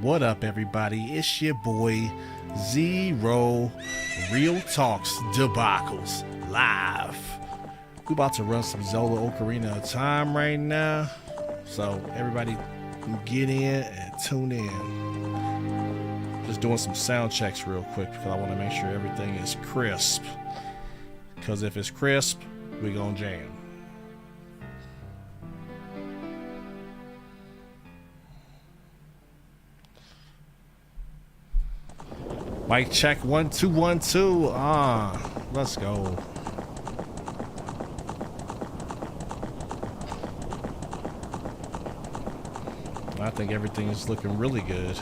What up, everybody? It's your boy Zero Real Talks Debacles live. We about to run some Zelda Ocarina of Time right now, so everybody get in and tune in. Just doing some sound checks real quick because I want to make sure everything is crisp. Because if it's crisp, we gonna jam. Mic check 1 2 1 2. Let's go. I think everything is looking really good.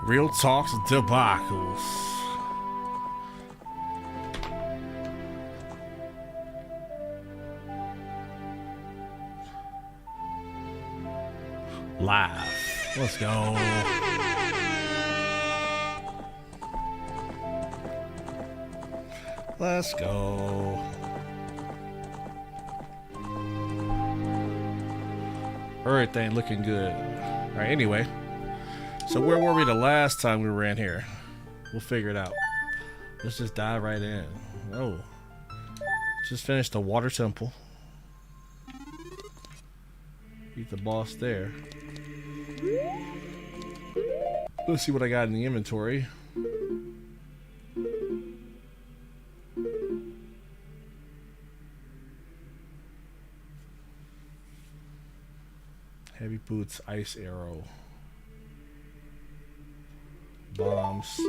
Real Talks Debacles. Live. Let's go. Let's go. Everything looking good. All right, anyway. So where were we the last time we were in here? We'll figure it out. Let's just dive right in. Oh. Just finished the water temple. Beat the boss there. Let's see what I got in the inventory. Heavy boots, ice arrow. Bombs.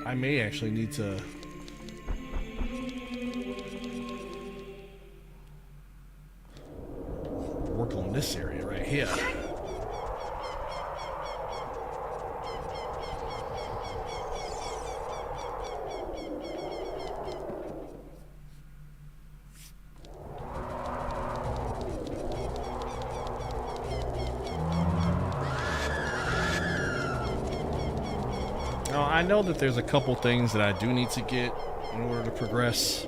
I may actually need to work on this area right here. I know that there's a couple things that I do need to get in order to progress.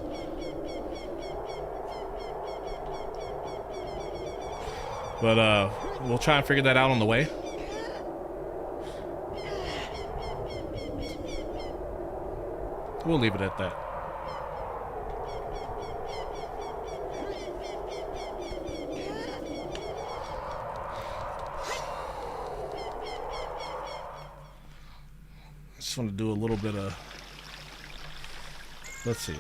But we'll try and figure that out on the way. We'll leave it at that. Just want to do a little bit of, let's see.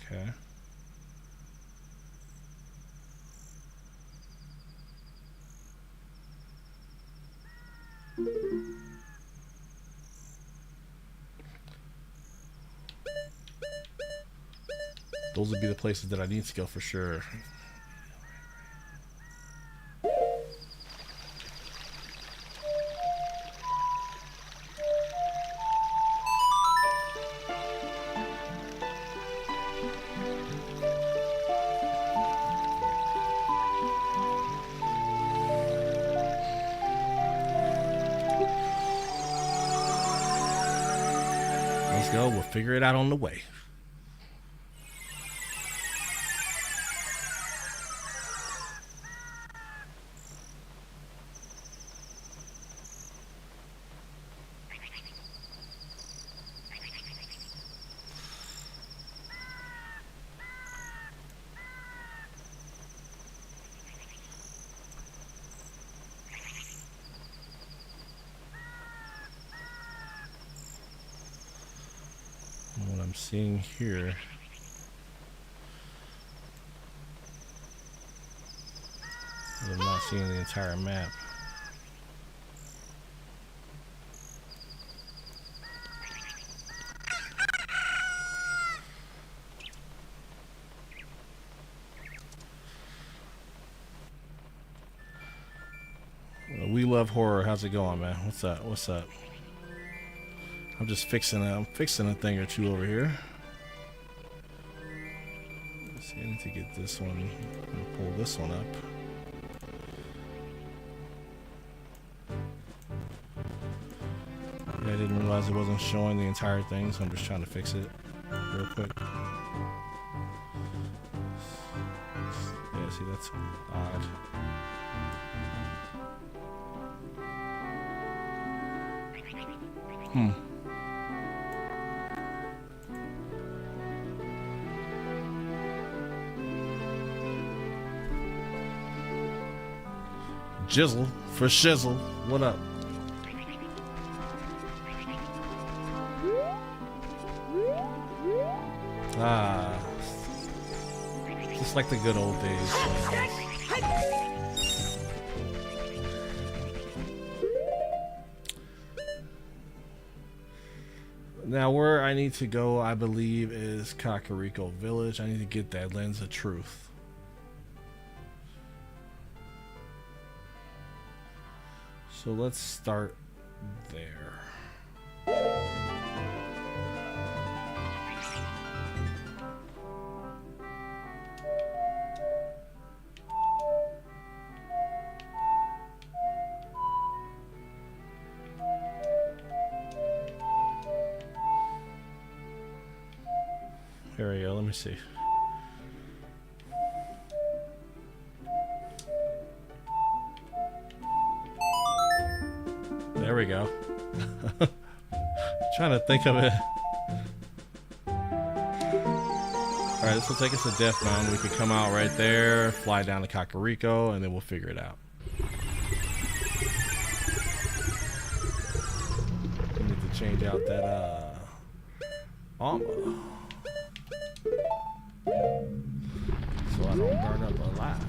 Okay. Those would be the places that I need to go for sure. Let's go. We'll figure it out on the way. seeing here. I'm not seeing the entire map. We love horror. How's it going, man? What's up? What's up? I'm just fixing I'm fixing a thing or two over here. Let's see, I need to get this one. I'm gonna pull this one up. Yeah, I didn't realize it wasn't showing the entire thing, so I'm just trying to fix it real quick. Yeah, see, that's odd. Jizzle for shizzle. What up? Ah, just like the good old days. Now, where I need to go, I believe, is Kakariko Village. I need to get that Lens of Truth. So let's start there. Here we go, let me see. There we go. Trying to think of it. Alright, this will take us to Death Mountain. We could come out right there, fly down to Kakariko, and then we'll figure it out. We need to change out that armor. So I don't burn up alive.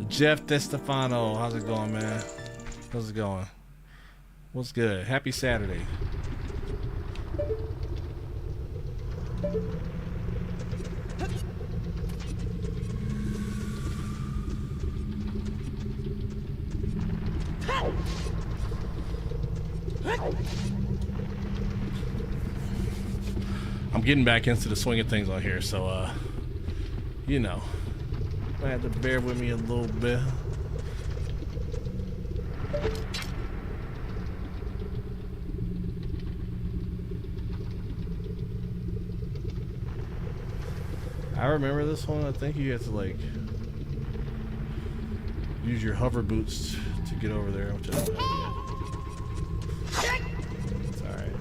Jeff DeStefano, how's it going, man? How's it going? What's good? Happy Saturday. I'm getting back into the swing of things on here, so you know, I had to bear with me a little bit. I remember this one. I think you had to like use your hover boots to get over there, which I don't have yet. It's alright.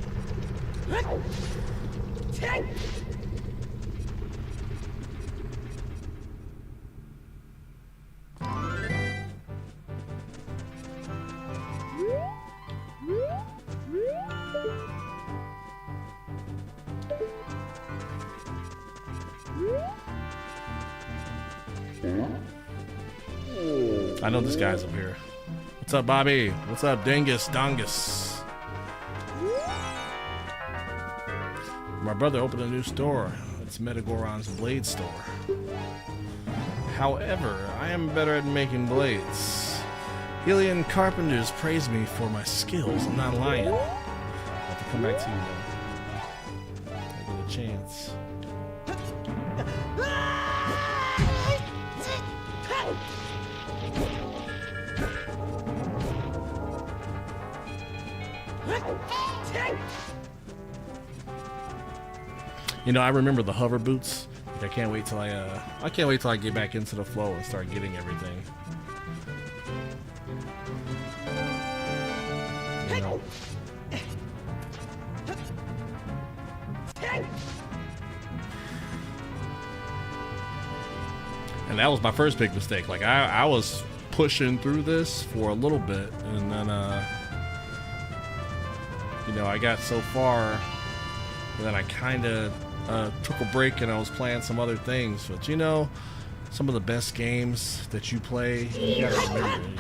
I know this guy's up here. What's up, Bobby? What's up, Dingus Dongus? My brother opened a new store. It's Metagoron's Blade Store. However, I am better at making blades. Helian carpenters praise me for my skills. I'm not lying. I'll have to come back to you though. I get a chance. You know, I remember the hover boots. I can't wait till I can't wait till I get back into the flow and start getting everything. You know. And that was my first big mistake. Like I was pushing through this for a little bit, and then you know, I got so far, and then I kind of took a break and I was playing some other things. But you know, some of the best games that you play, you gotta remember, you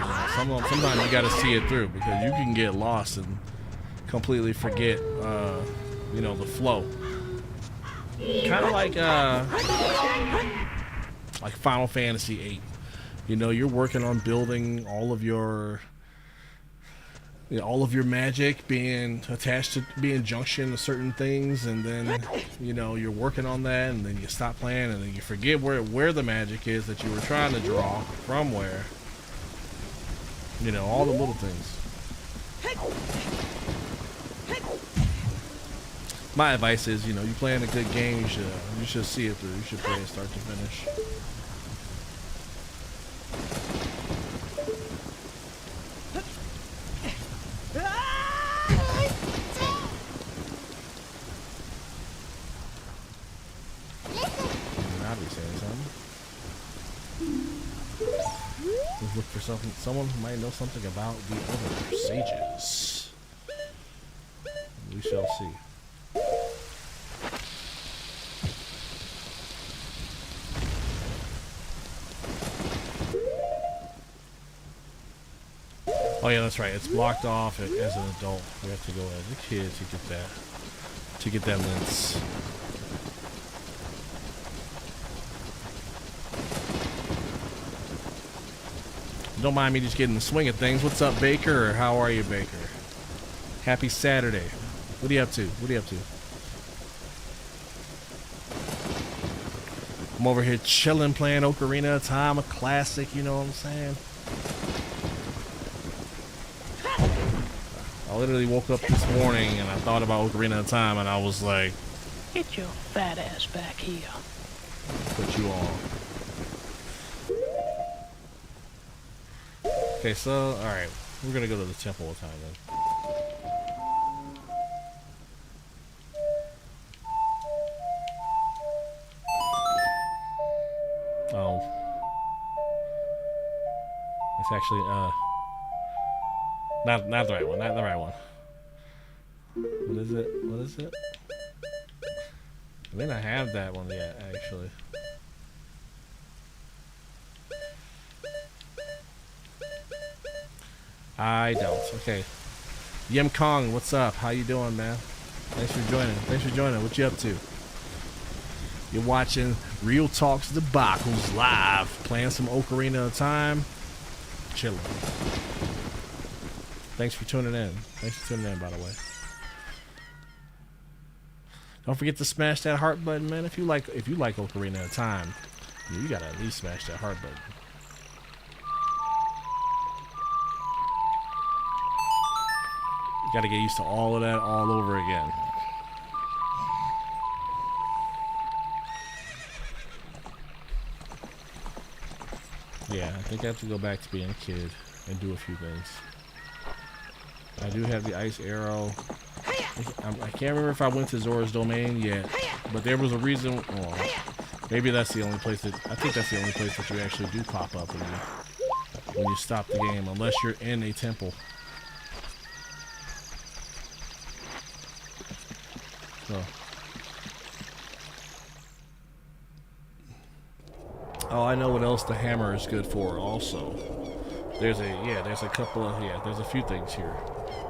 know, sometimes you gotta see it through, because you can get lost and completely forget, you know, the flow. Kind of like Final Fantasy VIII. You know, you're working on building all of your, you know, all of your magic being attached to being junction to certain things, and then, you know, you're working on that, and then you stop playing, and then you forget where the magic is that you were trying to draw from where. You know, all the little things. My advice is, you know, you playing a good game, you should see it through. You should play it start to finish. Let's look for someone who might know something about the other sages. We shall see. Oh yeah, that's right. It's blocked off as an adult. We have to go as a kid to get that lens. Don't mind me just getting the swing of things. What's up, Baker? Or how are you, Baker? Happy Saturday. What are you up to? What are you up to? I'm over here chilling, playing Ocarina of Time, a classic, you know what I'm saying? I literally woke up this morning and I thought about Ocarina of Time, and I was like, get your fat ass back here. Put you on. Okay, so, alright. We're gonna go to the Temple of Time then. Oh. It's actually, not the right one, not the right one. What is it? What is it? I may not have that one yet, actually. I don't. Okay. Yim Kong, what's up? How you doing, man? Thanks for joining. Thanks for joining. What you up to? You're watching Real Talks Debacles live. Playing some Ocarina of Time. Chilling. Thanks for tuning in. Thanks for tuning in, by the way. Don't forget to smash that heart button, man. If you like Ocarina of Time, you gotta at least smash that heart button. You gotta get used to all of that all over again. Yeah, I think I have to go back to being a kid and do a few things. I do have the ice arrow. I can't remember if I went to Zora's Domain yet, but there was a reason. Oh, maybe that's the only place I think that's the only place that you actually do pop up when you stop the game, unless you're in a temple. So. Oh, I know what else the hammer is good for also. There's a couple of, there's a few things here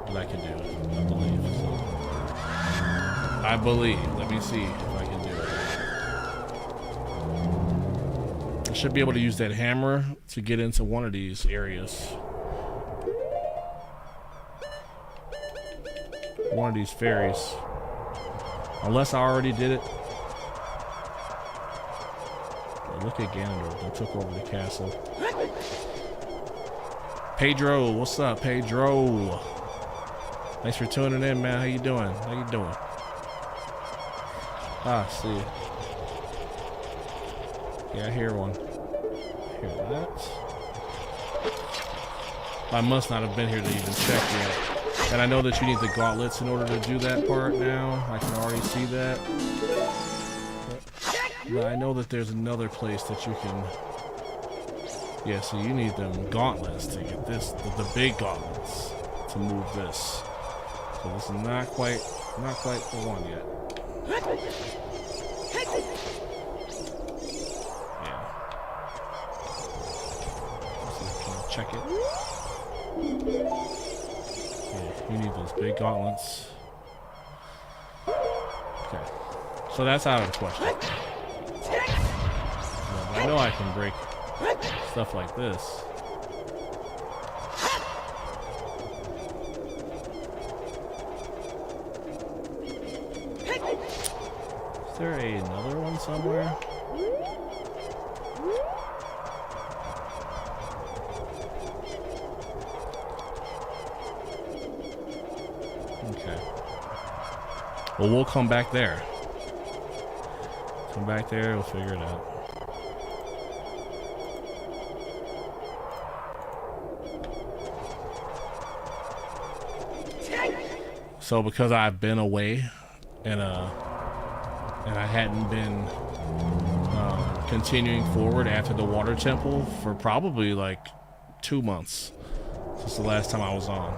that I can do, I believe. So, I believe. Let me see if I can do it. I should be able to use that hammer to get into one of these areas. One of these fairies. Unless I already did it. Look at Ganondorf. They took over the castle. Pedro, what's up, Pedro? Thanks for tuning in, man. How you doing? How you doing? Ah, see you. Yeah, I hear one. Hear that. I must not have been here to even check yet. And I know that you need the gauntlets in order to do that part now. I can already see that. But I know that there's another place that you can... Yeah, so you need them gauntlets to get this, the big gauntlets to move this. So this is not quite the one yet. Yeah. Let's see if I can check it. Yeah, you need those big gauntlets. Okay. So that's out of the question. Yeah, I know I can break stuff like this. Is there another one somewhere? Okay. Well, we'll come back there. Come back there, we'll figure it out. So because I've been away and I hadn't been continuing forward after the water temple for probably like 2 months since the last time I was on.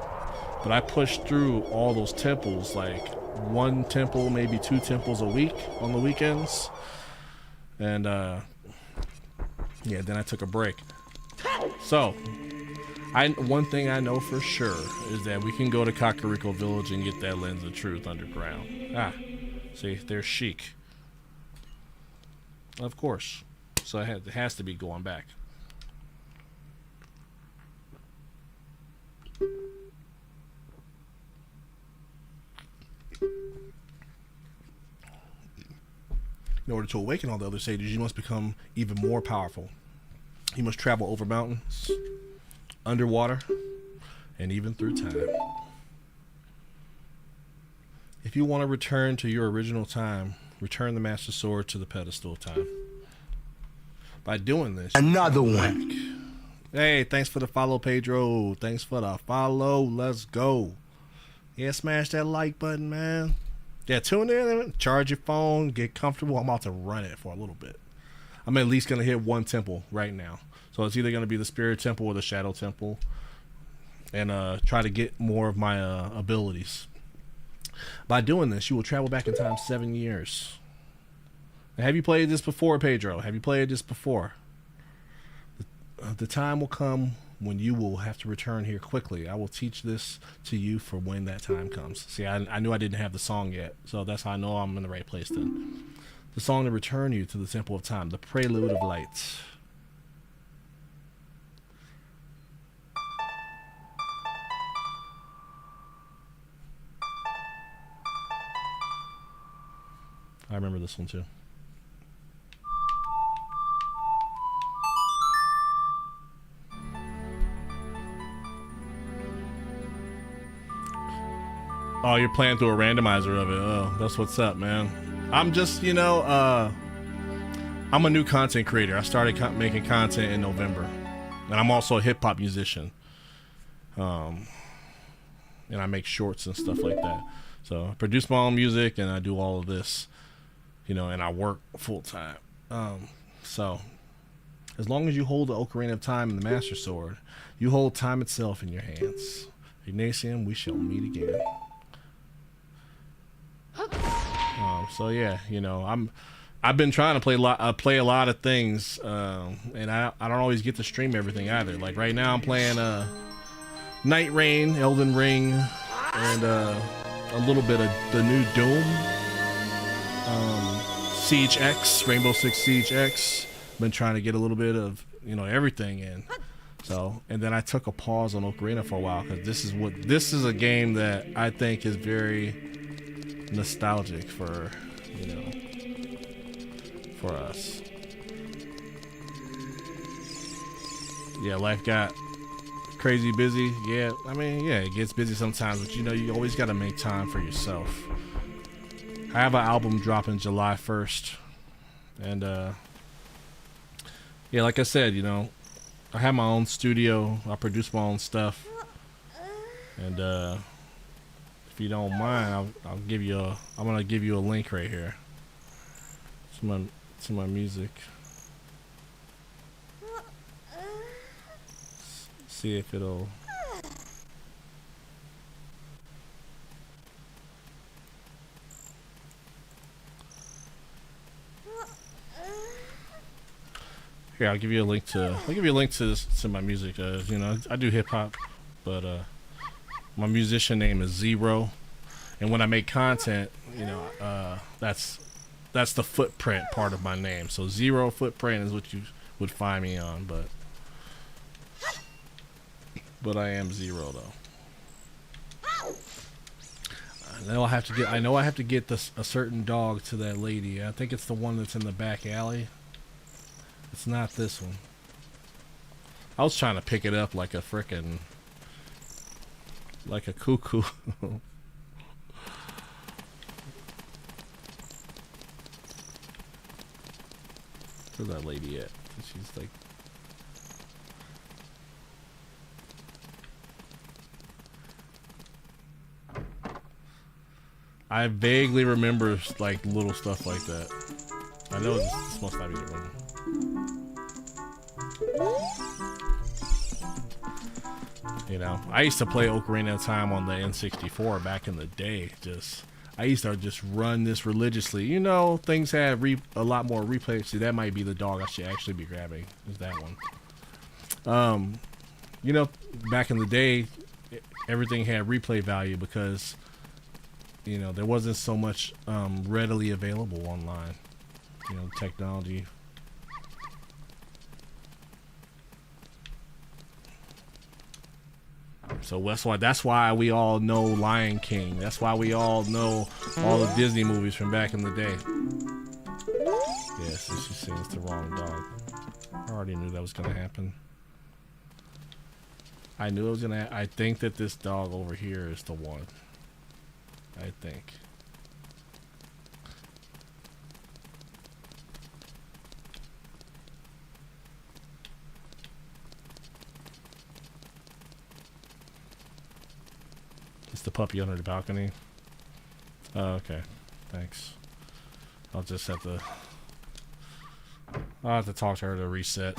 But I pushed through all those temples, like 1 temple, maybe 2 temples a week on the weekends. And yeah, then I took a break. So one thing I know for sure is that we can go to Kakariko Village and get that Lens of Truth underground. Ah, see, there's Sheik. Of course. So it has to be going back. In order to awaken all the other sages, you must become even more powerful. You must travel over mountains, underwater, and even through time. If you want to return to your original time, return the Master Sword to the pedestal of time. By doing this, another one. Hey, thanks for the follow, Pedro. Thanks for the follow. Let's go. Yeah, smash that like button, man. Yeah, tune in, charge your phone, get comfortable. I'm about to run it for a little bit. I'm at least going to hit 1 temple right now. So it's either going to be the Spirit Temple or the Shadow Temple. And try to get more of my abilities. By doing this, you will travel back in time 7 years. Now, have you played this before, Pedro? Have you played this before? The time will come when you will have to return here quickly. I will teach this to you for when that time comes. See, I knew I didn't have the song yet, so that's how I know I'm in the right place then. The song to return you to the Temple of Time, the Prelude of Lights. I remember this one too. Oh, you're playing through a randomizer of it. Oh, that's what's up, man. I'm just, I'm a new content creator. I started making content in November. And I'm also a hip-hop musician. And I make shorts and stuff like that. So I produce my own music and I do all of this, and I work full-time. So as long as you hold the Ocarina of Time and the Master Sword, you hold time itself in your hands. Ignatium, we shall meet again. So yeah, I've been trying to play a lot of things, and I don't always get to stream everything either. Like right now, I'm playing Night Rain, Elden Ring, and a little bit of the new Doom, Siege X, Rainbow Six Siege X. Been trying to get a little bit of everything in. So, and then I took a pause on Ocarina for a while because this is a game that I think is very nostalgic for for us. Yeah, life got crazy busy. Yeah, I mean, yeah, it gets busy sometimes, but you always got to make time for yourself. I have an album dropping July 1st, and Yeah, like I said, you know, I have my own studio. I produce my own stuff, and if you don't mind, I'll give you a. I'm gonna give you a link right here to my music. See if it'll. Here, I'll give you a link to. I'll give you a link to my music. You know, I do hip hop, but my musician name is Zero, and when I make content, you know, that's the footprint part of my name. So Zero Footprint is what you would find me on, but I am Zero though. I know I have to get this a certain dog to that lady. I think it's the one that's in the back alley. It's not this one. I was trying to pick it up like a frickin' like a cuckoo. Where's that lady at? She's like. I vaguely remember like little stuff like that. I know this must not be the one. You know, I used to play Ocarina of Time on the N64 back in the day. I used to just run this religiously. You know, things had a lot more replay. See, that might be the dog I should actually be grabbing. Is that one? You know, back in the day, everything had replay value because, you know, there wasn't so much readily available online. You know, technology. So that's why we all know Lion King. That's why we all know all the Disney movies from back in the day. Yes, she's saying it's the wrong dog. I already knew that was gonna happen. I knew it was gonna. I think that this dog over here is the one. I think. It's the puppy under the balcony. Oh, okay. Thanks. I'll just have to. I'll have to talk to her to reset.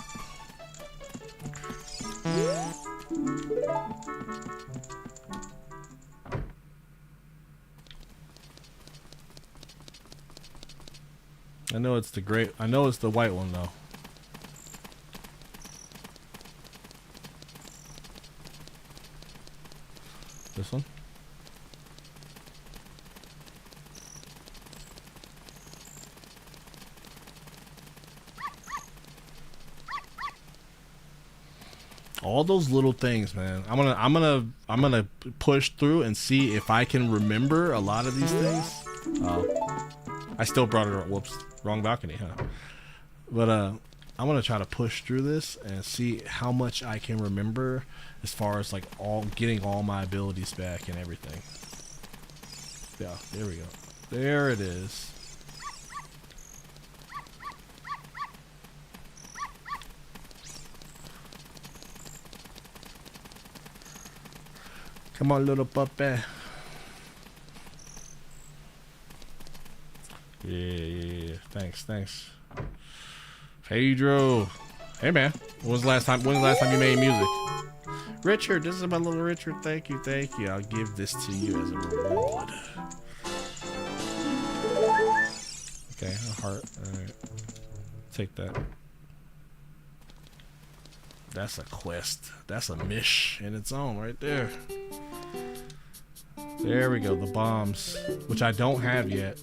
I know it's the gray. I know it's the white one though. This one? All those little things, man. I'm gonna push through and see if I can remember a lot of these things. I still brought it up. Whoops, wrong balcony, huh? But I'm gonna try to push through this and see how much I can remember as far as like getting all my abilities back and everything. Yeah, there we go. There it is. Come on, little puppy. Yeah. Thanks. Pedro. Hey, man. When was the last time you made music? Richard, this is my little Richard. Thank you. I'll give this to you as a reward. Okay, a heart. Alright. Take that. That's a quest. That's a mish in its own right there. There we go, the bombs, which I don't have yet.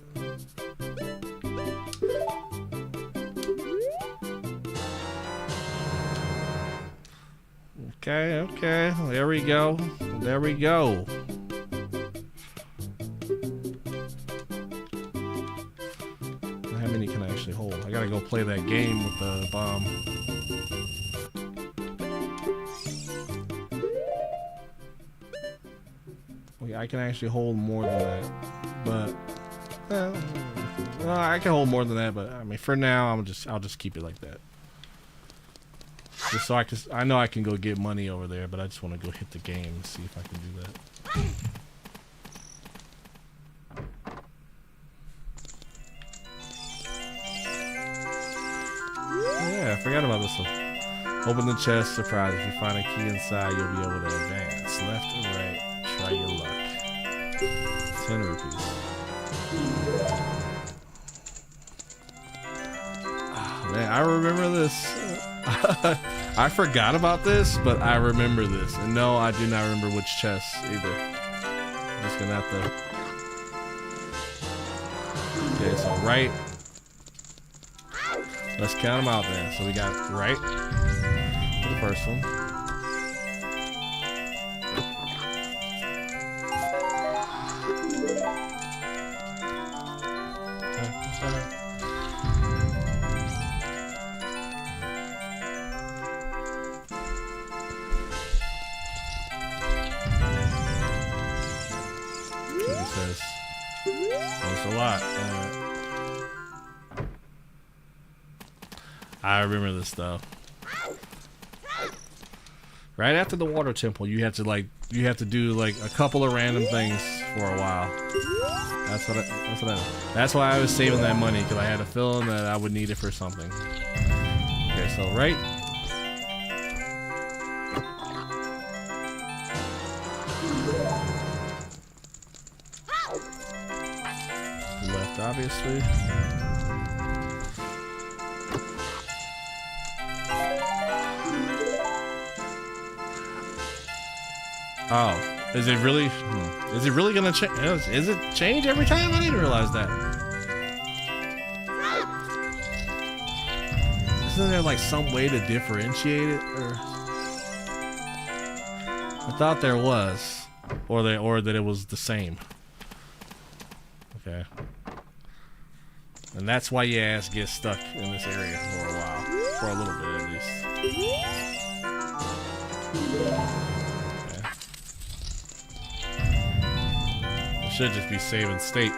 Okay, there we go. How many can I actually hold? I gotta go play that game with the bomb. I can actually hold more than that, but I can hold more than that. But I mean, for now, I'll just keep it like that. Just so I know I can go get money over there, but I just want to go hit the game and see if I can do that. Yeah, I forgot about this one. Open the chest, surprise. If you find a key inside, you'll be able to advance. Left or right, try your luck. 10 rupees. Oh, man, I remember this. I forgot about this, but I remember this. And no, I do not remember which chest either. I'm just gonna have to... Okay, so right. Let's count them out then. So we got right for the first one. It says, oh, it's a lot. I remember this though. Right after the water temple, you have to do like a couple of random things for a while. That's why I was saving that money, because I had a feeling that I would need it for something. Okay, so right. Left, obviously. Oh, is it really? Is it really gonna change? Is it change every time? I didn't realize that. Isn't there like some way to differentiate it? Or I thought there was, or that it was the same. Okay, and that's why your ass gets stuck in this area for a while, for a little bit at least. Should just be saving state.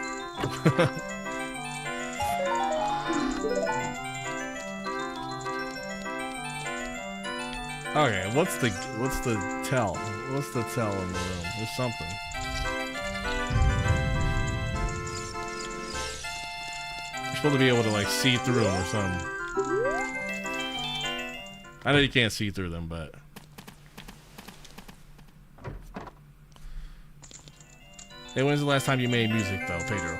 Okay, what's the tell? What's the tell in the room? There's something. You're supposed to be able to like see through them or something. I know you can't see through them, but hey, when's the last time you made music, though, Pedro?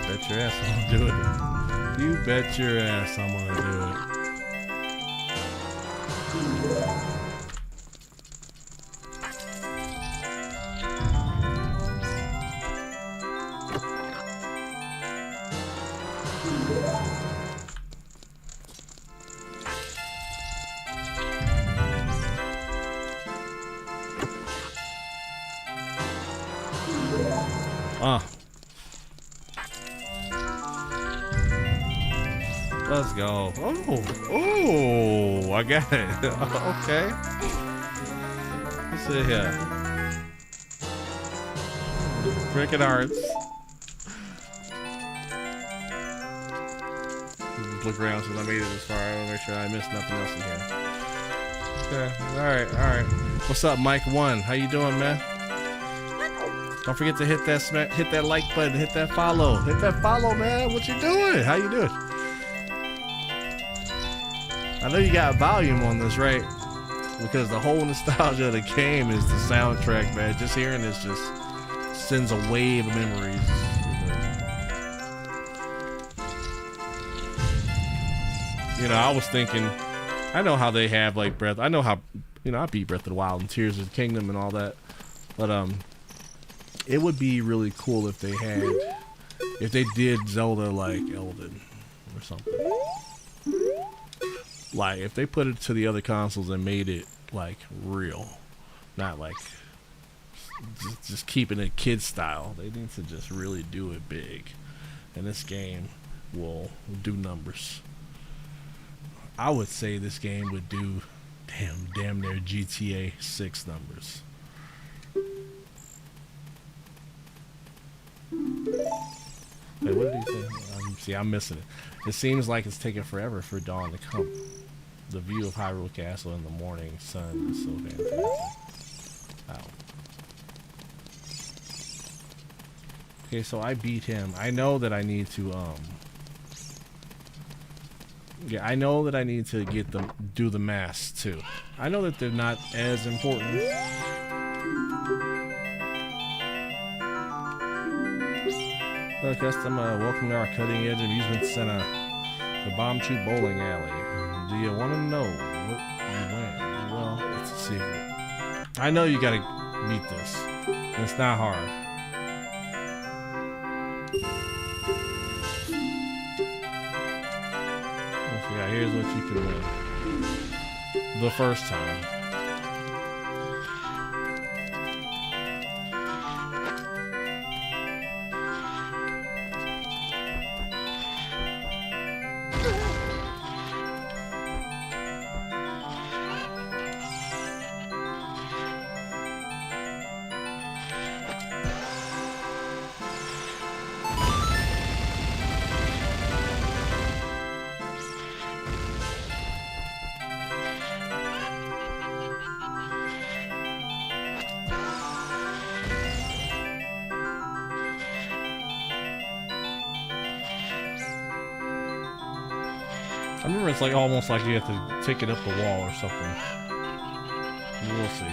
Bet your ass I'm gonna do it. You bet your ass I'm gonna do it. Let's go. Oh, I got it. Okay. Let's see here. Cricket Arts. Look around since I made it this far. I want to make sure I missed nothing else in here. Okay. All right. What's up, Mike 1? How you doing, man? Don't forget to hit that like button, hit that follow, man. What you doing? How you doing? I know you got volume on this, right? Because the whole nostalgia of the game is the soundtrack, man. Just hearing this just sends a wave of memories. You know, I was thinking, I know how they have like Breath. I know how, you know, I beat Breath of the Wild and Tears of the Kingdom and all that, but it would be really cool if they did Zelda like Elden or something. Like if they put it to the other consoles and made it like real, not like just keeping it kid style. They need to just really do it big, and this game will do numbers. I would say this game would do damn near GTA 6 numbers. Wait, what did he say? See, I'm missing it. It seems like it's taking forever for dawn to come. The view of Hyrule Castle in the morning sun is so fantastic. Wow. Okay, so I beat him. I know that I need to yeah, I know that I need to get them do the masks too. I know that they're not as important. So custom welcome to our cutting edge amusement center, the Bomb Shoot Bowling Alley. Do you want to know what you win? Well, it's a secret. I know you gotta beat this. And it's not hard. Yeah, here's what you can win. The first time. I remember it's like almost like you have to take it up the wall or something. We'll see.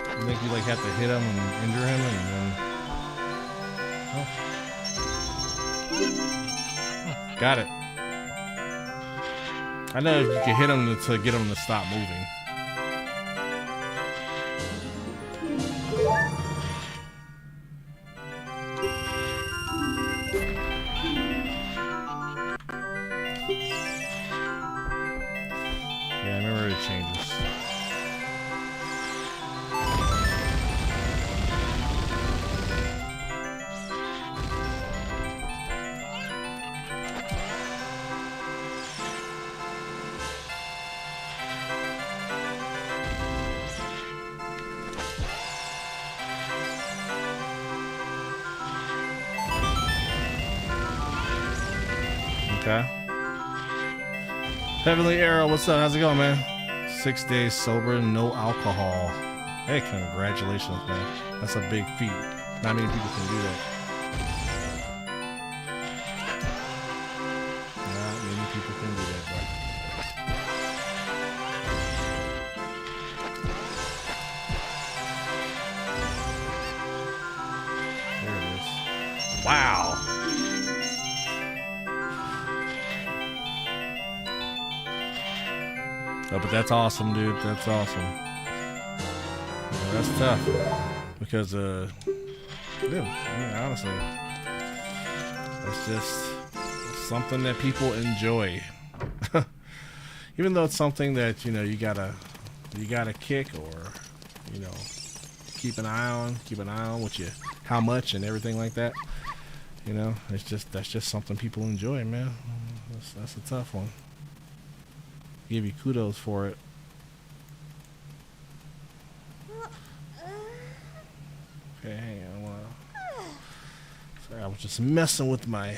I think you like have to hit him and injure him and then... Oh. Got it. I know if you can hit him to get him to stop moving. Yeah, I remember it changes. Okay. Heavenly Arrow, what's up? How's it going, man? 6 days sober, no alcohol. Hey, congratulations, man. That's a big feat. Not many people can do that. Not many people can do that, bro. There it is. Wow. Oh, but that's awesome, dude. That's awesome. Yeah, that's tough because, dude, I mean, honestly, that's just something that people enjoy. Even though it's something that you gotta kick or keep an eye on what you how much and everything like that. That's just something people enjoy, man. That's a tough one. Give you kudos for it. Okay, hang on. Sorry, I was just messing with my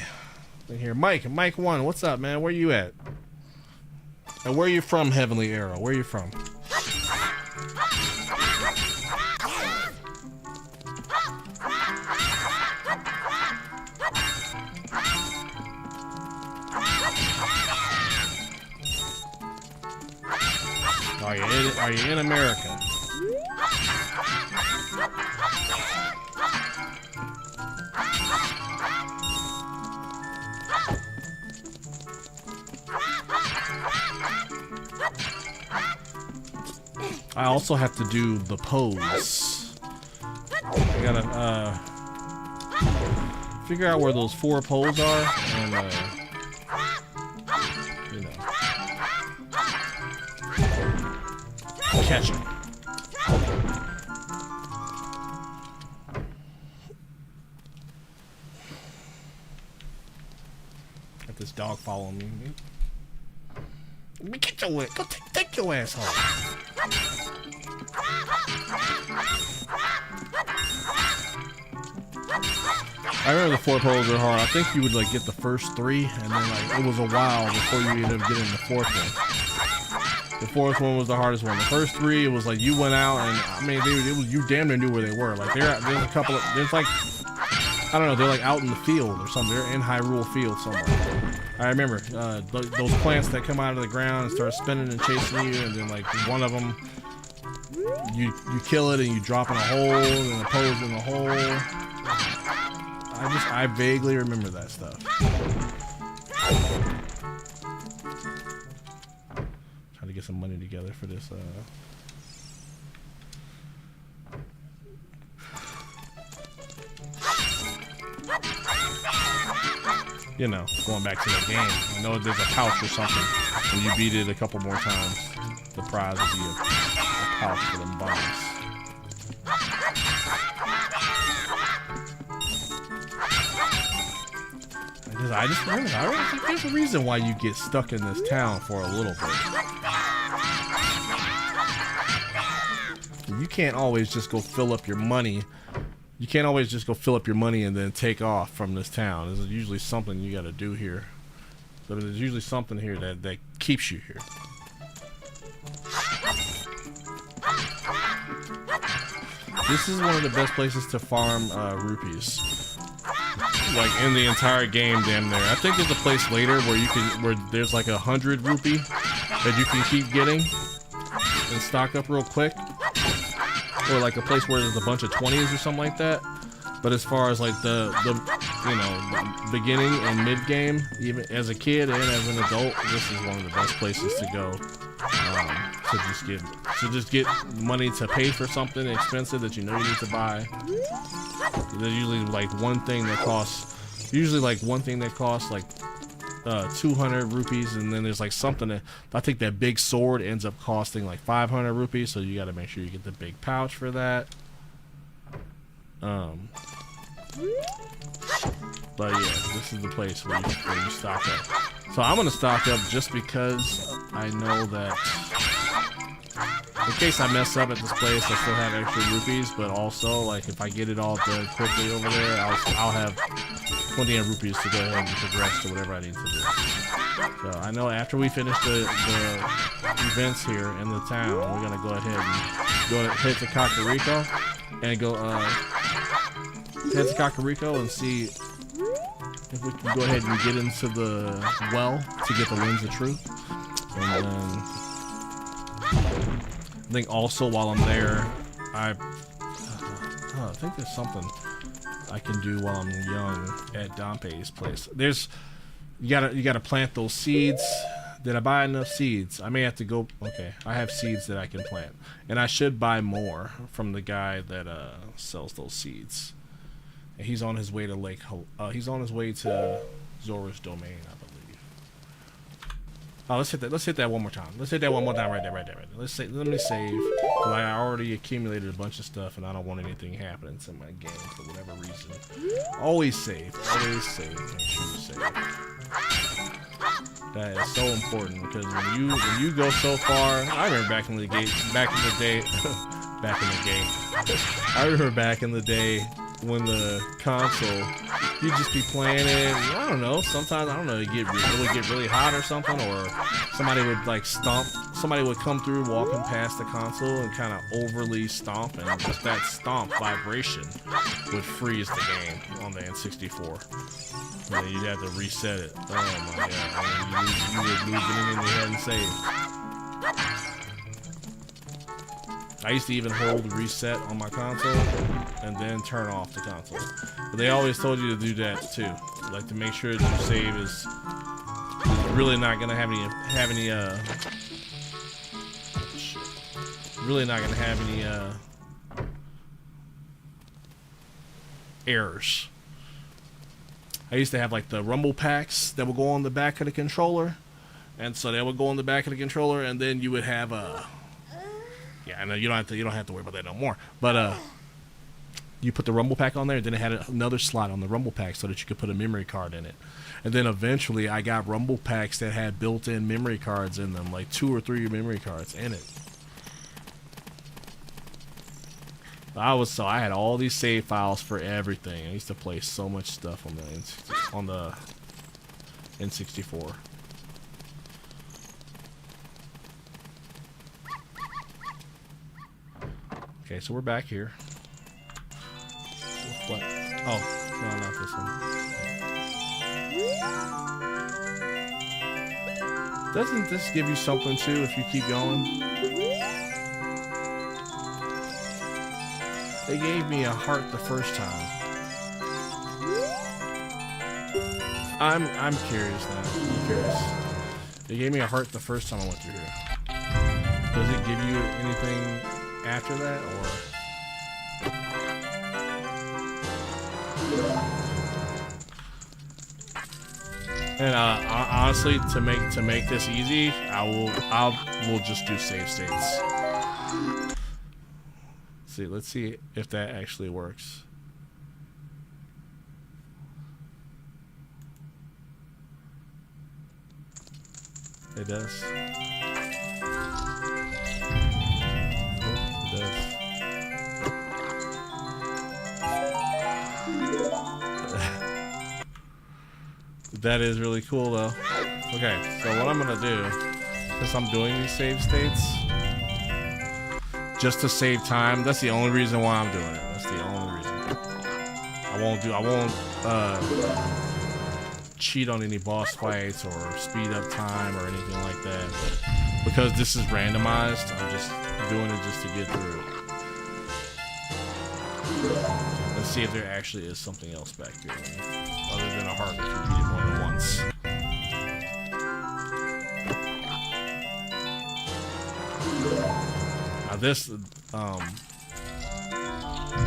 thing here. Mike 1, what's up, man? Where you at? And where you from, Heavenly Arrow? Where you from? Are you in America? I also have to do the pose. I gotta figure out where those 4 poles are and you know, catch them. Got this dog following me. Get your ass. Go take your ass home. I remember the 4 poles were hard. I think you would like get the first 3, and then like it was a while before you ended up getting the 4th one. The 4th one was the hardest one. The first 3, it was like you went out, and I mean, you damn near knew where they were. Like there's a couple of, there's like, I don't know, they're like out in the field or something. They're in Hyrule Field somewhere. I remember those plants that come out of the ground and start spinning and chasing you, and then like one of them, you kill it and you drop in a hole and a pose in the hole. I vaguely remember that stuff. Trying to get some money together for this. You know, going back to the game. I know there's a pouch or something. When you beat it a couple more times, the prize will be a pouch for them bombs. I just remember, I really think there's a reason why you get stuck in this town for a little bit. You can't always just go fill up your money. You can't always just go fill up your money and then take off from this town. There's usually something you got to do here. So there's usually something here that keeps you here. This is one of the best places to farm rupees. Like in the entire game, damn near. I think there's a place later where there's like 100 rupee that you can keep getting and stock up real quick, or like a place where there's a bunch of 20s or something like that. But as far as like the you know, the beginning and mid game, even as a kid and as an adult, this is one of the best places to go to just get money to pay for something expensive that you know you need to buy. There's usually like one thing that costs like 200 rupees, and then there's like something that I think that big sword ends up costing like 500 rupees, so you got to make sure you get the big pouch for that. But yeah, this is the place where you stock up. So I'm gonna stock up just because I know that in case I mess up at this place, I still have extra rupees, but also like if I get it all done quickly over there, I'll have plenty of rupees to go ahead and progress to whatever I need to do. So I know after we finish the events here in the town, we're gonna go ahead and head to Kakariko and go head to Kakariko and see if we can go ahead and get into the well to get the Lens of Truth. And then I think also while I'm there, I think there's something I can do while I'm young at Dompe's place. You gotta plant those seeds. Did I buy enough seeds? I may have to go. Okay, I have seeds that I can plant, and I should buy more from the guy that sells those seeds. And he's on his way to he's on his way to Zora's Domain, I believe. Oh, let's hit that one more time. Let's hit that one more time right there. Let me save. Cause I already accumulated a bunch of stuff, and I don't want anything happening to my game for whatever reason. Always save. Always save. Make sure you save. That is so important, because when you go so far, I remember back in the day. I remember back in the day when the console, you'd just be playing it. I don't know. Sometimes it would get really hot or something, or somebody would like stomp. Somebody would come through walking past the console and kind of overly stomp, and just that stomp vibration would freeze the game on the N64. And then you'd have to reset it. Oh my god! You would lose anything you hadn't saved. I used to even hold reset on my console and then turn off the console. But they always told you to do that too, like to make sure that your save is really not gonna have any really not gonna have any errors. I used to have like the rumble packs that would go on the back of the controller, and so they would go on the back of the controller, and then you would have yeah, I know you don't have to worry about that no more. But you put the rumble pack on there, and then it had another slot on the rumble pack so that you could put a memory card in it. And then eventually, I got rumble packs that had built-in memory cards in them, like 2 or 3 memory cards in it. I had all these save files for everything. I used to play so much stuff on the N64. Okay, so we're back here. What? Oh, no, not this one. Doesn't this give you something too if you keep going? They gave me a heart the first time. I'm curious now. I'm curious. They gave me a heart the first time I went through here. Does it give you anything after that, or? And honestly, to make this easy, we'll just do save states. Let's see if that actually works. It does. It does. That is really cool though. Okay, so what I'm gonna do, since I'm doing these save states, just to save time, that's the only reason why I'm doing it. That's the only reason. I won't cheat on any boss fights or speed up time or anything like that. But because this is randomized, I'm just doing it just to get through. Let's see if there actually is something else back here, other than a heart if you beat it more than once. Now this, the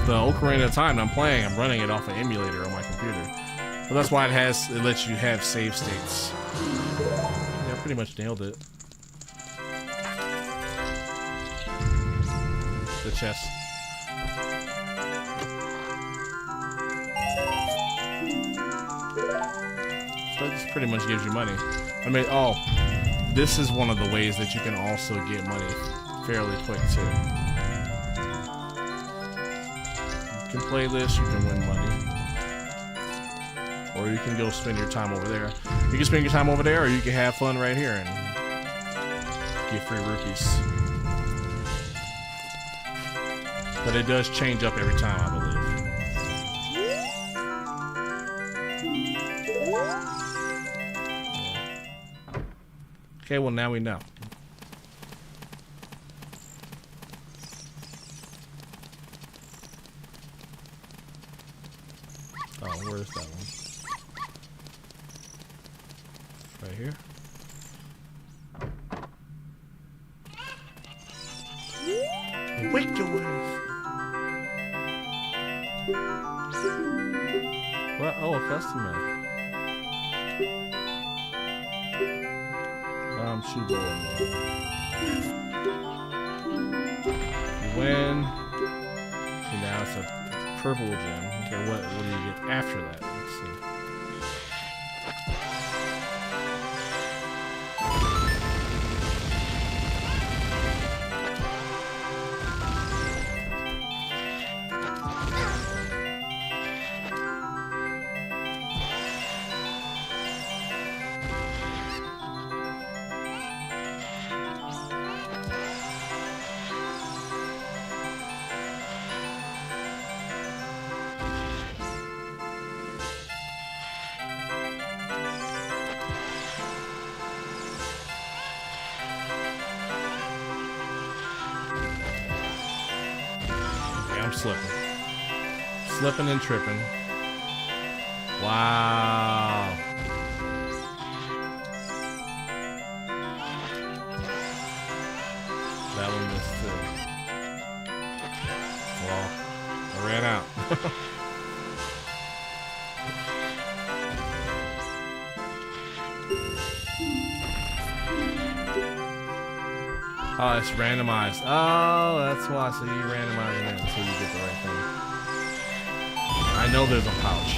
Ocarina of Time I'm playing, I'm running it off an emulator on my computer. So that's why it lets you have save states. Yeah, I pretty much nailed it. The chest. So that just pretty much gives you money. I mean, oh, this is one of the ways that you can also get money fairly quick too. You can play this, you can win money. Or you can go spend your time over there. You can spend your time over there, or you can have fun right here and get free rupees. But it does change up every time, I believe. Yeah. Okay, well now we know. Oh, where's that one? Right here. Wake your ass. What? Oh, a customer. Shoe boy. You win. So now it's a purple gem. Okay, what do you get after that? Let's see. I'm slipping and tripping. Wow. That one missed too. Oh, it's randomized. Oh, that's why. So you randomize it until you get the right thing. I know there's a pouch.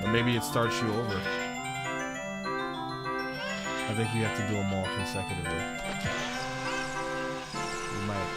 Or maybe it starts you over. I think you have to do them all consecutively. You might.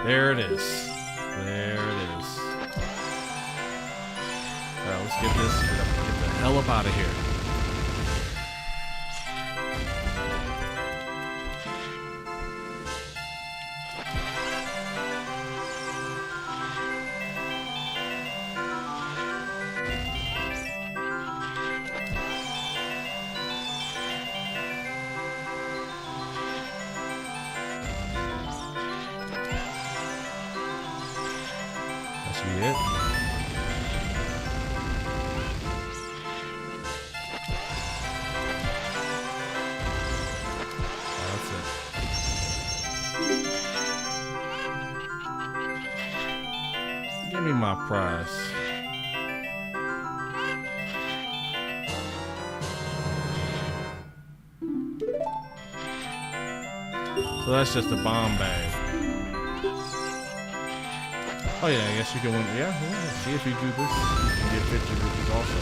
There it is. There it is. Alright, let's get this. Get the hell up out of here. That should be it. Give me my prize. So that's just a bomb bag. Oh yeah, I guess you can win. Yeah, see if you do this, you can get 50 rupees also.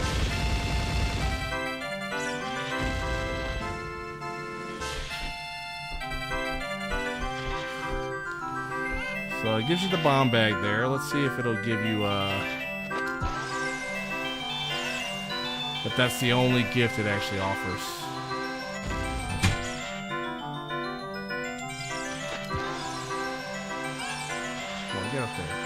So it gives you the bomb bag there. Let's see if it'll give you if that's the only gift it actually offers. Come on, get up there.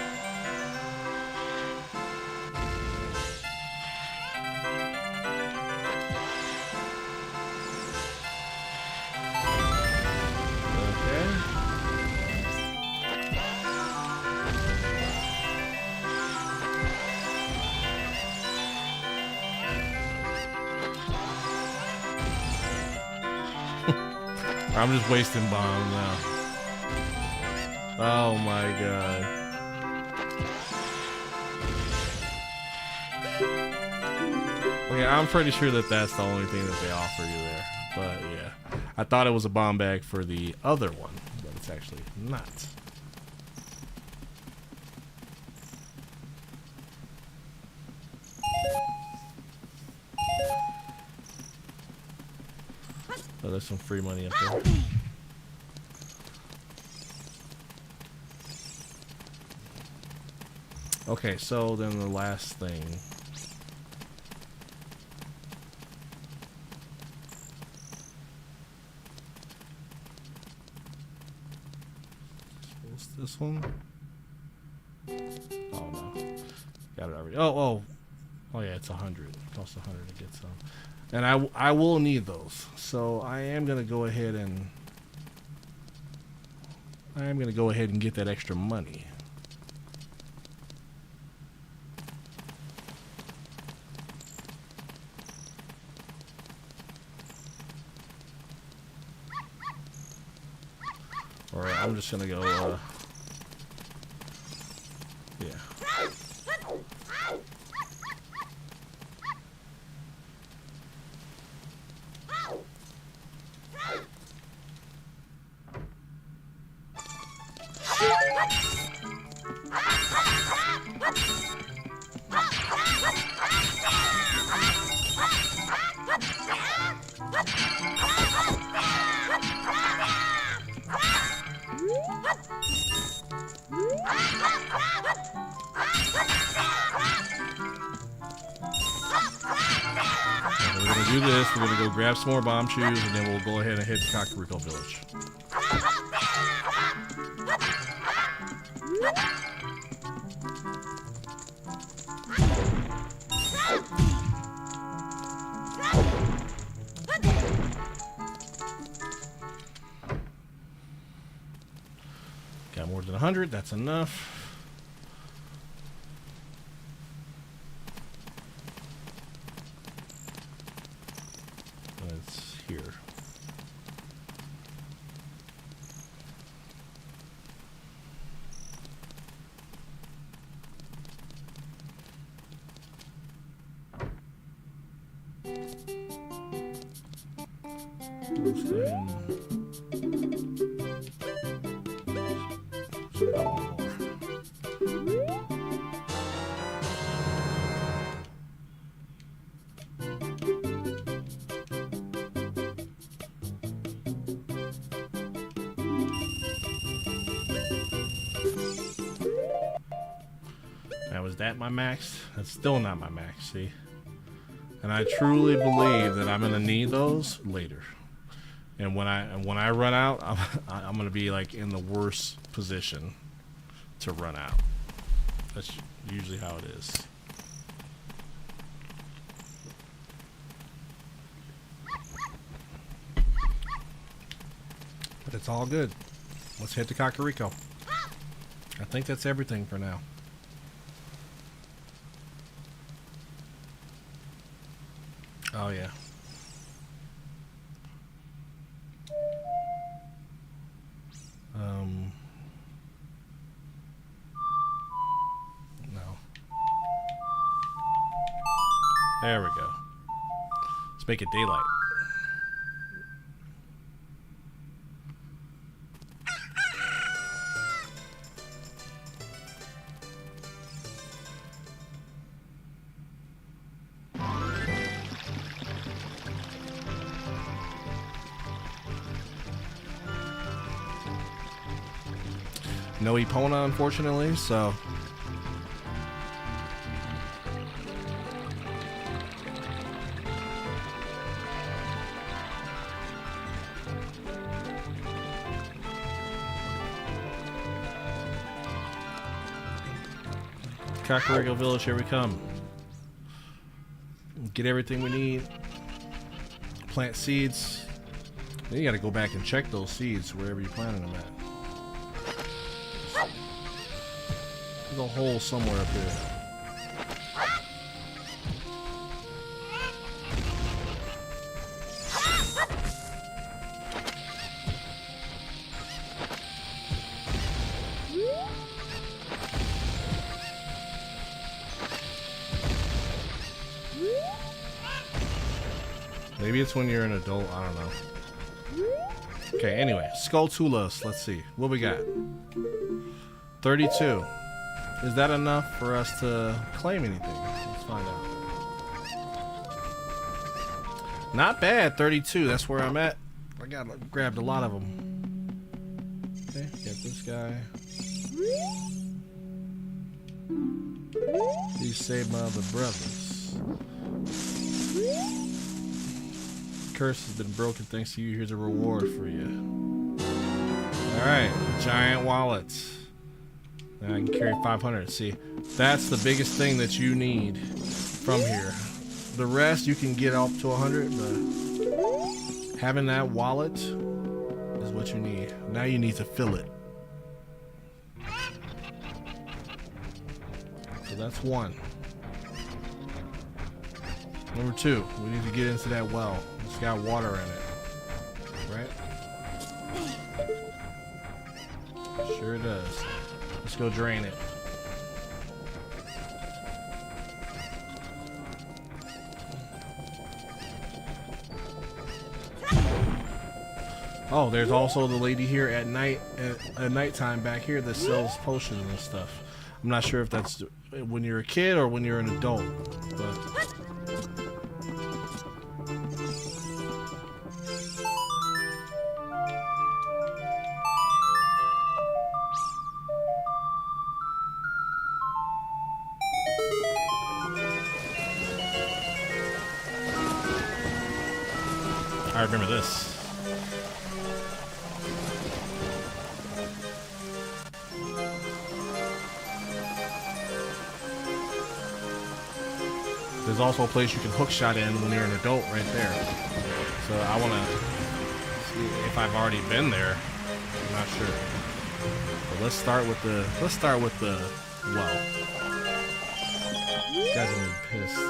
I'm just wasting bombs now. Oh my god. Okay, I'm pretty sure that that's the only thing that they offer you there. But yeah, I thought it was a bomb bag for the other one, but it's actually not. Oh, there's some free money up there. Okay, so then the last thing. What's this one? Oh no. Got it already. Oh yeah, it's 100. It costs 100 to get some. And I will need those. So I am gonna go ahead and get that extra money. Alright, I'm just gonna go yeah. We're gonna do this. We're gonna go grab some more bomb shoes, and then we'll go ahead and hit Kakariko Village. Got more than 100. That's enough. It's here. Let's go ahead and Now, is that my max? That's still not my max, see? And I truly believe that I'm gonna need those later. And when I run out, I'm gonna be like in the worst position to run out. That's usually how it is. But it's all good. Let's hit the Kakariko. I think that's everything for now. Oh yeah. No. There we go. Let's make it daylight. No Epona, unfortunately, so Kakariko Village, here we come. Get everything we need. Plant seeds. Then you gotta go back and check those seeds wherever you're planting them at. There's a hole somewhere up here. Maybe it's when you're an adult, I don't know. Okay, anyway, Skulltulas, let's see. What we got? 32. Is that enough for us to claim anything? Let's find out. Not bad, 32. That's where I'm at. I grabbed a lot of them. Okay, get this guy. These saved my other brothers. Curse has been broken thanks to you. Here's a reward for you. Alright, giant wallets. And I can carry 500. See, that's the biggest thing that you need from here. The rest you can get up to 100, but having that wallet is what you need. Now you need to fill it. So that's one. Number two, we need to get into that well. It's got water in it, right? Sure does. Let's go drain it. Oh, there's also the lady here at night, at nighttime back here that sells potions and stuff. I'm not sure if that's when you're a kid or when you're an adult, but. remember this. There's also a place you can hook shot in when you're an adult right there. So I want to see if I've already been there. I'm not sure. But let's start with the well. These guys are gonna be pissed.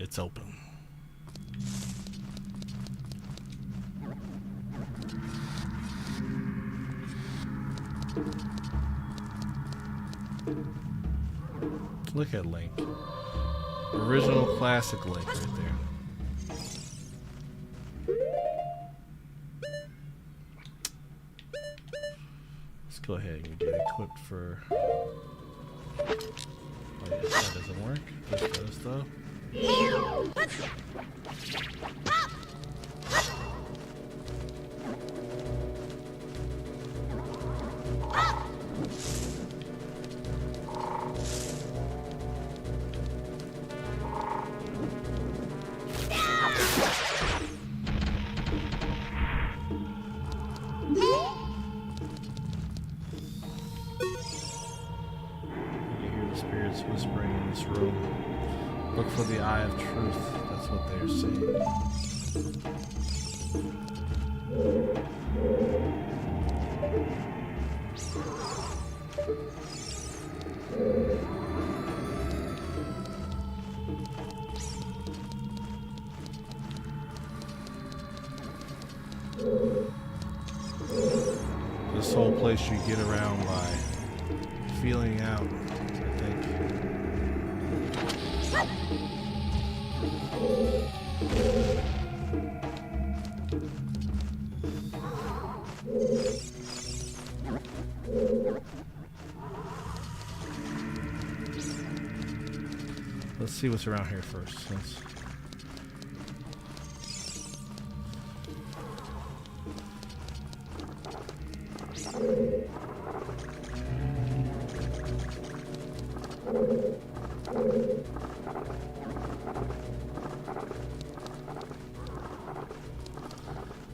It's open. Look at Link. Original classic Link right there. Let's go ahead and get equipped for... Oh yeah, that doesn't work. This does though. Spirits whispering in this room. Look for the eye of truth. That's what they're saying. This whole place you get around by feeling out. Let's see what's around here first.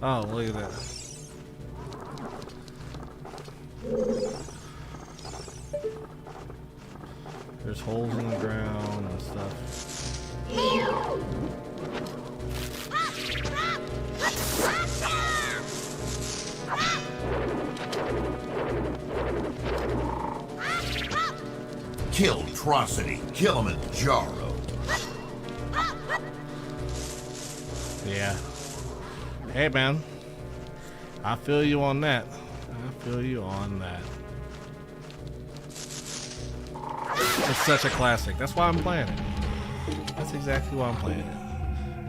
Oh, look at that. There's holes in the ground and stuff. Killtrocity, Kilimanjaro. Yeah. Hey, man. I feel you on that. I feel you on that. It's such a classic. That's why I'm playing it. That's exactly why I'm playing it.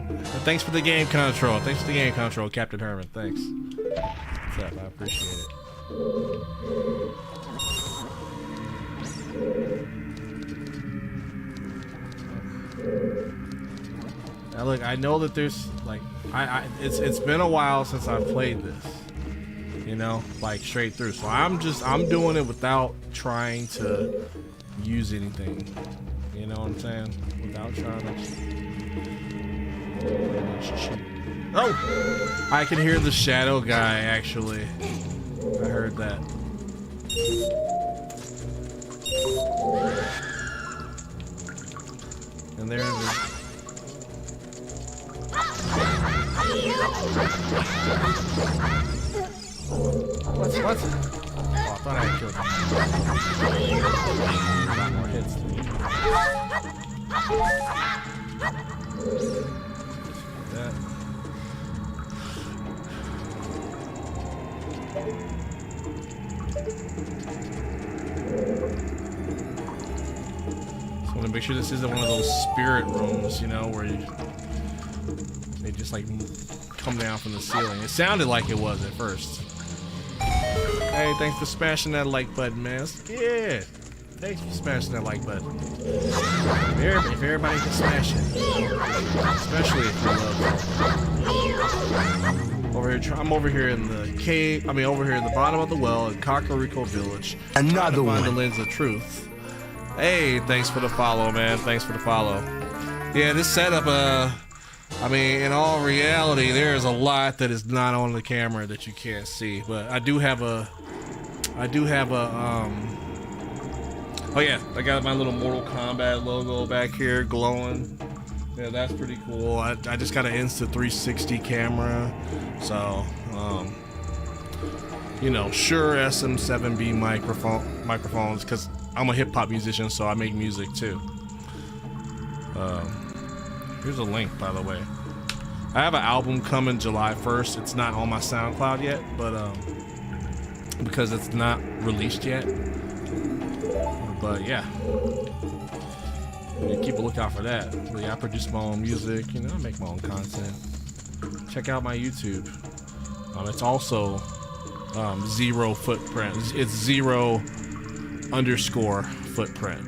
And thanks for the game control. Thanks for the game control, Captain Herman. Thanks. What's up? I appreciate it. Now look, I know that there's like it's been a while since I've played this. You know, like straight through. So I'm doing it without trying to use anything. You know what I'm saying? Without trying to cheat. Oh! I can hear the shadow guy actually. I heard that. And there it is. What? Oh, I thought I had killed him. A lot more hits than me. That. Just want to make sure this isn't one of those spirit rooms, you know, where they just like come down from the ceiling. It sounded like it was at first. Hey, thanks for smashing that like button, man. Yeah. Thanks for smashing that like button. If everybody can smash it. Especially if you love over here. I'm over here in the cave. I mean, over here in the bottom of the well in Kakariko Village. Another one. Find the lens of truth. Hey, thanks for the follow, man. Thanks for the follow. Yeah, this setup, I mean, in all reality, there is a lot that is not on the camera that you can't see. But I do have a, oh yeah, I got my little Mortal Kombat logo back here glowing. Yeah, that's pretty cool. I just got an Insta360 camera. So, you know, Shure SM7B microphones, because I'm a hip hop musician, so I make music too. Here's a link, by the way. I have an album coming July 1st. It's not on my SoundCloud yet, but because it's not released yet. But yeah, you keep a lookout for that. But yeah, I produce my own music. You know, I make my own content. Check out my YouTube. It's also zero footprint. It's 0_footprint.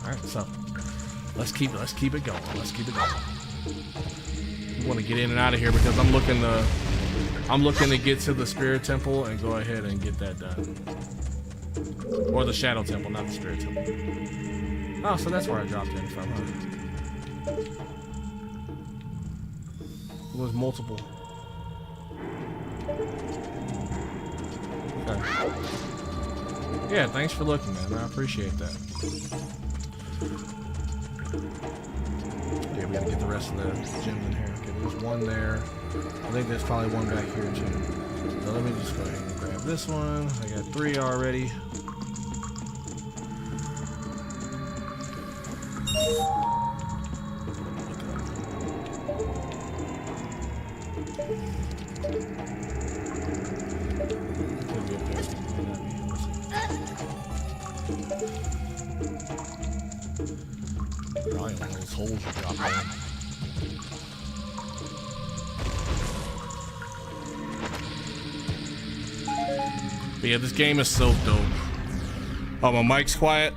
All right, so let's keep it going. Let's keep it going. We want to get in and out of here because I'm looking to get to the Spirit Temple and go ahead and get that done. Or the Shadow Temple, not the Spirit Temple. Oh, so that's where I dropped in from, huh? It was multiple. Okay. Yeah, thanks for looking, man. I appreciate that. Yeah, we gotta get the rest of the gems in here. Okay, there's one there. I think there's probably one back here, too. So let me just go ahead and grab this one. I got 3 already. Probably one of those holes you drop in. But yeah, this game is so dope. Oh, my mic's quiet.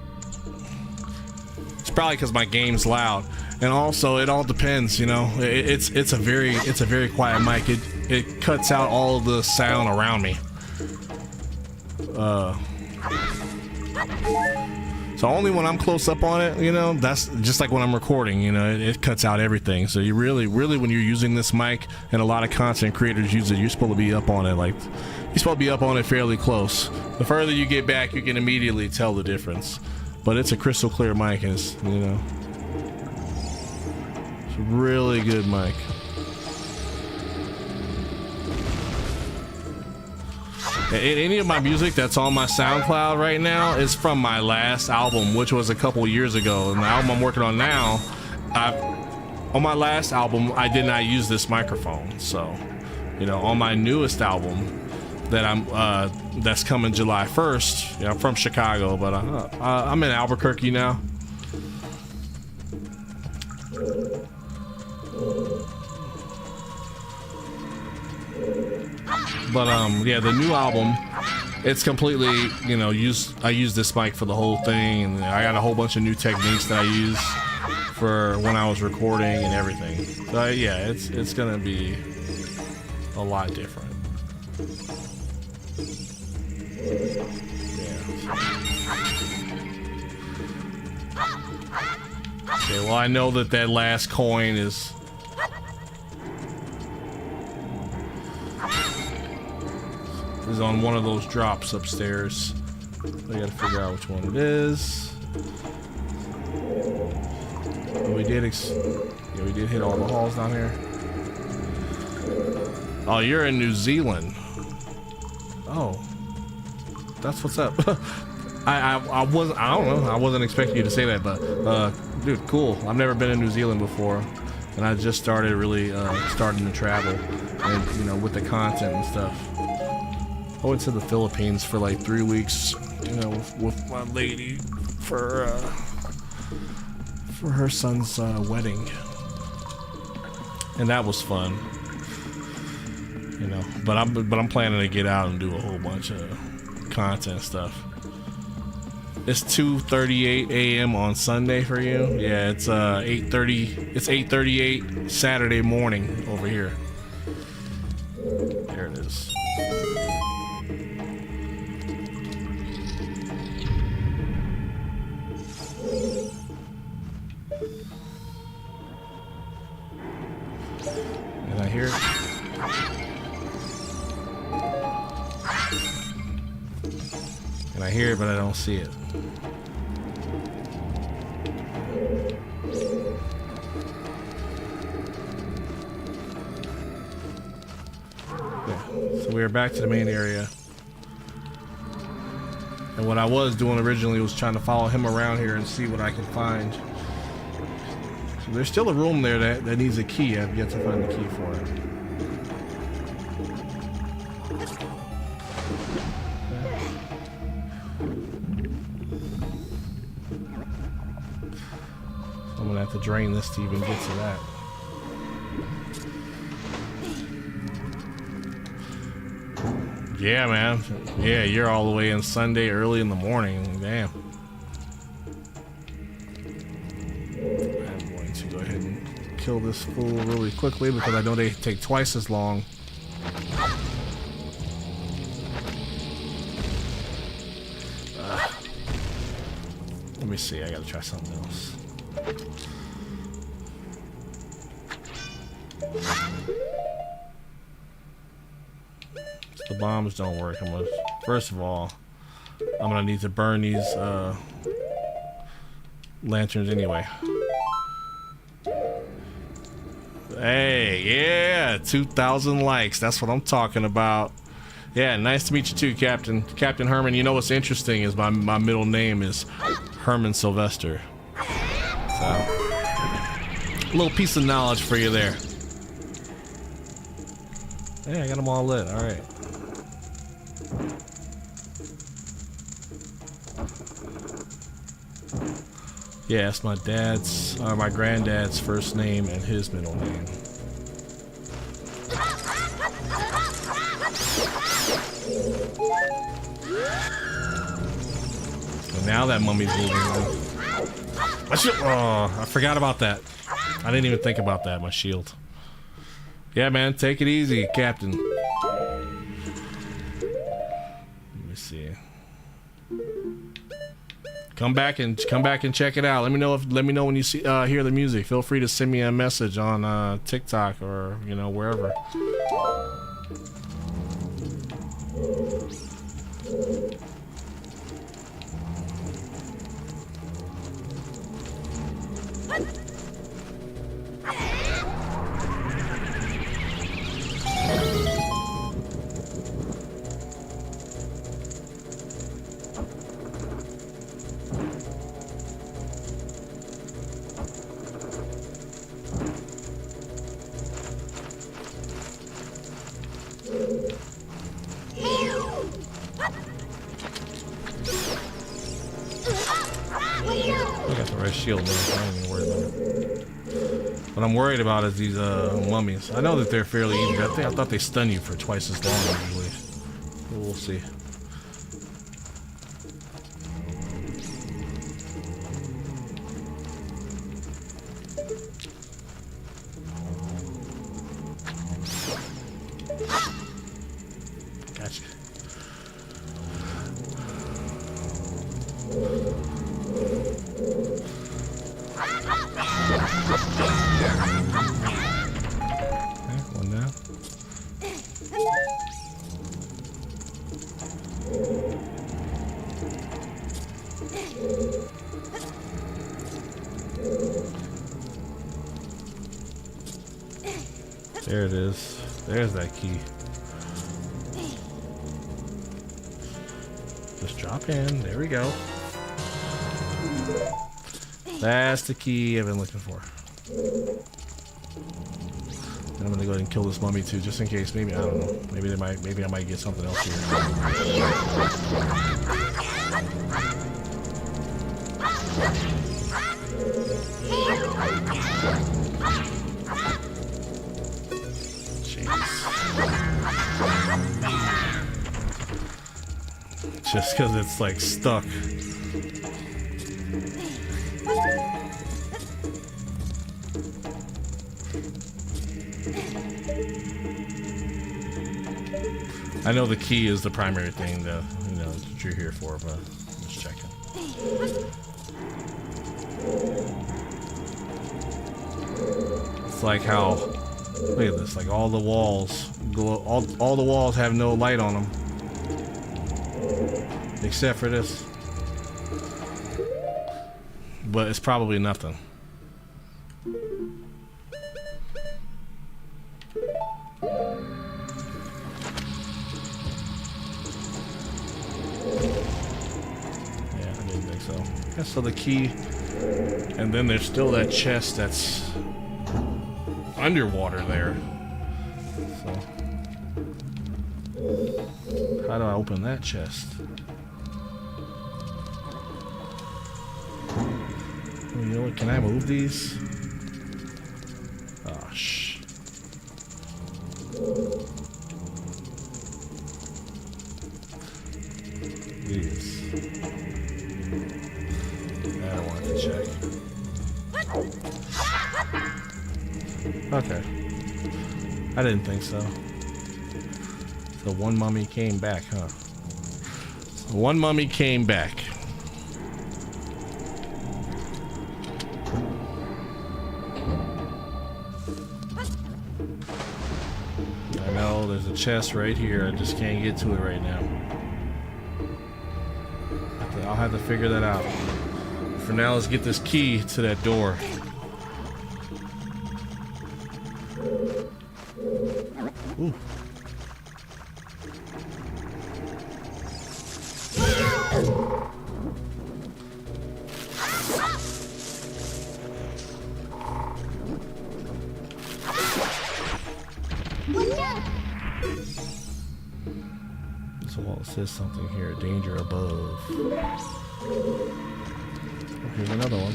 It's probably because my game's loud, and also it all depends. You know, it's a very quiet mic. It cuts out all of the sound around me. So only when I'm close up on it, you know, that's just like when I'm recording, you know, it cuts out everything. So you really, when you're using this mic, and a lot of content creators use it, you're supposed to be up on it. Like, you're supposed to be up on it fairly close. The further you get back, you can immediately tell the difference. But it's a crystal clear mic, and it's, you know, it's a really good mic. Any of my music that's on my SoundCloud right now is from my last album, which was a couple years ago. And the album I'm working on now, on my last album, I did not use this microphone. So, you know, on my newest album that that's coming July 1st, you know, I'm from Chicago, but I'm in Albuquerque now. But yeah, the new album, it's completely, you know, I use this mic for the whole thing, and I got a whole bunch of new techniques that I use for when I was recording and everything. So yeah, it's gonna be a lot different. Yeah. Okay, well, I know that last coin is on one of those drops upstairs. I gotta figure out which one it is. But we did hit all the halls down here. Oh, you're in New Zealand. Oh, that's what's up. I don't know. I wasn't expecting you to say that, but dude, cool. I've never been in New Zealand before, and I just started really starting to travel, and you know, with the content and stuff. I went to the Philippines for like 3 weeks, you know, with my lady for her son's wedding. and that was fun. You know, but I'm planning to get out and do a whole bunch of content stuff. It's 2:38 a.m. on Sunday for you. Yeah, it's 8:30. It's 8:38 Saturday morning over here. There it is. And I hear it. And I hear it, but I don't see it. Okay, so we are back to the main area. And what I was doing originally was trying to follow him around here and see what I can find. So there's still a room there that needs a key. I've yet to find the key for it. I'm gonna have to drain this to even get to that. Yeah, man. Yeah, you're all the way in Sunday early in the morning. Damn. I'm going to go ahead and kill this fool really quickly because I know they take twice as long. Let me see. I gotta try something else. The bombs don't work. First of all, I'm gonna need to burn these lanterns anyway. Hey, yeah, 2,000 likes. That's what I'm talking about. Yeah, nice to meet you too, Captain Herman. You know what's interesting is my middle name is Herman Sylvester. So, a little piece of knowledge for you there. Hey, I got them all lit. All right. Yeah, it's my my granddad's first name and his middle name. And now that mummy's moving on. My shield. Oh, I forgot about that. I didn't even think about that. My shield. Yeah, man, take it easy, Captain. Let me see. Come back and check it out. Let me know when you hear the music. Feel free to send me a message on TikTok or wherever. Shield, man. I ain't even worried about it. What I'm worried about is these mummies. I know that they're fairly easy. I thought they stun you for twice as long usually. But we'll see. Gotcha. One down. There it is. There's that key. Just drop in. There we go. That's the key I've been looking for. And I'm gonna go ahead and kill this mummy too, just in case. Maybe, I don't know. Maybe I might get something else here. Just because it's like stuck. I know the key is the primary thing that that you're here for, but just checking. It's like how, look at this, like all the walls glow, all the walls have no light on them. Except for this. But it's probably nothing. So the key, and then there's still that chest that's underwater there. So how do I open that chest? Oh, you know what? Can I move these? Oh, shh. These. I wanted to check. Okay. I didn't think so. So one mummy came back, huh? One mummy came back. I know there's a chest right here. I just can't get to it right now. I'll have to figure that out. For now, let's get this key to that door. Ooh. So it says something here. Danger above. Here's another one.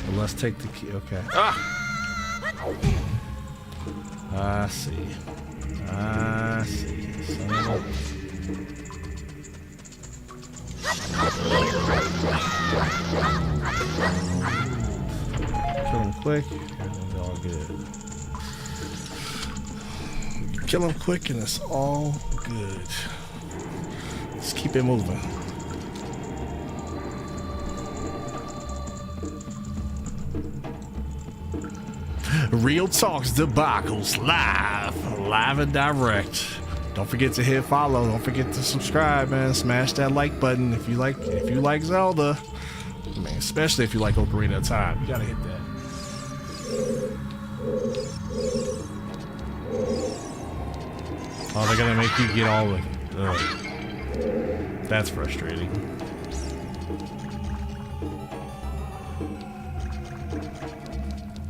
Well, let's take the key. Okay. Ah! I see. I see. Son of a... Kill him quick, and it's all good. Kill him quick, and it's all good. Let's keep it moving. Real Talks Debacles live and direct. Don't forget to hit follow. Don't forget to subscribe, man. Smash that like button if you like Zelda. Man, especially if you like Ocarina of Time. You gotta hit that. Oh, they're gonna make you get all the. That's frustrating.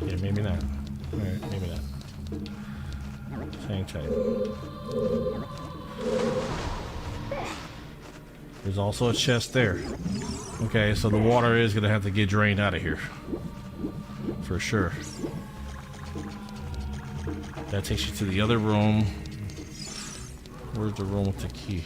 Yeah, maybe not. Alright, maybe not. Hang tight. There's also a chest there. Okay, so the water is gonna have to get drained out of here. For sure. That takes you to the other room. Where's the room with the key?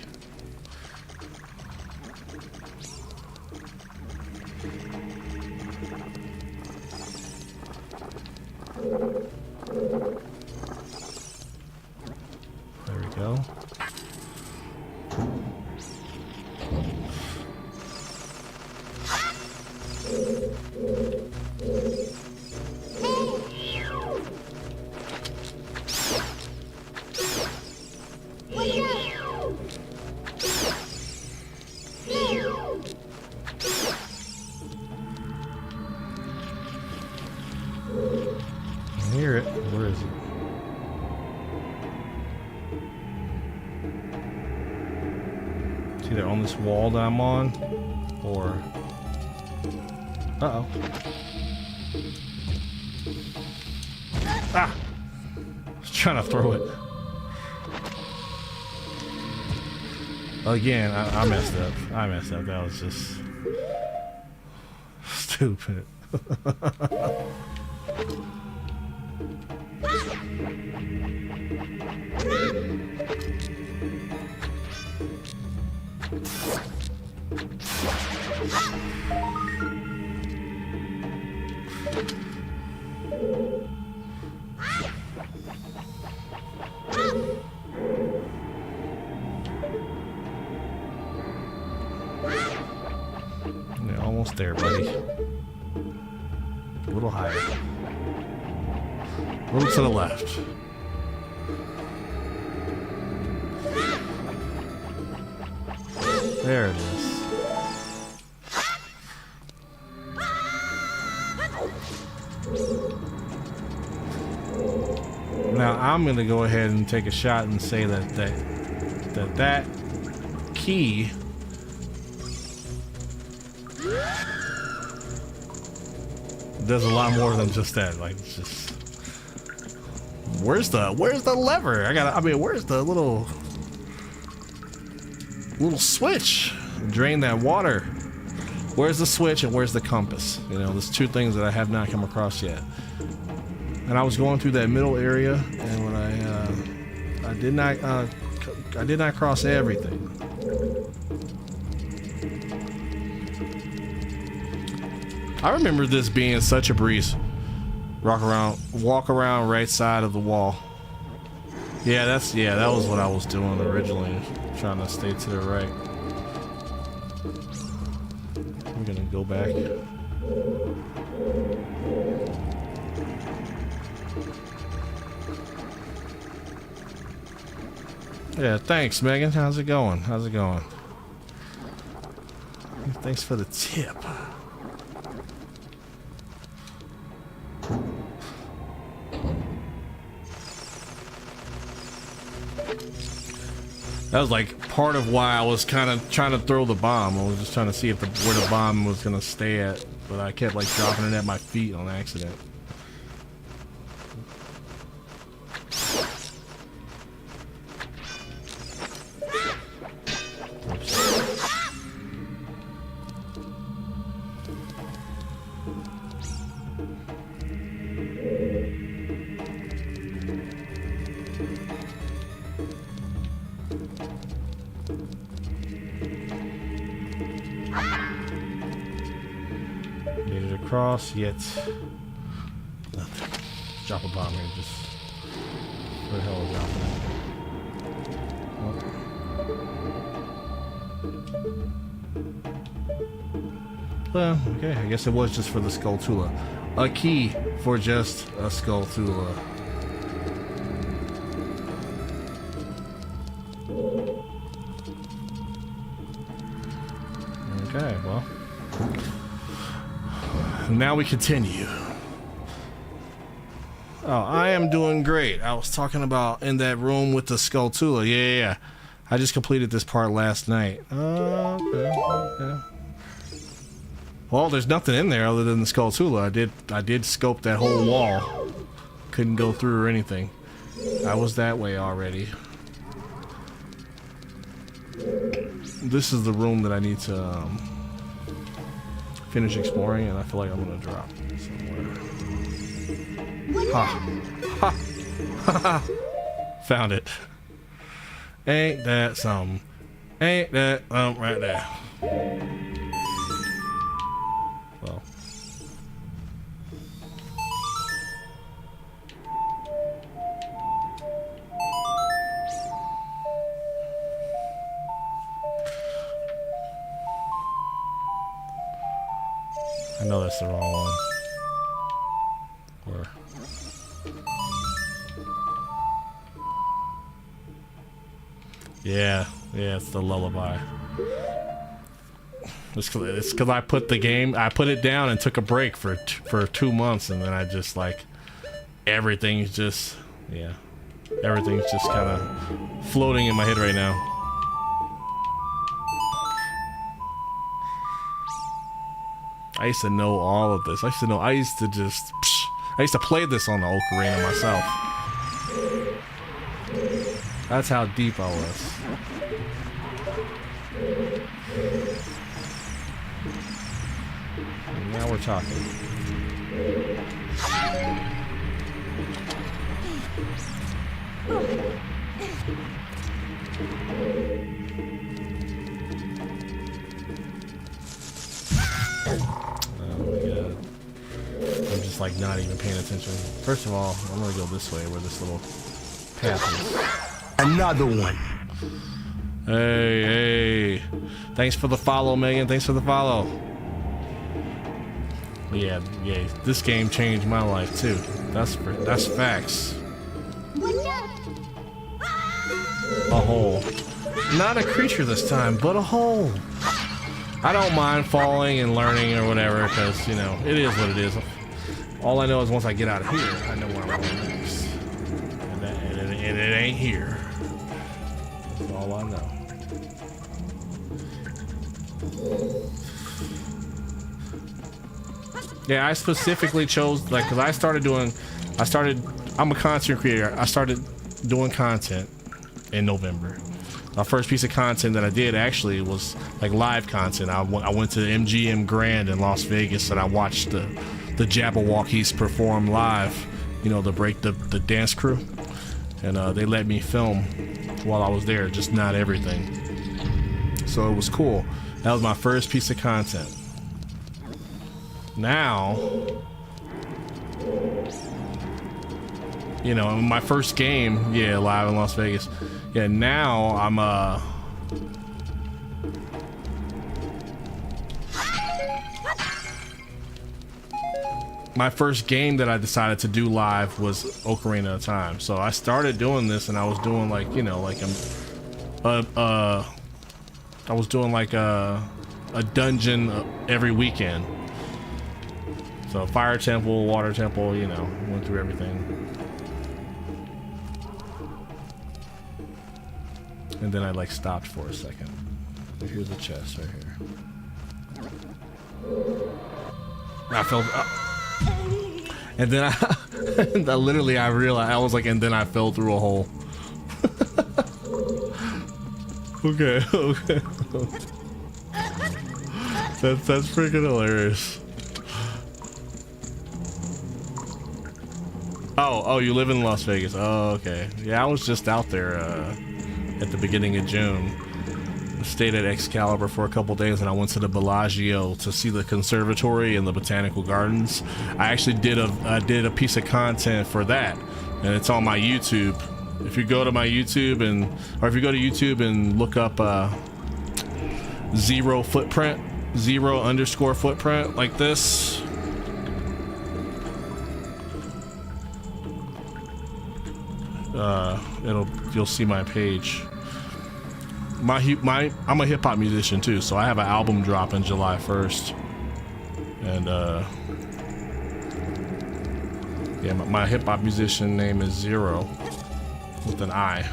There we go. I hear it. Where is it? It's either on this wall that I'm on, or... Uh-oh. Ah! I was trying to throw it. Again, I messed up. I messed up. That was just... stupid. Yeah, almost there, buddy. A little higher. A little to the left. There it is. Now I'm gonna go ahead and take a shot and say that key does a lot more than just that. Like, it's just where's the lever? Where's the little switch? Drain that water. Where's the switch and where's the compass? You know, there's two things that I have not come across yet. And I was going through that middle area, and when I did not cross everything. I remember this being such a breeze. Walk around right side of the wall. Yeah, that was what I was doing originally, trying to stay to the right. I'm gonna go back. Yeah, thanks, Megan. How's it going? Thanks for the tip. That was like part of why I was kind of trying to throw the bomb. I was just trying to see if where the bomb was gonna stay at, but I kept like dropping it at my feet on accident. Cross yet nothing. Drop a bomb here, just for the hell of dropping it. Well, okay, I guess it was just for the Skulltula. A key for just a Skulltula. Okay, well. Now we continue. Oh, I am doing great. I was talking about in that room with the Skulltula. Yeah. I just completed this part last night. Okay. Well, there's nothing in there other than the Skulltula. I did scope that whole wall. Couldn't go through or anything. I was that way already. This is the room that I need to finish exploring, and I feel like I'm gonna drop somewhere. Ha! Found it. Ain't that something? Ain't that right there? Well. I know that's the wrong one. Or yeah, it's the lullaby. It's because I put it down and took a break for 2 months, and then I just like everything's just kind of floating in my head right now. I used to know all of this. I used to play this on the Ocarina myself. That's how deep I was. And now we're talking. just like not even paying attention. First of all, I'm gonna go this way where this little path is. Another one. Hey. Thanks for the follow, Megan. Thanks for the follow. Yeah, this game changed my life too. That's facts. A hole. Not a creature this time, but a hole. I don't mind falling and learning or whatever, because, you know, it is what it is. All I know is once I get out of here, I know where I'm going next. And it ain't here. That's all I know. Yeah, I specifically chose, like, because I'm a content creator. I started doing content in November. My first piece of content that I did actually was like live content. I went to the MGM Grand in Las Vegas and I watched the Jabberwockies perform live, you know, to break the dance crew. And they let me film while I was there, just not everything. So it was cool. That was my first piece of content. Now, you know, my first game, yeah, live in Las Vegas. Yeah, now I'm my first game that I decided to do live was Ocarina of Time. So I started doing this and I was doing like, you know, like I was doing like a dungeon every weekend. So fire temple, water temple, you know, went through everything. And then I like stopped for a second. Here's a chest right here. I felt, and then I literally I realized, I was like, and then I fell through a hole. Okay. That's freaking hilarious. Oh, you live in Las Vegas. Oh, okay. Yeah, I was just out there at the beginning of June. I stayed at Excalibur for a couple days and I went to the Bellagio to see the conservatory and the botanical gardens. I actually did a piece of content for that, and it's on my YouTube. If you go to my YouTube or if you go to YouTube and look up zero _ footprint like this. You'll see my page. I'm a hip hop musician too, so I have an album dropping July 1st, and yeah, my hip hop musician name is Zero with an I.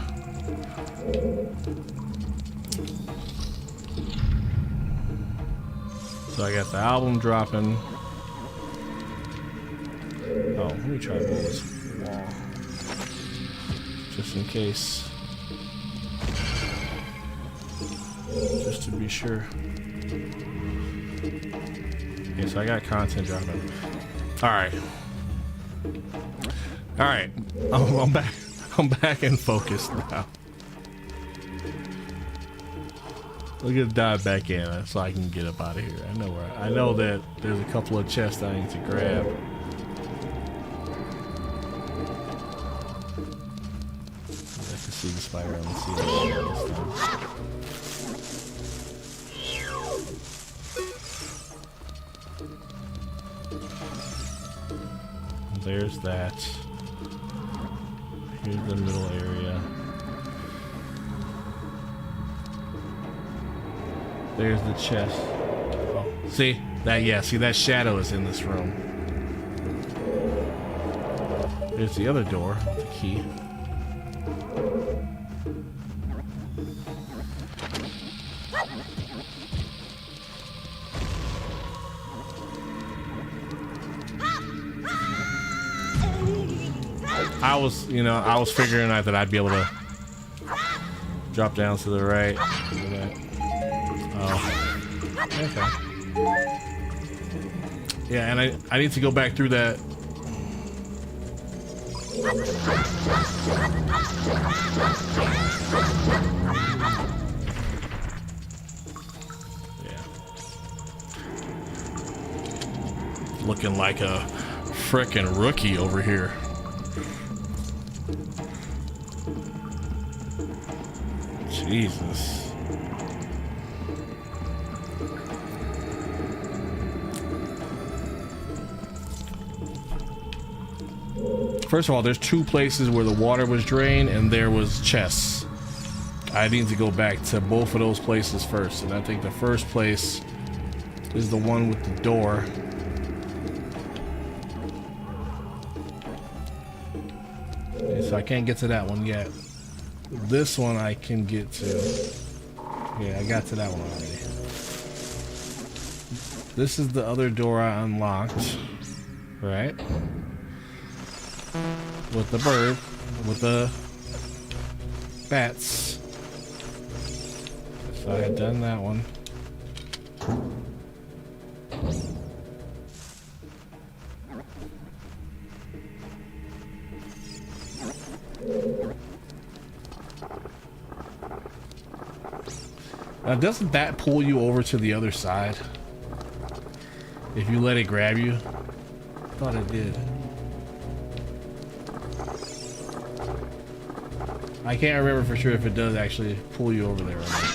So I got the album dropping. Oh, let me try to move this wall just in case. Just to be sure. Okay, so I got content dropping. Alright. Alright. I'm back. I'm back in focus now. We're gonna dive back in so I can get up out of here. I know that there's a couple of chests I need to grab. I can see the spider on the ceiling this time. There's that. Here's the middle area. There's the chest. Oh, see that? Yeah, see that shadow is in this room. There's the other door, the key. I was figuring out that I'd be able to drop down to the right. Oh, okay. Yeah, and I need to go back through that. Yeah. Looking like a frickin' rookie over here. Jesus. First of all, there's two places where the water was drained and there was chests. I need to go back to both of those places first, and I think the first place is the one with the door. Okay, so I can't get to that one yet. This one I can get to. Yeah, I got to that one already. This is the other door I unlocked, right? With the bird, with the bats. So I had done that one. Now, doesn't that pull you over to the other side? If you let it grab you? I thought it did. I can't remember for sure if it does actually pull you over there or not.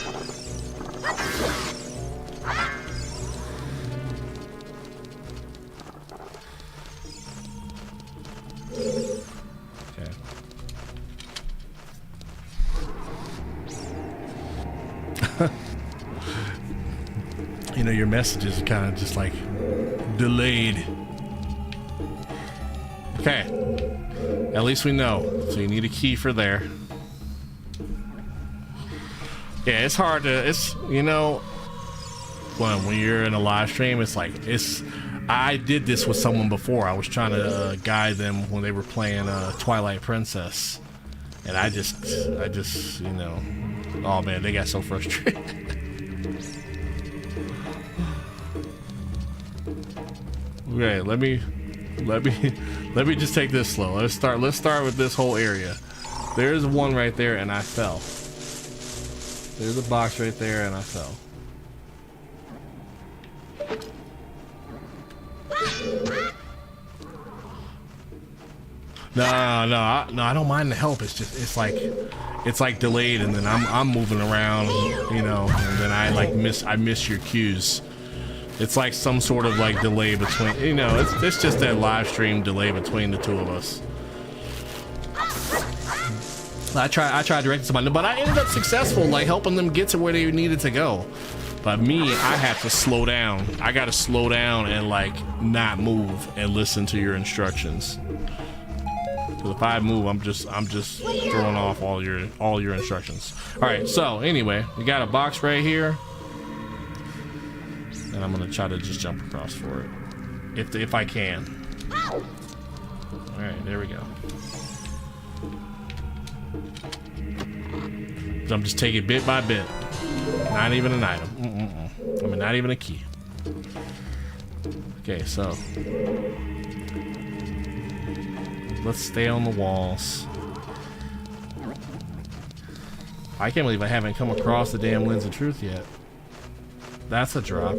Okay. You know, your messages are kind of just like delayed. Okay. At least we know. So you need a key for there. Yeah, it's hard to, it's, you know, when you're in a live stream, it's like, I did this with someone before. I was trying to guide them when they were playing Twilight Princess. And I just, you know, oh man, they got so frustrated. Okay, let me just take this slow. Let's start with this whole area. There's one right there and I fell. There's a box right there and I fell. No, I don't mind the help. It's just, it's like delayed, and then I'm moving around, you know, and then I miss your cues. It's like some sort of like delay between, you know, it's just that live stream delay between the two of us. I tried directing somebody, but I ended up successful, like helping them get to where they needed to go. But me, I have to slow down. I gotta slow down and like not move and listen to your instructions. Because if I move, I'm just throwing off all your instructions. All right. So anyway, we got a box right here, and I'm gonna try to just jump across for it, if I can. All right, there we go. So I'm just taking bit by bit. Not even an item. I mean, not even a key. Okay, so let's stay on the walls. I can't believe I haven't come across the damn lens of truth yet. That's a drop.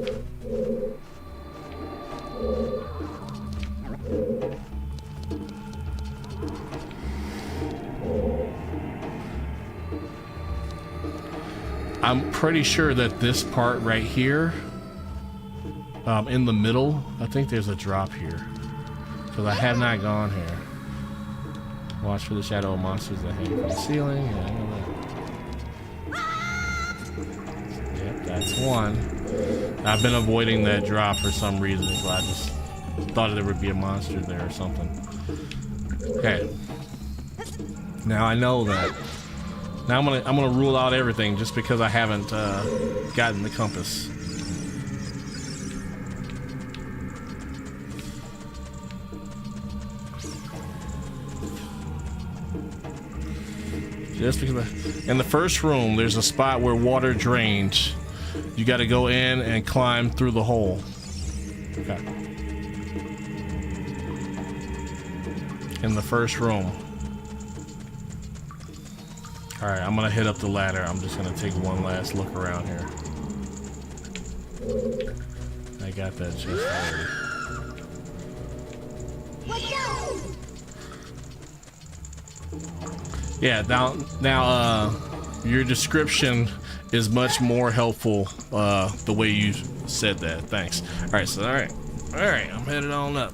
I'm pretty sure that this part right here, in the middle, I think there's a drop here. Because I have not gone here. Watch for the shadow of monsters that hang from the ceiling. Yeah, I know that. Yep, that's one. I've been avoiding that drop for some reason, so I just thought there would be a monster there or something. Okay. Now I know that. Now I'm gonna rule out everything just because I haven't gotten the compass. Just because in the first room there's a spot where water drains. You got to go in and climb through the hole. Okay. In the first room. All right, I'm gonna hit up the ladder. I'm just gonna take one last look around here. I got that chest already. Yeah, now, your description is much more helpful, the way you said that. Thanks. Alright, so, alright, I'm headed on up.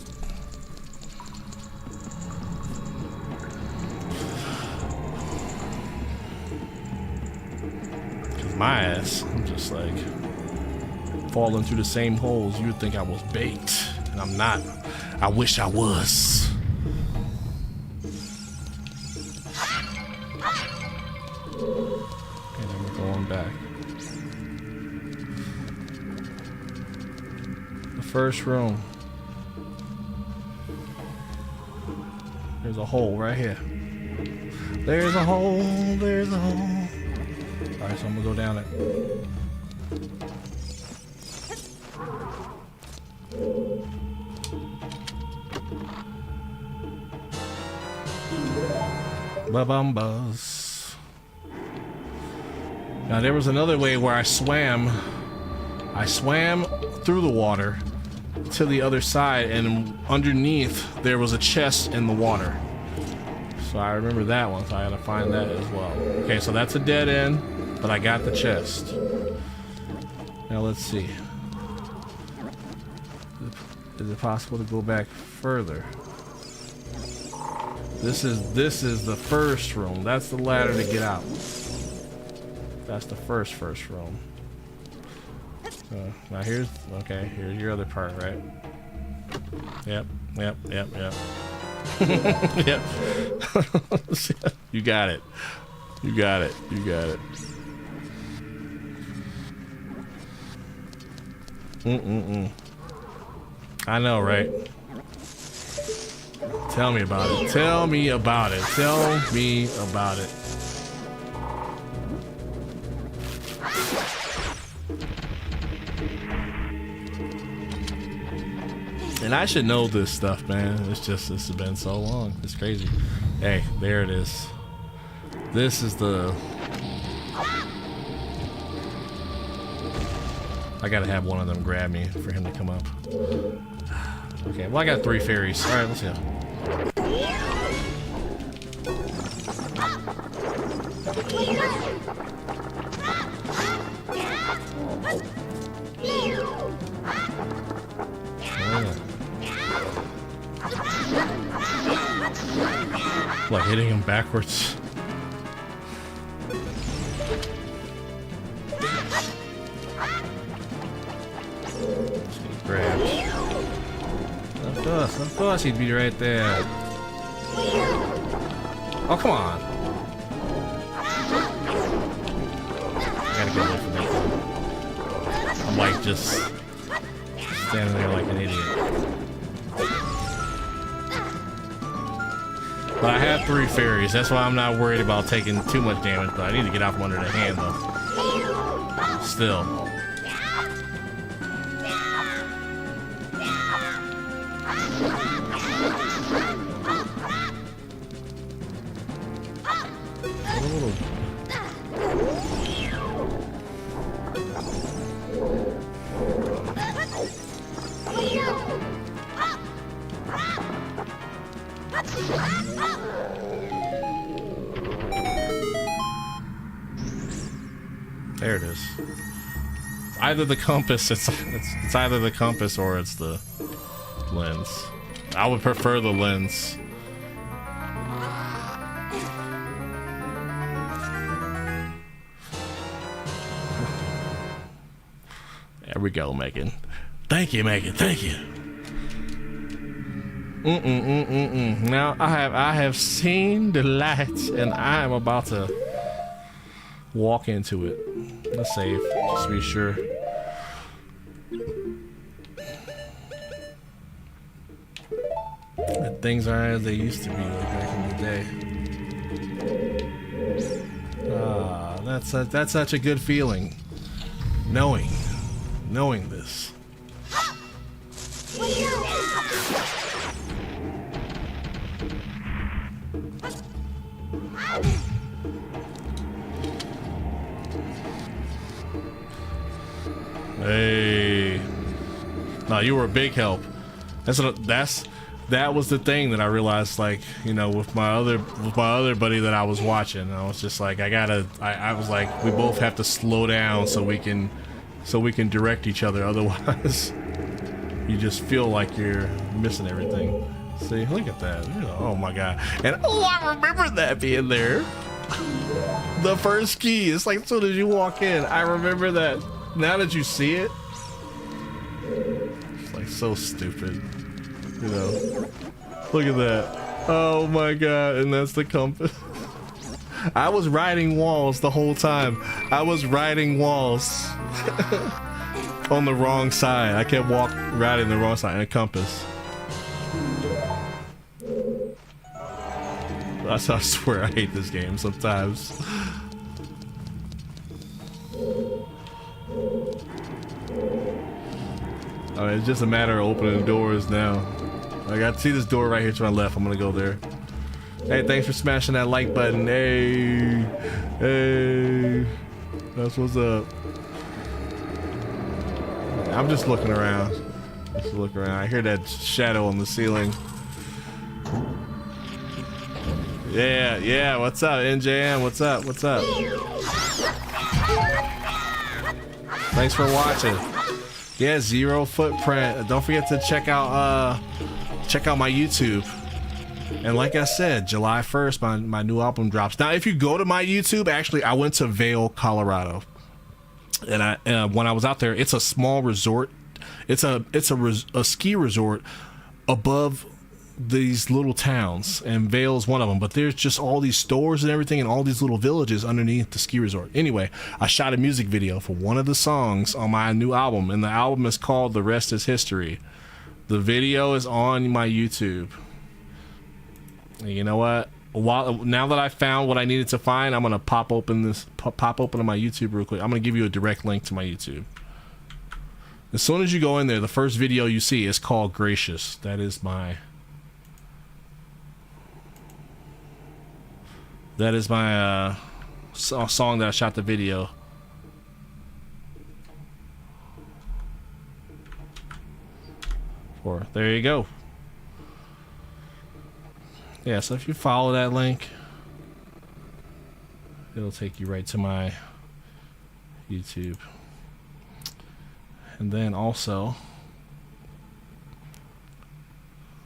Cause my ass, I'm just like, falling through the same holes. You would think I was baked, and I'm not. I wish I was. And then we're going back. The first room. There's a hole right here. There's a hole. There's a hole. Alright, so I'm gonna go down it. Ba-bum-buzz. Now there was another way where I swam through the water to the other side, and underneath there was a chest in the water. So I remember that one, so I gotta find that as well. Okay, so that's a dead end, but I got the chest. Now let's see. Is it possible to go back further? This is the first room. That's the ladder to get out. That's the first room. Now here's your other part, right? Yep. Yep. You got it. I know, right? Tell me about it. And I should know this stuff, man. It's been so long. It's crazy. Hey, there it is. This is the... I gotta have one of them grab me for him to come up. Okay, well I got 3 fairies. Alright, let's go. Like hitting him backwards. Of course he'd be right there. Oh, come on. I gotta get away from that. I'm like just standing there like an idiot. But I have 3 fairies, that's why I'm not worried about taking too much damage, but I need to get out from under the hand though. Still. There it is. It's either the compass. It's either the compass or it's the lens. I would prefer the lens. There we go, Megan. Thank you, Megan. Thank you. Now I have seen the light, and I am about to walk into it. Let's save, just to be sure. And things aren't as they used to be like back in the day. Ah, that's such a good feeling. Knowing this. Hey, no, you were a big help. that was the thing that I realized, like, you know, with my other buddy that I was watching. I was just like, I was like, we both have to slow down so we can direct each other. Otherwise, you just feel like you're missing everything. See, look at that. Oh my god. And oh, I remember that being there. The first key. It's like as soon as you walk in, I remember that. Now that you see it, it's like so stupid. You know, look at that. Oh my god. And that's the compass. I was riding walls the whole time. I was riding walls on the wrong side. I kept riding the wrong side in a compass. I swear I hate this game sometimes. I mean, it's just a matter of opening doors now. I got to see this door right here to my left. I'm gonna go there. Hey, thanks for smashing that like button. Hey, hey, that's what's up. I'm just looking around. Just looking around. I hear that shadow on the ceiling. Yeah, what's up, NJM? What's up? What's up? Thanks for watching. Yeah, Zero Footprint. Don't forget to check out my YouTube. And like I said, July 1st, my new album drops. Now, if you go to my YouTube, actually, I went to Vail, Colorado, and when I was out there, it's a small resort. It's a ski resort above these little towns, and Vail's one of them, but there's just all these stores and everything and all these little villages underneath the ski resort. Anyway, I shot a music video for one of the songs on my new album, and the album is called The Rest Is History. The video is on my YouTube. And you know what? Now that I found what I needed to find, I'm gonna pop open to my YouTube real quick. I'm gonna give you a direct link to my YouTube. As soon as you go in there, the first video you see is called Gracious. That is my song that I shot the video. For. There you go. Yeah, so if you follow that link, it'll take you right to my YouTube. And then also,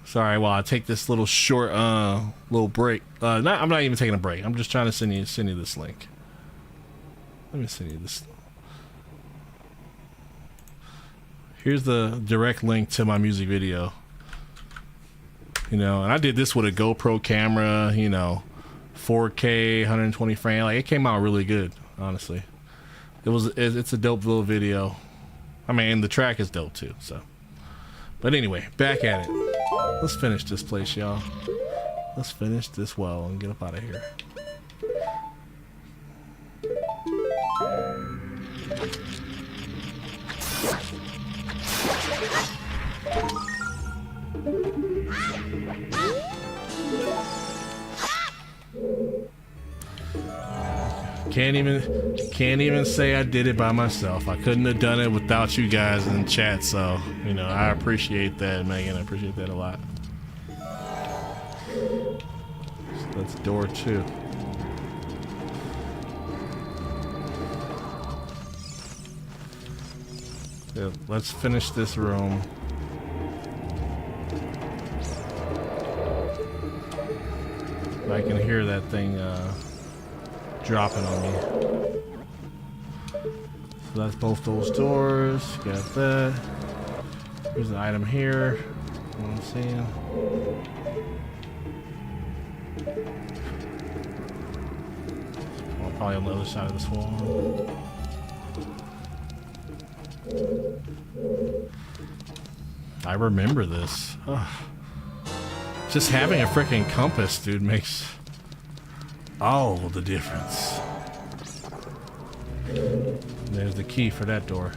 sorry, while I take this little short little break. I'm not even taking a break. I'm just trying to send you this link. Let me send you this. Here's the direct link to my music video. You know, and I did this with a GoPro camera, you know, 4K, 120 frame. Like, it came out really good, honestly. It's a dope little video. I mean, the track is dope too, so. But anyway, back at it. Let's finish this place, y'all. Let's finish this well and get up out of here. Can't even say I did it by myself. I couldn't have done it without you guys in chat, so, you know, I appreciate that, Megan. I appreciate that a lot. So that's door 2. Yeah, let's finish this room. I can hear that thing dropping on me. So that's both those doors. Got that. There's an item here. What I'm seeing. Well, probably on the other side of this wall. I remember this. Ugh. Just having a freaking compass, dude, makes all the difference. There's the key for that door.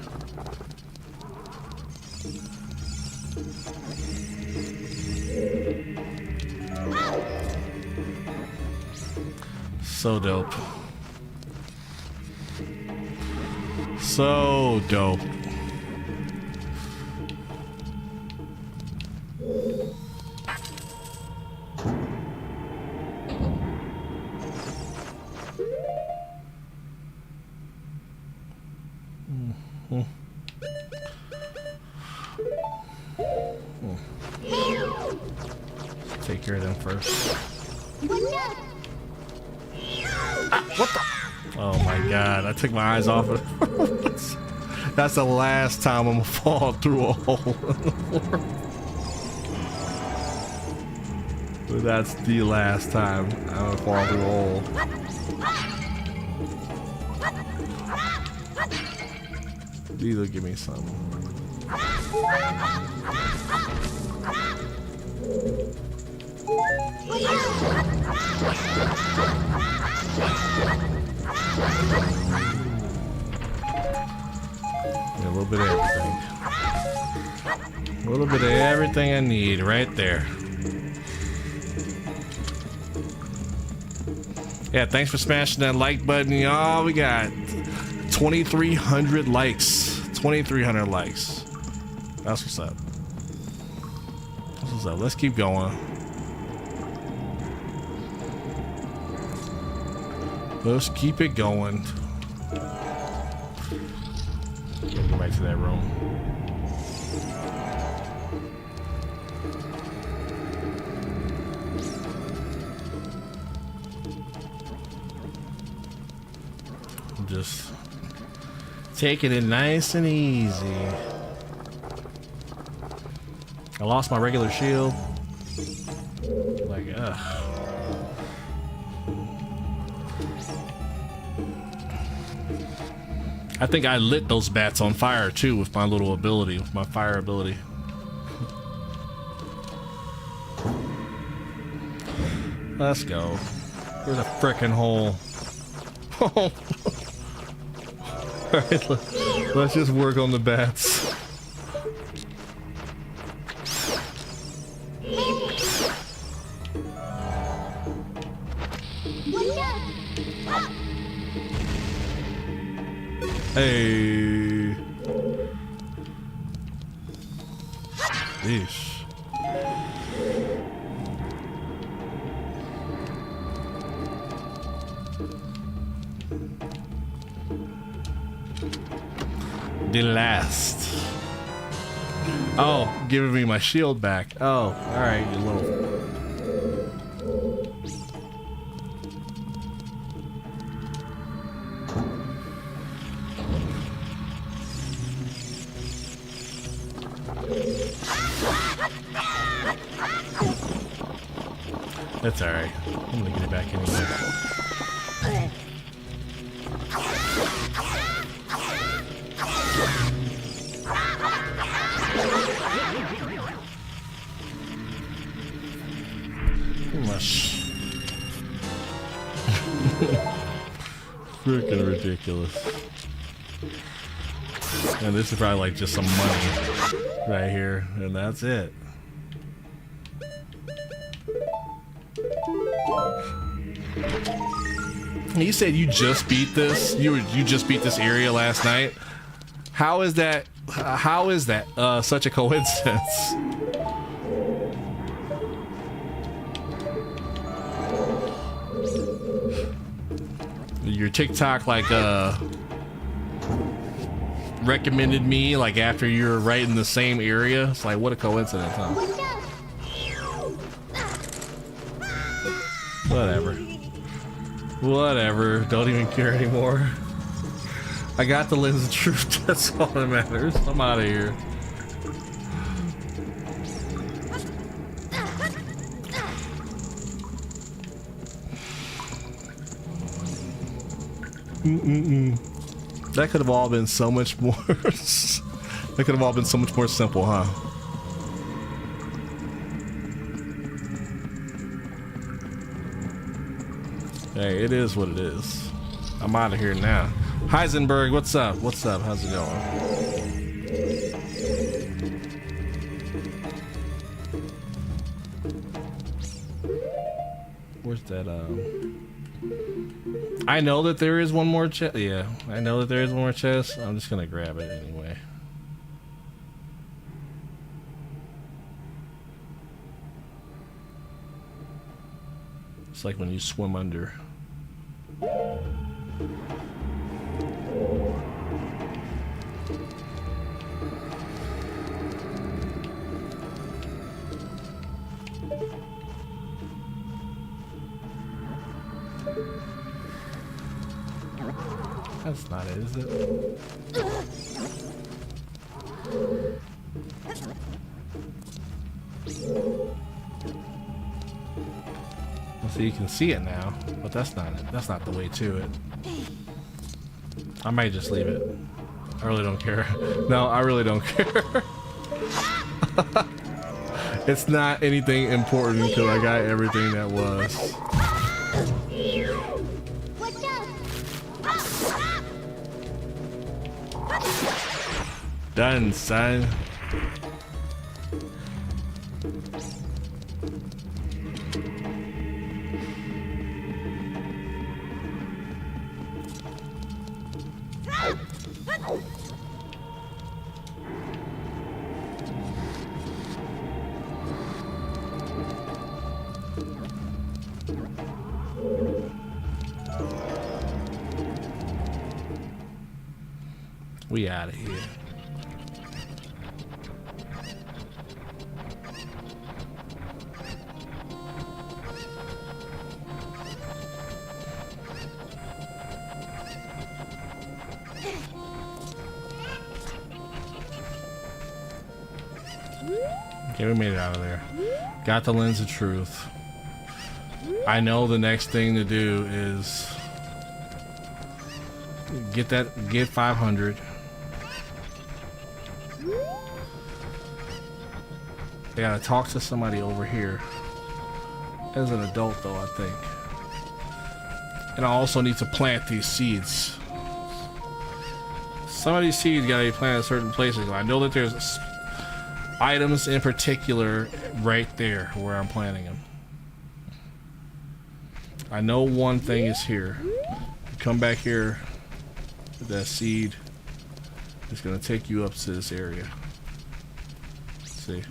So dope. So dope. Take care of them first. Ah, what the? Oh my god, I took my eyes off it. That's the last time I'm gonna fall through a hole in the floor. But that's the last time I'm gonna fall through a hole. These will give me something. Yeah, a little bit of everything. A little bit of everything I need right there. Yeah, thanks for smashing that like button, y'all. We got 2,300 likes. 2,300 likes. That's what's up. That's what's up. Let's keep going. Let's keep it going. Go back to that room. Just taking it nice and easy. I lost my regular shield. Like, ugh. I think I lit those bats on fire too with my little ability, with my fire ability. Let's go. Where's a frickin' hole? Alright, let's just work on the bats. Hey. Yeesh. The last. Oh, giving me my shield back. Oh, alright, you little. That's alright. I'm gonna get it back anyway. Freaking ridiculous. And this is probably like just some money right here, and that's it. You said you just beat this? You just beat this area last night? How is that? How is that such a coincidence? Your TikTok like recommended me like after you're right in the same area. It's like, what a coincidence, huh? Whatever. Whatever. Don't even care anymore. I got the lens of truth. That's all that matters. I'm out of here. That could have all been so much more. That could have all been so much more simple, huh? Hey, it is what it is. I'm out of here now. Heisenberg, what's up? What's up? How's it going? Where's that? I know that there is one more chest. Yeah, I know that there is one more chest. I'm just gonna grab it anyway. It's like when you swim under. That's not it, is it? Well, so you can see it now, but that's not it. That's not the way to it. I might just leave it. I really don't care. No, I really don't care. It's not anything important because I got everything that was. Done, son. We out of here. Okay, we made it out of there. Got the lens of truth. I know the next thing to do is get 500. I gotta talk to somebody over here. As an adult though, I think. And I also need to plant these seeds. Some of these seeds gotta be planted at certain places. I know that there's items in particular right there where I'm planting them. I know one thing is here. Come back here with that seed. It's gonna take you up to this area. Let's see.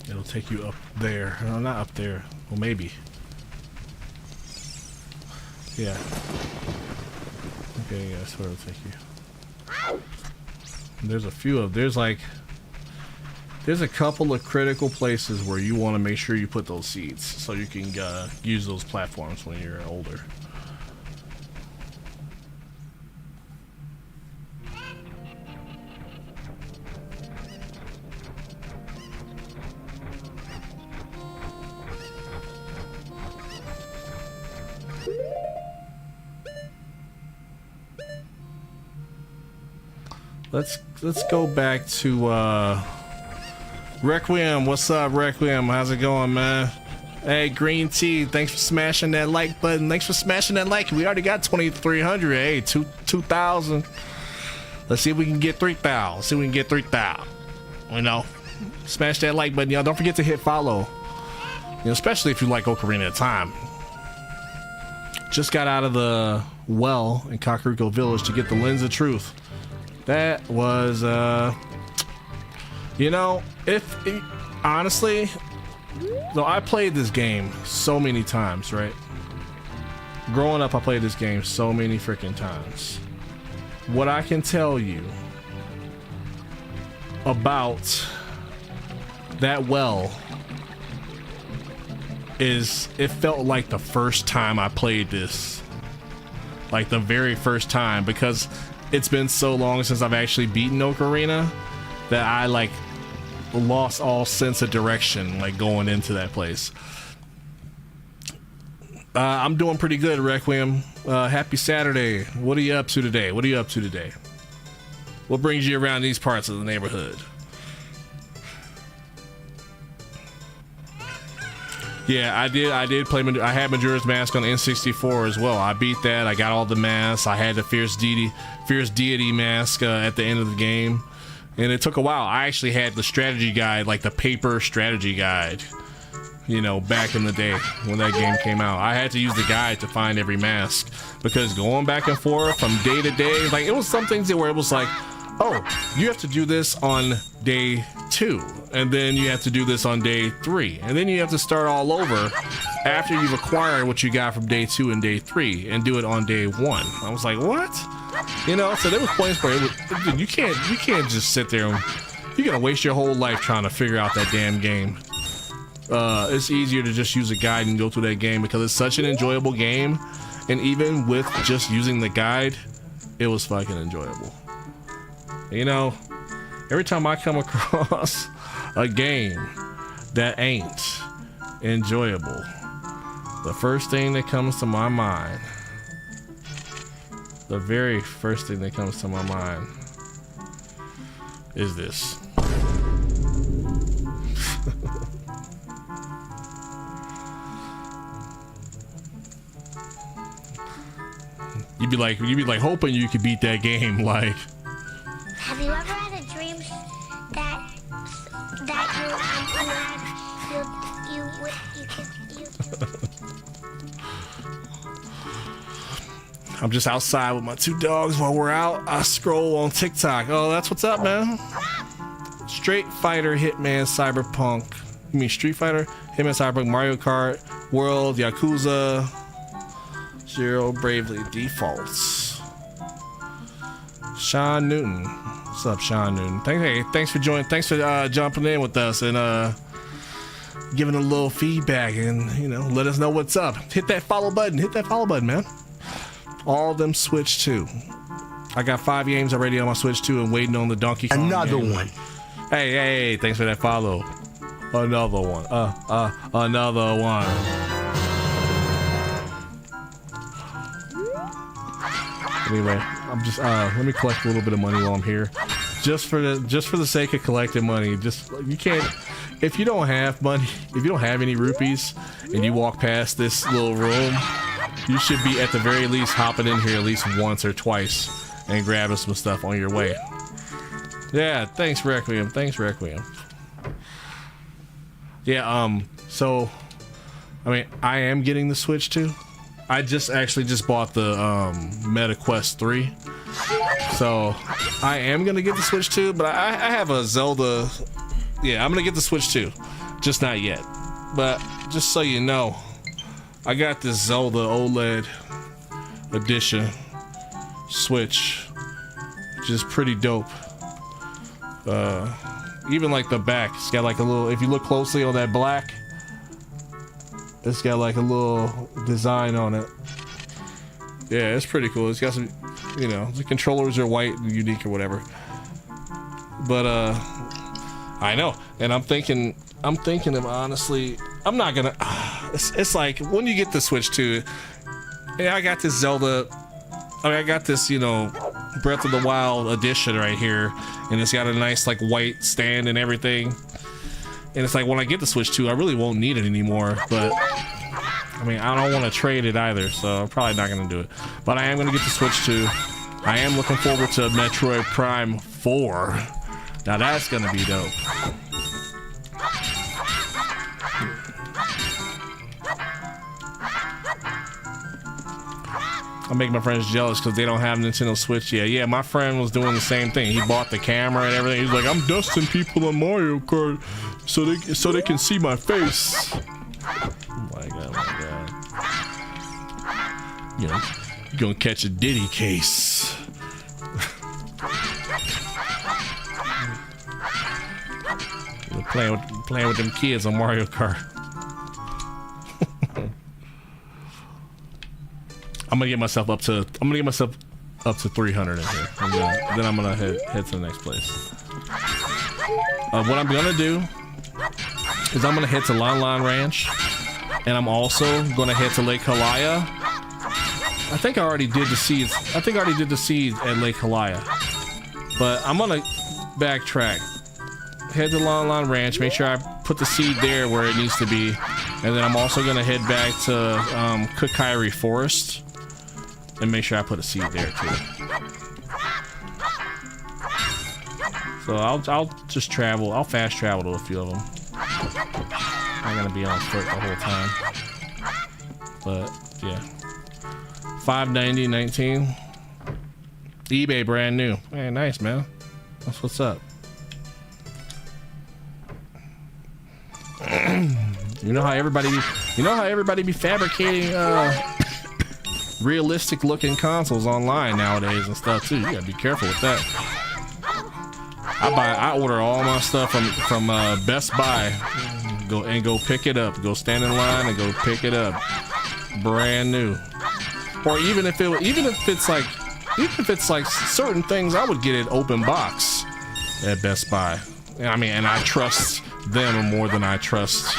It'll take you up there. No, not up there. Well, maybe. Yeah. Okay, yeah, that's where it'll take you. There's a few of, there's a couple of critical places where you want to make sure you put those seeds so you can use those platforms when you're older. Let's go back to Requiem. What's up, Requiem? How's it going, man? Hey, Green Tea, thanks for smashing that like button. Thanks for smashing that like. We already got 2,300. Hey, 2,000. Let's see if we can get 3,000. See if we can get 3,000. You know, smash that like button, y'all. Don't forget to hit follow. You know, especially if you like Ocarina of Time. Just got out of the well in Kakariko Village to get the Lens of Truth. That was, you know, honestly, though I played this game so many times, right? Growing up, I played this game so many freaking times. What I can tell you about that well is it felt like the first time I played this. Like the very first time, because it's been so long since I've actually beaten Ocarina that I like lost all sense of direction like going into that place. I'm doing pretty good, Requiem. Happy Saturday. What are you up to today? What are you up to today? What brings you around these parts of the neighborhood? Yeah, I did play. I had Majora's Mask on N64 as well. I beat that. I got all the masks. I had the Fierce Deity mask at the end of the game, and it took a while. I actually had the strategy guide, like the paper strategy guide, you know, back in the day when that game came out. I had to use the guide to find every mask, because going back and forth from day to day, like it was some things where it was like, oh, you have to do this on day 2, and then you have to do this on day 3, and then you have to start all over after you've acquired what you got from day 2 and day 3 and do it on day 1. I was like, what? You know, so there was points where dude, you can't just sit there and you're gonna waste your whole life trying to figure out that damn game. It's easier to just use a guide and go through that game because it's such an enjoyable game, and even with just using the guide, it was fucking enjoyable. You know, every time I come across a game that ain't enjoyable, the first thing that comes to my mind, the very first thing that comes to my mind is this. You'd be like hoping you could beat that game. Like, have you ever had a dream that I'm just outside with my two dogs while we're out. I scroll on TikTok. Oh, that's what's up, man. Street Fighter, Hitman, Cyberpunk. You mean Street Fighter, Hitman, Cyberpunk, Mario Kart, World, Yakuza, Zero, Bravely Defaults. Sean Newton. What's up, Sean Newton? Thanks for joining. Thanks for jumping in with us and giving a little feedback and, you know, let us know what's up. Hit that follow button. Hit that follow button, man. All of them Switch 2. I got 5 games already on my Switch 2 and waiting on the Donkey Kong Another game. one. Hey, thanks for that follow. Another one. Another one. Anyway, I'm just let me collect a little bit of money while I'm here. Just for the sake of collecting money. Just, you can't, if you don't have money, if you don't have any rupees and you walk past this little room, you should be at the very least hopping in here at least once or twice and grabbing some stuff on your way. Yeah, thanks Requiem. Thanks Requiem. Yeah, so I mean, I am getting the Switch 2. I just bought the Meta Quest 3. So I am gonna get the Switch 2, but I have a Zelda. Yeah, I'm gonna get the Switch 2. Just not yet. But just so you know, I got this Zelda OLED edition Switch, which is pretty dope. Even like the back, it's got like a little, if you look closely on that black, it's got like a little design on it. Yeah, it's pretty cool. It's got some, you know, the controllers are white and unique or whatever. But I know, and I'm thinking of, honestly, I'm not gonna, it's like when you get the Switch 2, yeah, I got this Zelda, I got this, you know, Breath of the Wild edition right here, and it's got a nice like white stand and everything. And it's like when I get the Switch 2, I really won't need it anymore. But I mean, I don't want to trade it either, so I'm probably not gonna do it. But I am gonna get the Switch 2. I am looking forward to Metroid Prime 4. Now that's gonna be dope. I make my friends jealous because they don't have Nintendo Switch yet. Yeah, my friend was doing the same thing. He bought the camera and everything. He's like, I'm dusting people on Mario Kart so they can see my face. Oh my god. You know, you're gonna catch a Diddy case. You're playing with them kids on Mario Kart. I'm gonna get myself up to 300 in here. Then I'm gonna head to the next place. What I'm gonna do is I'm gonna head to Lon Lon Ranch, and I'm also gonna head to Lake Halaya. I think I already did the seeds. I think I already did the seed at Lake Halaya, but I'm gonna backtrack. Head to Lon Lon Ranch, make sure I put the seed there where it needs to be, and then I'm also gonna head back to Kokairi Forest and make sure I put a seed there too. So I'll just travel. I'll fast travel to a few of them. I'm gonna be on foot the whole time. But yeah, 590.19. eBay brand new. Man, nice man. That's what's up. You know how everybody be fabricating realistic looking consoles online nowadays and stuff too. You gotta be careful with that. I order all my stuff from Best Buy. Go pick it up. Go stand in line and go pick it up, brand new. Or even if it's like certain things, I would get it open box at Best Buy. I mean, and I trust them more than I trust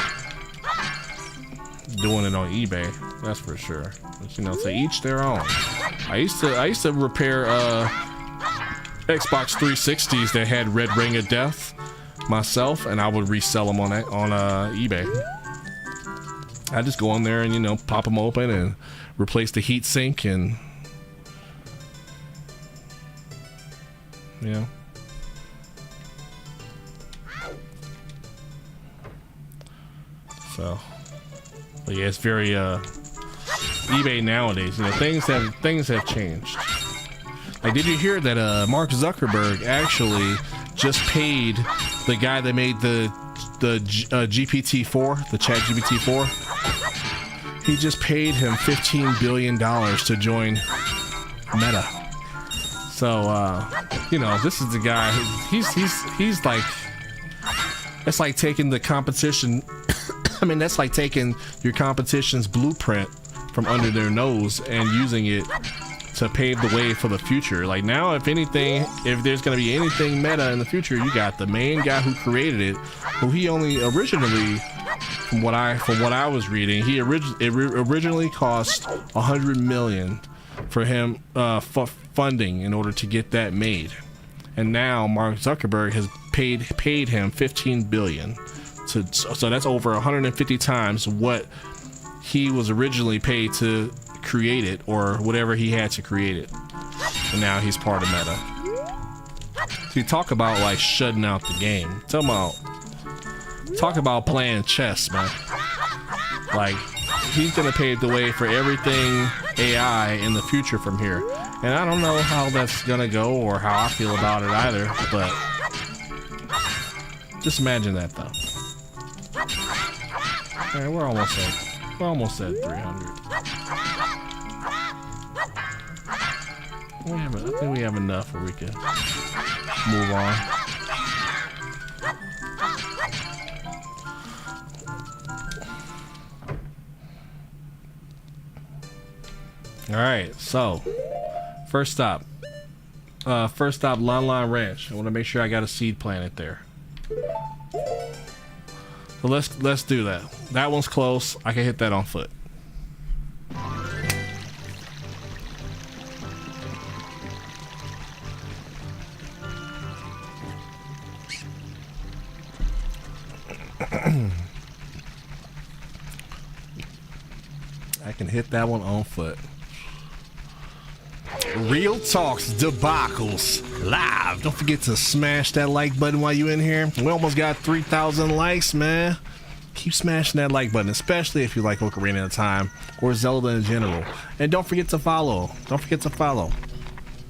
doing it on eBay. That's for sure. But you know, to each their own. I used to repair Xbox 360s that had Red Ring of Death myself, and I would resell them on eBay. I just go in there and, you know, pop them open and replace the heat sink, and yeah. So, but yeah, it's very eBay nowadays. You know, things have changed. Like, did you hear that Mark Zuckerberg actually just paid the guy that made the GPT-4, the Chat GPT-4? He just paid him $15 billion to join Meta. So, you know, this is the guy. He's like, it's like taking the competition. I mean, that's like taking your competition's blueprint from under their nose and using it to pave the way for the future. Like, now, if anything, if there's going to be anything meta in the future, you got the main guy who created it, who he only originally, from what I was reading, he originally cost $100 million for him funding in order to get that made, and now Mark Zuckerberg has paid him $15 billion. So that's over 150 times what he was originally paid to create it, or whatever he had to create it. And now he's part of Meta. So you talk about like shutting out the game. Talk about playing chess, man. Like, he's gonna pave the way for everything AI in the future from here. And I don't know how that's gonna go or how I feel about it either, but just imagine that though. All right, we're almost at 300. I think we have enough where we can move on. All right, so first stop, Lon Lon Ranch. I want to make sure I got a seed planted there. So let's do that. That one's close. I can hit that on foot. I can hit that one on foot. Real Talks Debacles live. Don't forget to smash that like button while you're in here. We almost got 3,000 likes, man. Keep smashing that like button, especially if you like Ocarina of Time or Zelda in general. And don't forget to follow.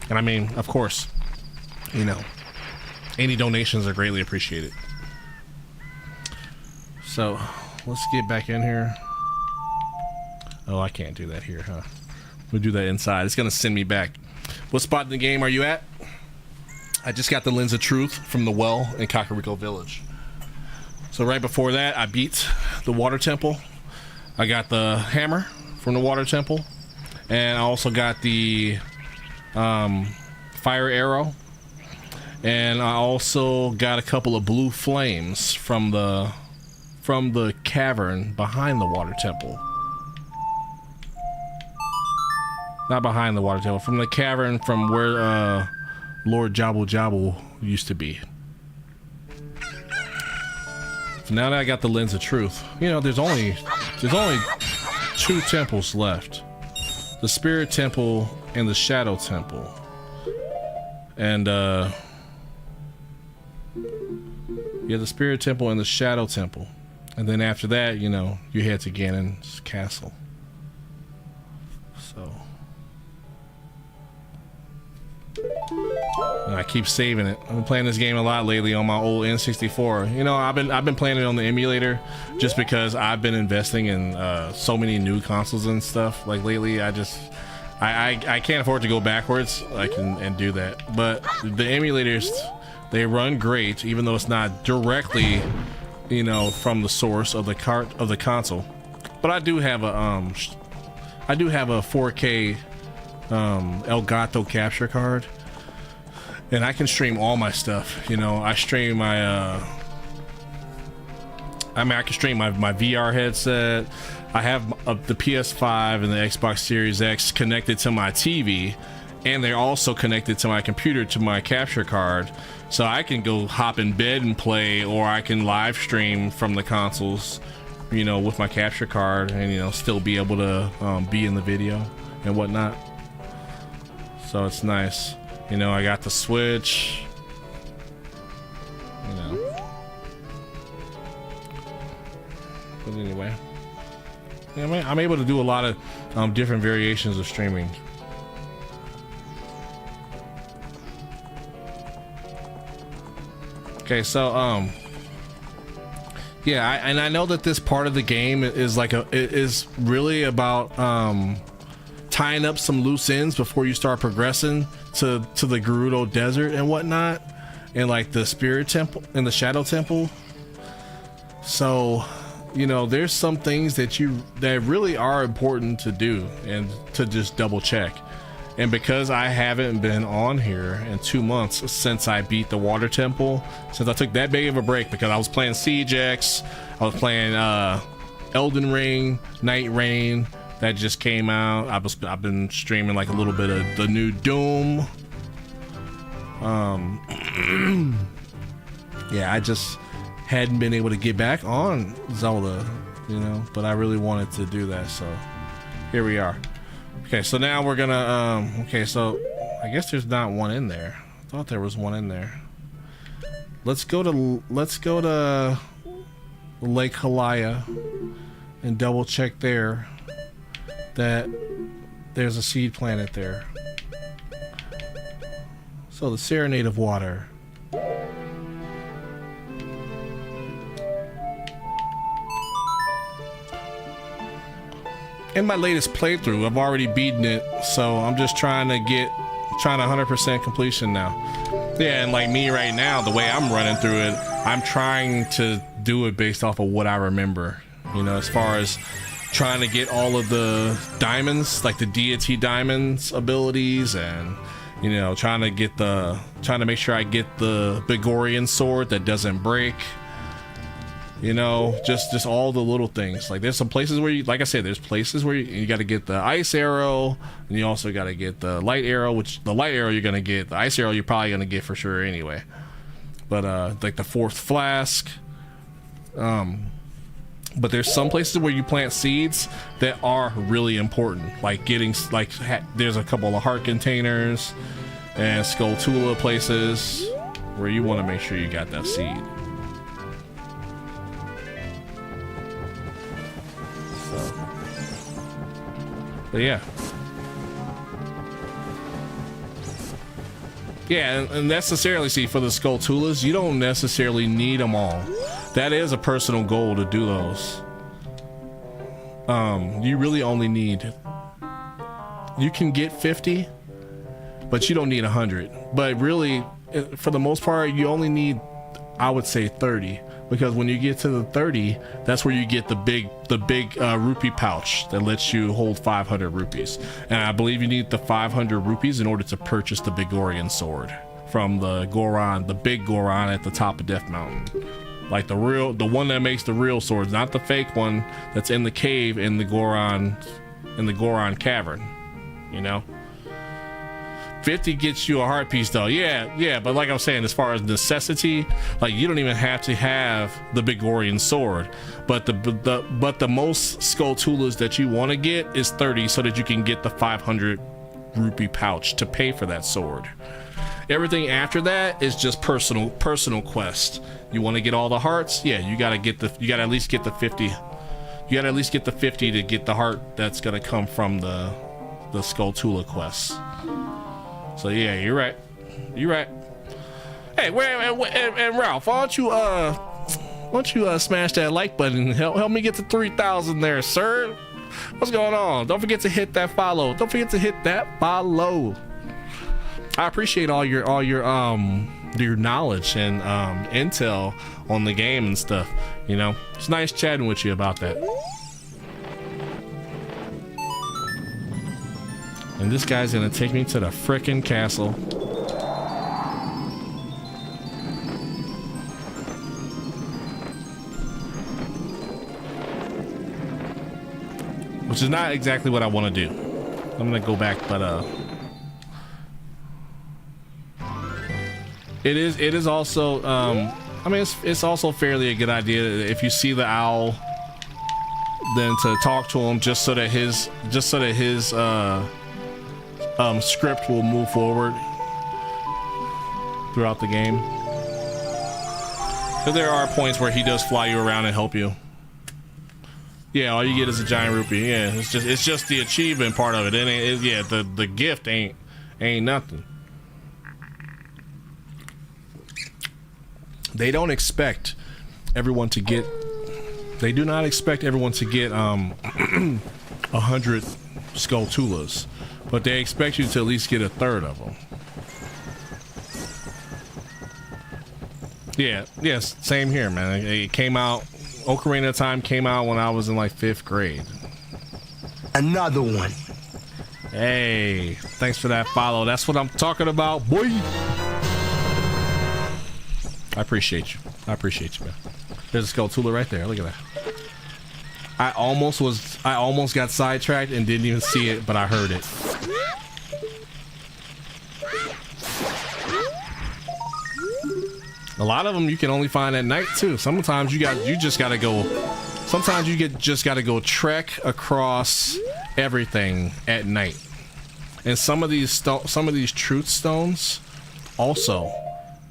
And I mean, of course, you know, any donations are greatly appreciated. So let's get back in here. Oh, I can't do that here, huh? We'll do that inside. It's gonna send me back. What spot in the game are you at? I just got the Lens of Truth from the well in Kakariko Village. So right before that, I beat the Water Temple. I got the hammer from the Water Temple, and I also got the fire arrow, and I also got a couple of blue flames from the cavern behind the Water Temple. Not behind the Water Temple, from the cavern from where Lord Jabu Jabu used to be. So now that I got the Lens of Truth, you know, there's only 2 temples left: the Spirit Temple and the Shadow Temple. And yeah, the Spirit Temple and the Shadow Temple. And then after that, you know, you head to Ganon's castle. So, and I keep saving it. I've been playing this game a lot lately on my old N64. You know, I've been playing it on the emulator just because I've been investing in so many new consoles and stuff. Like lately, I I can't afford to go backwards. I can and do that, but the emulators, they run great, even though it's not directly, you know, from the source of the console. But I do have a 4K Elgato capture card, and I can stream all my stuff. You know, I stream my I can stream my VR headset. I have the PS5 and the Xbox Series X connected to my TV, and they're also connected to my computer, to my capture card, so I can go hop in bed and play, or I can live stream from the consoles, you know, with my capture card, and, you know, still be able to be in the video and whatnot. So it's nice. You know, I got the Switch, you know. But anyway, yeah, I'm able to do a lot of different variations of streaming. Okay, so yeah, I know that this part of the game is like is really about tying up some loose ends before you start progressing to the Gerudo Desert and whatnot, and like the Spirit Temple and the Shadow Temple. So, you know, there's some things that really are important to do and to just double check. And because I haven't been on here in 2 months since I beat the Water Temple, since I took that big of a break because I was playing Siege X, I was playing Elden Ring, Night Rain, that just came out. I've been streaming like a little bit of the new Doom. Yeah, I just hadn't been able to get back on Zelda, you know, but I really wanted to do that, so here we are. Okay, so now we're gonna okay, so I guess there's not one in there. I thought there was one in there. Let's go to Lake Halaya and double check there that there's a seed planet there. So the Serenade of Water. In my latest playthrough, I've already beaten it, so I'm just trying to 100% completion now. Yeah, and like me right now, the way I'm running through it, I'm trying to do it based off of what I remember. You know, as far as trying to get all of the diamonds, like the deity diamonds abilities, and, you know, trying to make sure I get the Bigorian sword that doesn't break. You know, just all the little things. Like there's some places where you, like I said, there's places where you got to get the ice arrow, and you also got to get the light arrow, which the light arrow you're going to get, the ice arrow you're probably going to get for sure anyway. But like the fourth flask. But there's some places where you plant seeds that are really important. Like getting, like there's a couple of heart containers and Skulltula places where you want to make sure you got that seed. But yeah, and necessarily, see, for the Skulltulas, you don't necessarily need them all. That is a personal goal to do those. You really only need, you can get 50, but you don't need 100. But really, for the most part, you only need, I would say, 30. Because when you get to the 30, that's where you get the big rupee pouch that lets you hold 500 rupees. And I believe you need the 500 rupees in order to purchase the Bigorian sword from the Goron, the big Goron at the top of Death Mountain. Like the one that makes the real swords, not the fake one that's in the cave in the Goron cavern, you know? 50 gets you a heart piece though. Yeah, but like I was saying, as far as necessity, like you don't even have to have the Bigorian sword, but the most Skulltulas that you want to get is 30, so that you can get the 500 rupee pouch to pay for that sword. Everything after that is just personal quest. You want to get all the hearts? Yeah, you gotta at least get the 50. You gotta at least get the 50 to get the heart that's gonna come from the Skulltula quests. So yeah, you're right. Hey, and Ralph, why don't you smash that like button and help me get to 3,000 there, sir? What's going on? Don't forget to hit that follow. Don't forget to hit that follow. I appreciate all your knowledge and intel on the game and stuff. You know, it's nice chatting with you about that. And this guy's gonna take me to the frickin' castle. Which is not exactly what I want to do. I'm gonna go back, but it is also I mean it's also fairly a good idea if you see the owl, then to talk to him just so that his script will move forward throughout the game. But there are points where he does fly you around and help you. Yeah, all you get is a giant rupee. Yeah, it's just the achievement part of it. Yeah, the gift ain't nothing. They don't expect everyone to get. They do not expect everyone to get 100 Skulltulas, but they expect you to at least get a third of them. Yeah, yes, same here, man. It came out. Ocarina of Time came out when I was in like 5th grade. Another one. Hey, thanks for that follow. That's what I'm talking about, boy. I appreciate you. I appreciate you, man. There's a Skulltula right there. Look at that. I almost got sidetracked and didn't even see it, but I heard it. A lot of them you can only find at night too. Sometimes you just gotta go. Sometimes you just gotta go trek across everything at night. And some of these truth stones also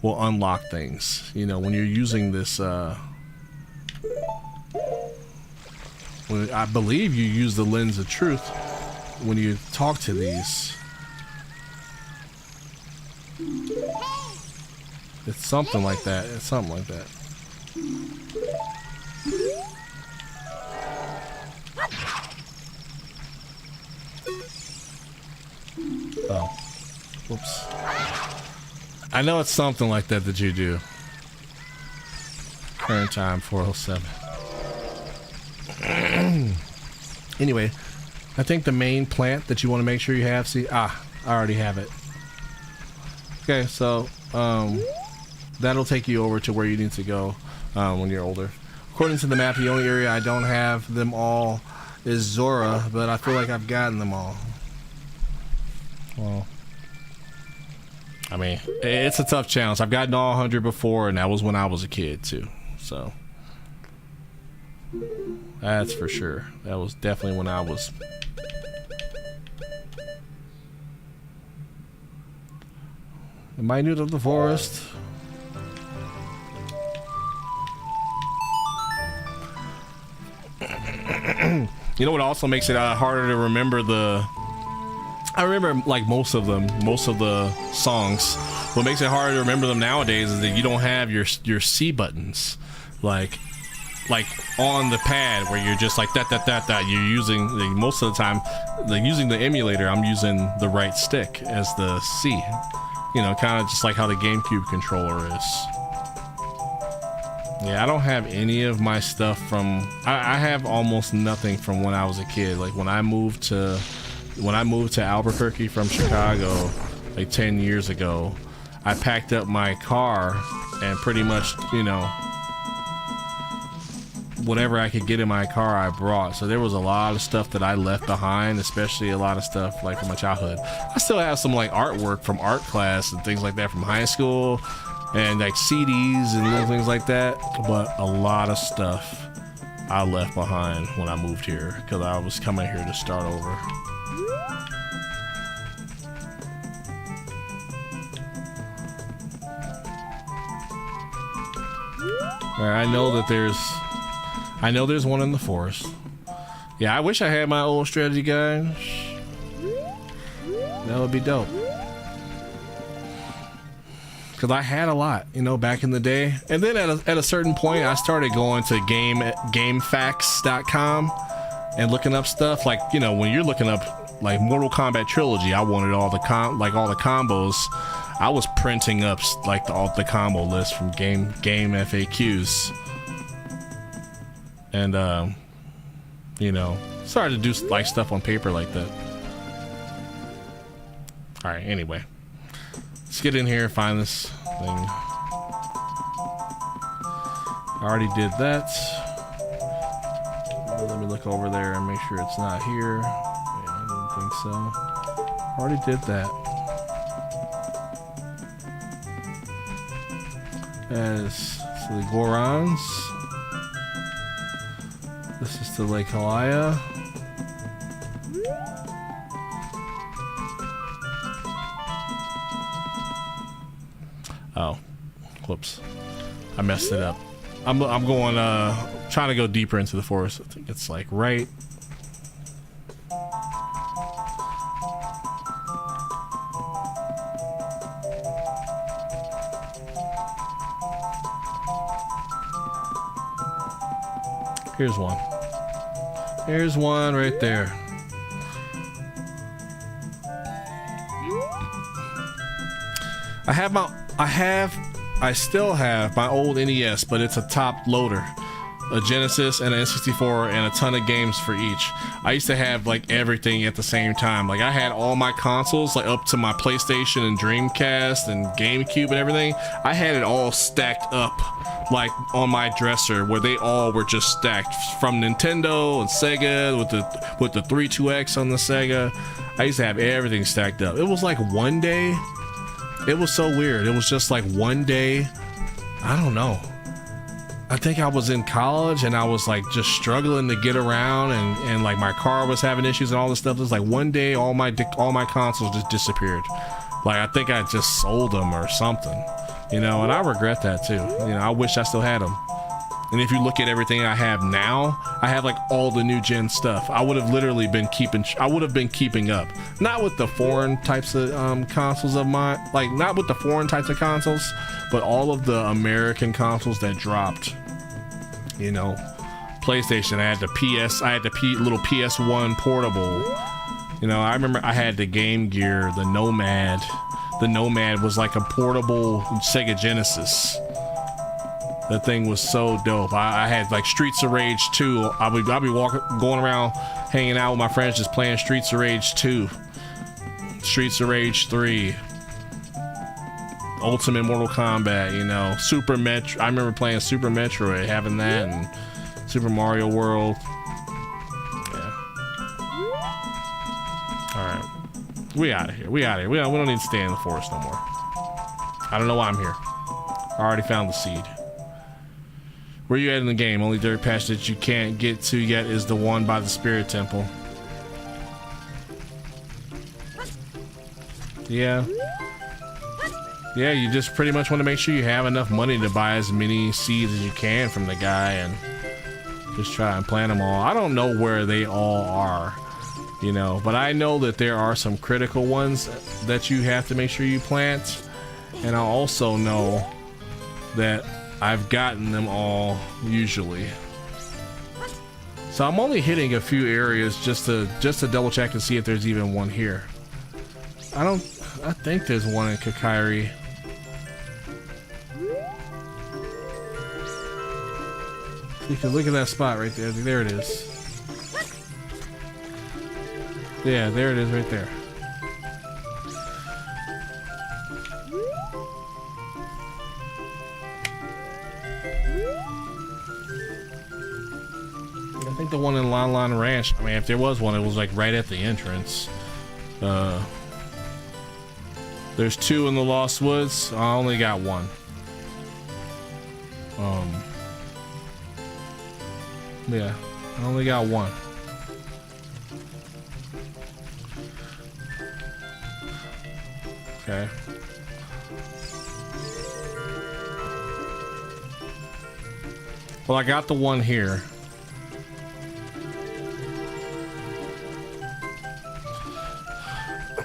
will unlock things. You know, when you're using this. When I believe you use the lens of truth when you talk to these. It's something like that. It's something like that. Oh. Whoops. I know it's something like that that you do. Current time 4:07. Anyway, I think the main plant that you want to make sure you have. See, I already have it. Okay, so that'll take you over to where you need to go when you're older. According to the map, the only area I don't have them all is Zora, but I feel like I've gotten them all. Well, I mean, it's a tough challenge. I've gotten all 100 before, and that was when I was a kid too. So that's for sure. That was definitely when I was. The minute of the forest. You know what also makes it harder to remember I remember like most of the songs. What makes it harder to remember them nowadays is that you don't have your C buttons like on the pad where you're just like that. You're using most of the time using the emulator. I'm using the right stick as the C. You know, kind of just like how the GameCube controller is. Yeah, I don't have any of my stuff from. I have almost nothing from when I was a kid. Like when I moved to Albuquerque from Chicago, like 10 years ago, I packed up my car and pretty much, you know, whatever I could get in my car, I brought. So there was a lot of stuff that I left behind, especially a lot of stuff like from my childhood. I still have some like artwork from art class and things like that from high school, and like CDs and little things like that. But a lot of stuff I left behind when I moved here because I was coming here to start over. All right, I know there's one in the forest. Yeah, I wish I had my old strategy guide. That would be dope. Because I had a lot, you know, back in the day. And then at a certain point, I started going to GameFAQs.com. and looking up stuff, like, you know, when you're looking up like Mortal Kombat Trilogy, I wanted all the combos. I was printing up like all the combo list from game FAQs, and you know, started to do like stuff on paper like that. All right, anyway, let's get in here and find this thing. I already did that. Let me look over there and make sure it's not here. Yeah, I didn't think so. Already did that. As to the Gorons. This is to Lake Halaya. Oh, whoops! I messed it up. I'm going trying to go deeper into the forest. I think it's like right. Here's one. Here's one right there. I still have my old NES, but it's a top loader. A Genesis and an N64 and a ton of games for each. I used to have like everything at the same time. Like I had all my consoles, like up to my PlayStation and Dreamcast and GameCube and everything. I had it all stacked up like on my dresser, where they all were just stacked, from Nintendo and Sega with the 32X on the Sega. I used to have everything stacked up. It was like one day, it was so weird. It was just like one day, I don't know. I think I was in college and I was like just struggling to get around, and like my car was having issues and all this stuff. It was like one day all my consoles just disappeared. Like I think I just sold them or something, you know, and I regret that too. You know, I wish I still had them. And if you look at everything I have now, I have like all the new gen stuff. I would have literally been keeping up. Not with the foreign types of consoles of mine, like not with the foreign types of consoles, but all of the American consoles that dropped. You know, PlayStation, I had the little PS1 portable. You know, I remember I had the Game Gear, the Nomad. The Nomad was like a portable Sega Genesis. That thing was so dope. I had like Streets of Rage 2. I'll be going around hanging out with my friends just playing Streets of Rage 2, Streets of Rage 3, Ultimate Mortal Kombat, you know, Super Metro. I remember playing Super Metroid, having that, and Super Mario World. Yeah. Alright. We out of here. We don't need to stay in the forest no more. I don't know why I'm here. I already found the seed. Where you at in the game? Only dirt patch that you can't get to yet is the one by the Spirit Temple. Yeah. Yeah, you just pretty much want to make sure you have enough money to buy as many seeds as you can from the guy and just try and plant them all. I don't know where they all are, you know, but I know that there are some critical ones that you have to make sure you plant. And I also know that I've gotten them all usually. So I'm only hitting a few areas just to double check and see if there's even one here. I think there's one in Kakairi. You can look at that spot right there. There it is. Yeah, there it is right there. I think the one in Lon Lon Ranch, I mean, if there was one, it was like right at the entrance. There's two in the Lost Woods. I only got one. Yeah, I only got one. Okay. Well, I got the one here.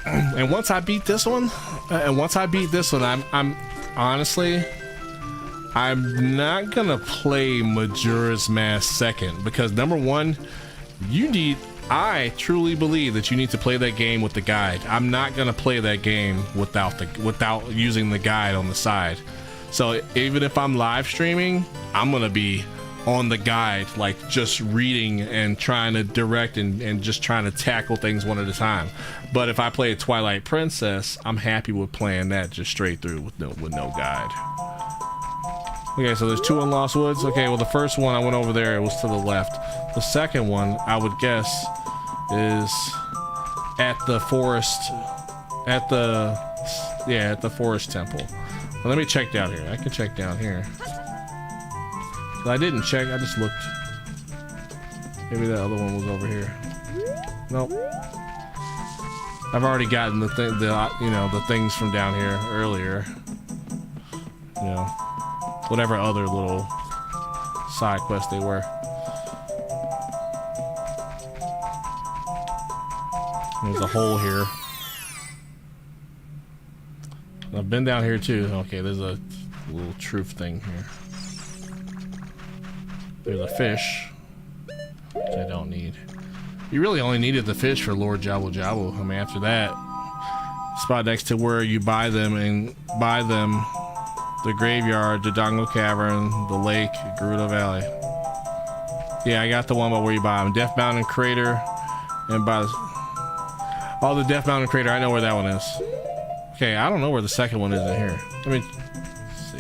And once I beat this one, I'm honestly, I'm not gonna play Majora's Mask second, because number one, I truly believe that you need to play that game with the guide. I'm not gonna play that game without using the guide on the side. So even if I'm live streaming, I'm gonna be on the guide, like just reading and trying to direct and just trying to tackle things one at a time. But if I play a Twilight Princess, I'm happy with playing that just straight through with no guide. Okay, so there's 2 in Lost Woods. Okay, well the first one I went over there, it was to the left. The second one, I would guess, is at the forest, at the forest temple. Well, let me check down here. I can check down here. I didn't check, I just looked. Maybe that other one was over here. Nope. I've already gotten the things from down here earlier. You know, whatever other little side quests they were. There's a hole here. I've been down here too. Okay, there's a little truth thing here. There's a fish, which I don't need. You really only needed the fish for Lord Jabu Jabu. I mean, after that, spot next to where you buy them, the graveyard, the Dongo Cavern, the lake, Gerudo Valley. Yeah, I got the one about where you buy them. Death Mountain Crater, and by the... Oh, the Death Mountain Crater, I know where that one is. Okay, I don't know where the second one is in here. Let me see.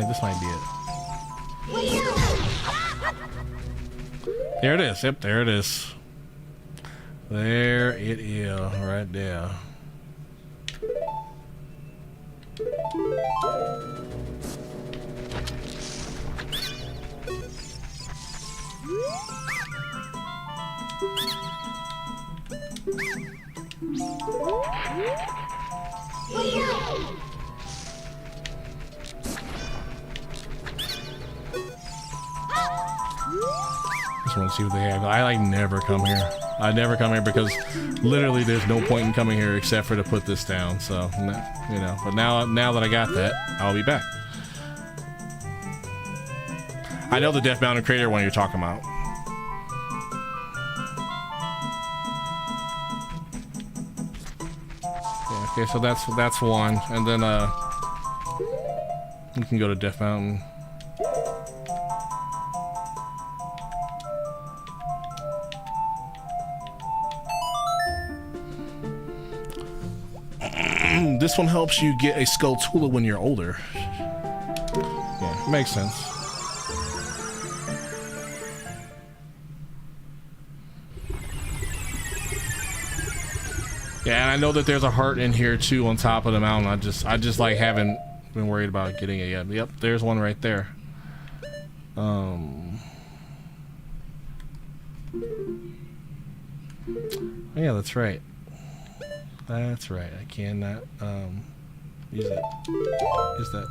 This might be it. There it is. Yep, there it is. There it is, right there. Just want to see what they have. I like never come here. I never come here because literally there's no point in coming here except for to put this down. So, you know, but now that I got that, I'll be back. I know the Death Mountain Crater one you're talking about. Yeah, okay, so that's one, and then you can go to Death Mountain. This one helps you get a Skulltula when you're older. Yeah, makes sense. Yeah, and I know that there's a heart in here too on top of the mountain. I just like haven't been worried about getting it yet. Yep, there's one right there. Yeah, that's right. That's right. I cannot use it. Is that?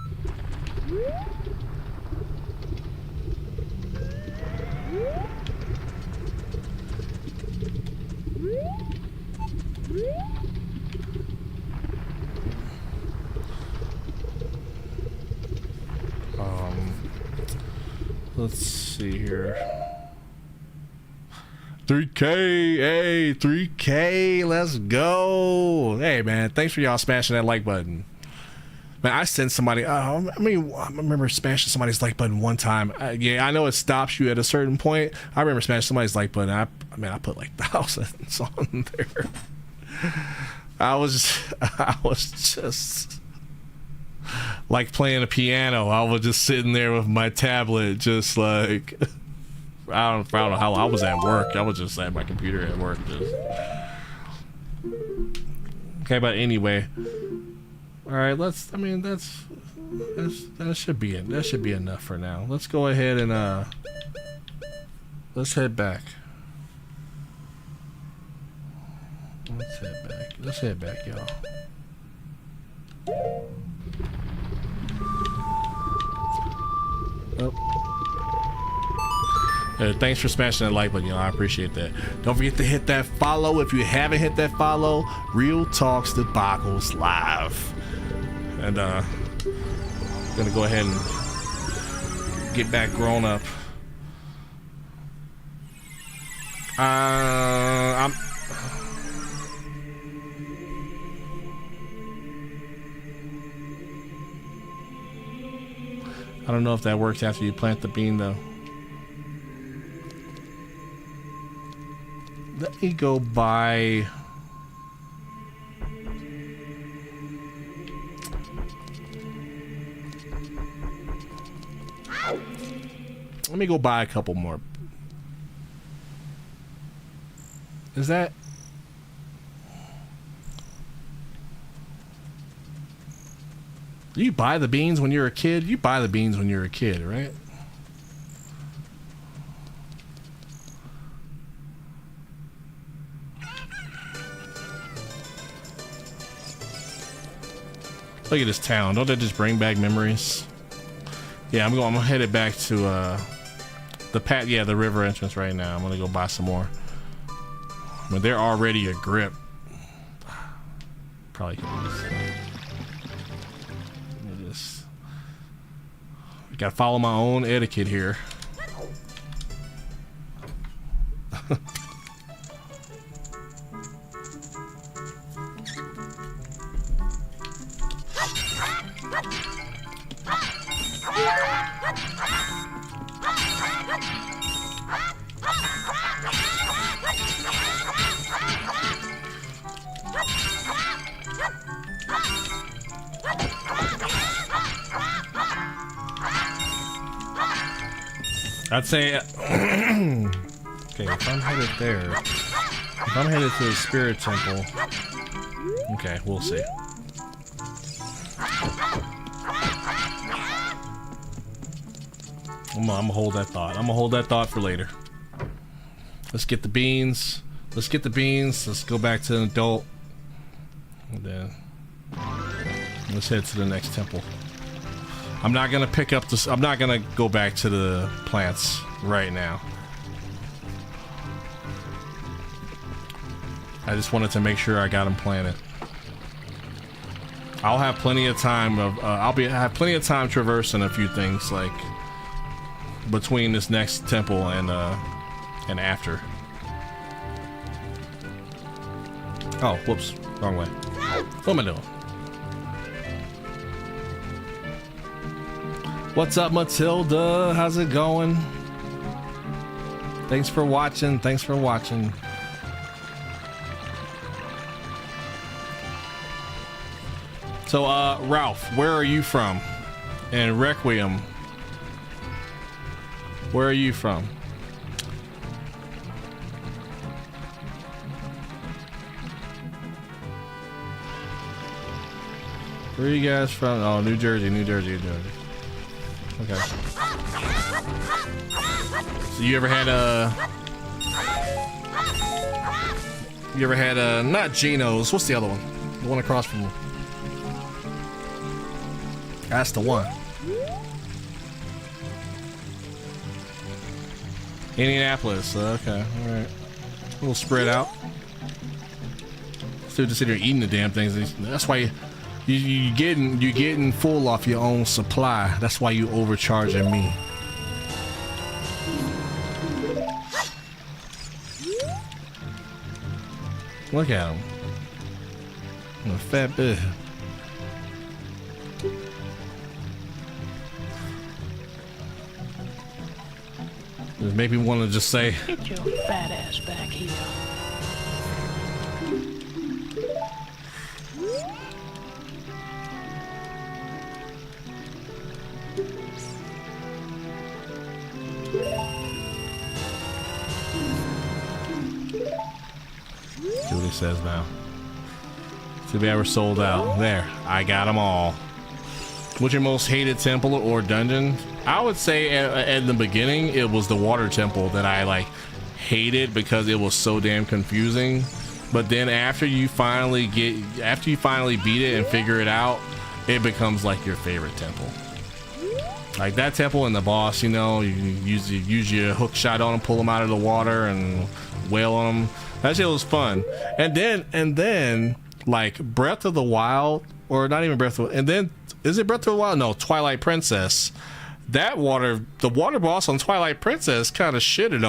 Let's see here. 3K, hey, 3K, let's go. Hey, man, thanks for y'all smashing that like button. Man, I sent somebody, I remember smashing somebody's like button one time. Yeah, I know it stops you at a certain point. I remember smashing somebody's like button. I put like thousands on there. I was just like playing a piano. I was just sitting there with my tablet, just like... I don't know how I was at work. I was just at my computer at work. Okay, but anyway, all right. That should be it. That should be enough for now. Let's go ahead and let's head back. Let's head back, y'all. Thanks for smashing that like button, y'all. I appreciate that. Don't forget to hit that follow if you haven't hit that follow. Real Talks Debacles Live. And I'm gonna go ahead and get back grown up. I don't know if that works after you plant the bean though. Let me go buy. Let me go buy a couple more. Is that? You buy the beans when you're a kid? You buy the beans when you're a kid, right? Look at this town. Don't that just bring back memories? Yeah, I'm gonna head it back to the river entrance right now. I'm gonna go buy some more. But they're already a grip. Probably just gotta follow my own etiquette here. I'd say, okay, if I'm headed there, if I'm headed to the spirit temple, okay, we'll see. I'm gonna hold that thought. I'm gonna hold that thought for later. Let's get the beans. Let's get the beans. Let's go back to an adult. And then let's head to the next temple. I'm not gonna pick up this. I'm not gonna go back to the plants right now. I just wanted to make sure I got them planted. I'll have plenty of time of. Have plenty of time traversing a few things like between this next temple and after. Oh, whoops, wrong way. What am I doing? What's up, Matilda? How's it going? Thanks for watching. Thanks for watching. So, Ralph, where are you from? And Requiem, where are you from? Where are you guys from? Oh, New Jersey, New Jersey, New Jersey. Okay. So you ever had not Geno's, what's the other one? The one across from you. That's the one. Indianapolis, okay, alright. A little spread out. Still just sitting here eating the damn things. That's why you're getting full off your own supply. That's why you overcharging me. Look at him. A fat bit. It make me want to just say, Get your fat ass back here. see what he says now. Too bad we're sold out. There, I got them all. What's your most hated temple or dungeon? I would say at the beginning it was the water temple that I like hated because it was so damn confusing. But then after you finally beat it and figure it out, it becomes like your favorite temple. Like that temple and the boss, you know, you use your hook shot on them, pull them out of the water, and wail on them. That shit was fun. And then like Breath of the Wild, or not even Breath of, and then is it Breath of the Wild? No, Twilight Princess. The water boss on Twilight Princess kind of shitted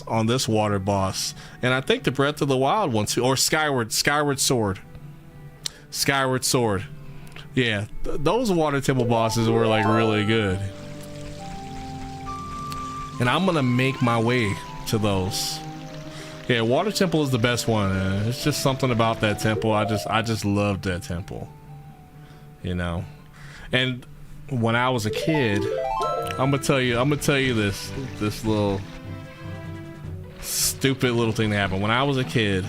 on this water boss, and I think the Breath of the Wild one too, or Skyward Sword. Yeah, those water temple bosses were like really good, and I'm gonna make my way to those. Yeah, water temple is the best one. It's just something about that temple. I just loved that temple, you know. And when I was a kid, I'm gonna tell you this little stupid little thing that happened when I was a kid.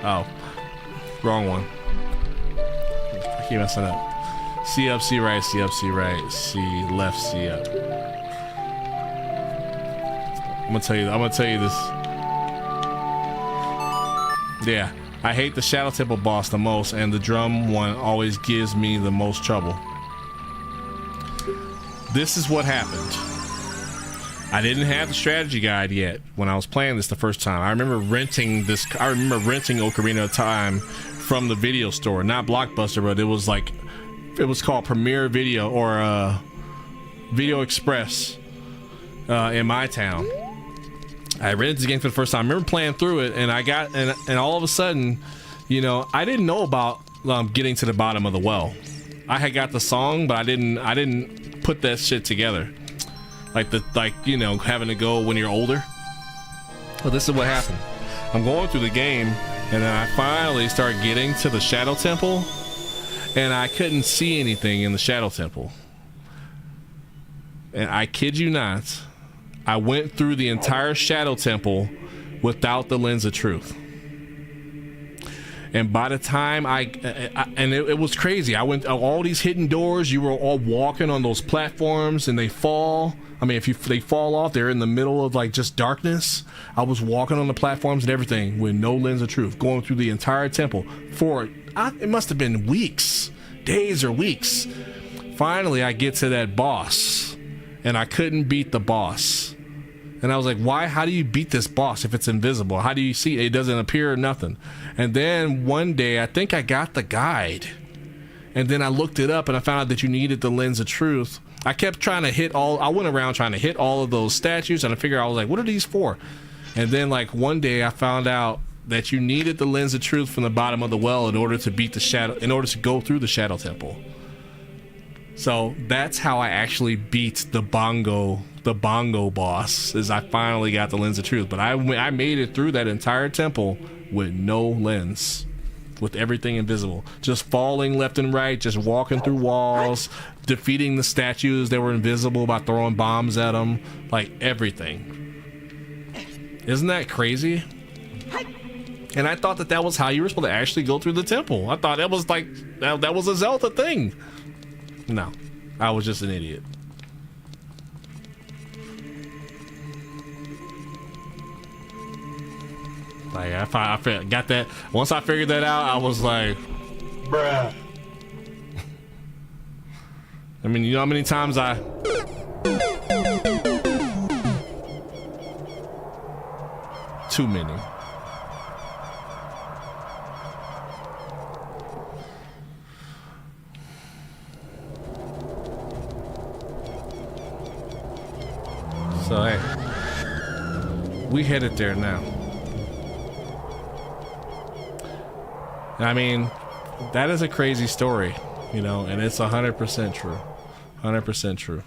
Oh, wrong one. I keep messing up. C up, C right, C up, C right, C left, C up. I'm gonna tell you this. Yeah, I hate the Shadow Temple boss the most, and the drum one always gives me the most trouble. This is what happened. I didn't have the strategy guide yet when I was playing this the first time. I remember renting Ocarina of Time from the video store, not Blockbuster, but it was called Premiere Video or Video Express in my town. I rented this game for the first time. I remember playing through it, and and all of a sudden, you know, I didn't know about getting to the bottom of the well. I had got the song, but I didn't put that shit together. Like you know, having to go when you're older. Well, this is what happened. I'm going through the game, and then I finally start getting to the Shadow Temple, and I couldn't see anything in the Shadow Temple. And I kid you not, I went through the entire Shadow Temple without the Lens of Truth. And by the time it was crazy. I went all these hidden doors. You were all walking on those platforms, and they fall. I mean, if they fall off, they're in the middle of like just darkness. I was walking on the platforms and everything with no Lens of Truth, going through the entire temple for it must have been weeks, days or weeks. Finally, I get to that boss, and I couldn't beat the boss. And I was like, why? How do you beat this boss if it's invisible? How do you see it? It doesn't appear or nothing. And then one day, I think I got the guide. And then I looked it up, and I found out that you needed the Lens of Truth. I kept trying to I went around trying to hit all of those statues, and I figured, I was like, what are these for? And then like one day I found out that you needed the Lens of Truth from the bottom of the well in order to go through the Shadow Temple. So that's how I actually beat the bongo boss, is I finally got the Lens of Truth. But I made it through that entire temple with no lens, with everything invisible, just falling left and right, just walking through walls, defeating the statues that were invisible by throwing bombs at them, like everything. Isn't that crazy? And I thought that was how you were supposed to actually go through the temple. I thought that was like that was a Zelda thing. No, I was just an idiot. Like I got that. Once I figured that out, I was like, bruh. I mean, you know how many times too many. So hey, we headed there now. I mean, that is a crazy story, you know, and it's 100% true. 100% true.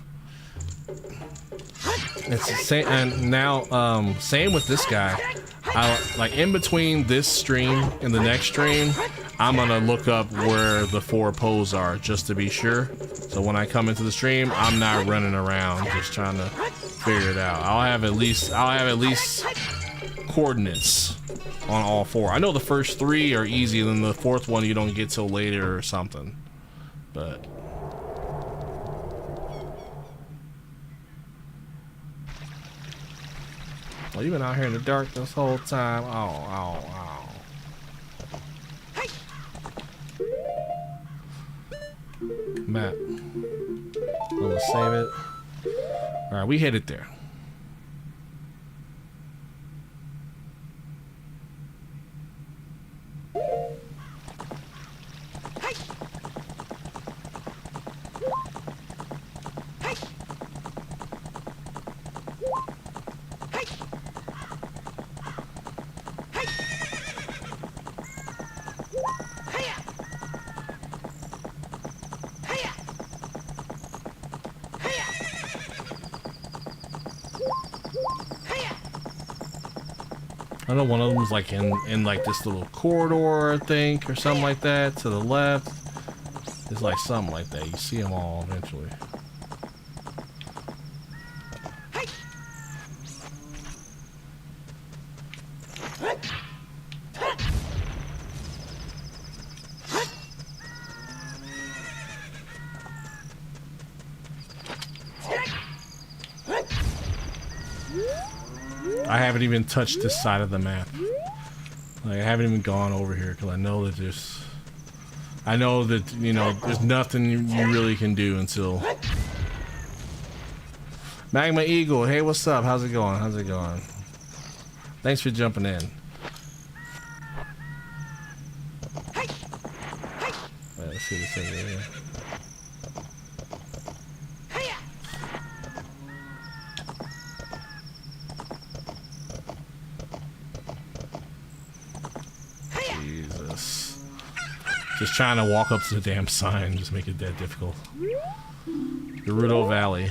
It's the same, and now same with this guy. Like in between this stream and the next stream, I'm gonna look up where the 4 poles are just to be sure. So when I come into the stream, I'm not running around just trying to figure it out. I'll have at least coordinates on all 4. I know the first 3 are easy, and then the 4th one you don't get till later or something. But well, you've been out here in the dark this whole time. Oh. map. Oh, let's save it. All right, we headed there. I know one of them was like in like this little corridor, I think, or something like that. To the left, it's like something like that. You see them all eventually. I haven't even touched this side of the map. Like, I haven't even gone over here because I know that there's... I know that, you know, there's nothing you really can do until... Magma Eagle, hey, what's up? How's it going? How's it going? Thanks for jumping in. Right, let's see this over here. Jesus. Just trying to walk up to the damn sign, just make it that difficult. Gerudo Valley.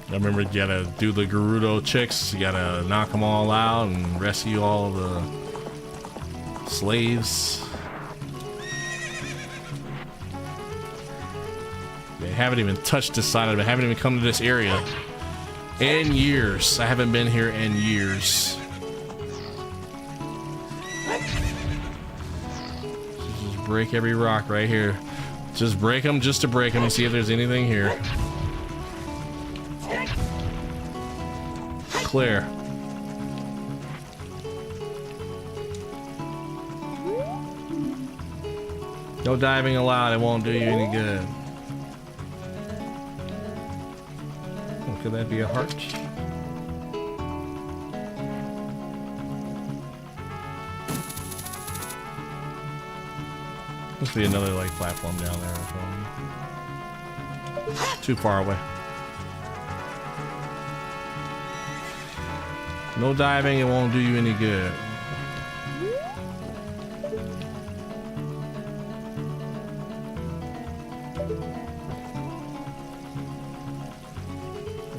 I remember you gotta do the Gerudo chicks, you gotta knock them all out and rescue all the slaves. They haven't even touched this side of it, I haven't even come to this area in years. I haven't been here in years. Just break every rock right here. Just break them just to break them and see if there's anything here. Clear. No diving allowed, it won't do you any good. Oh, could that be a heart? Must be another like platform down there or something. Too far away. No diving, it won't do you any good.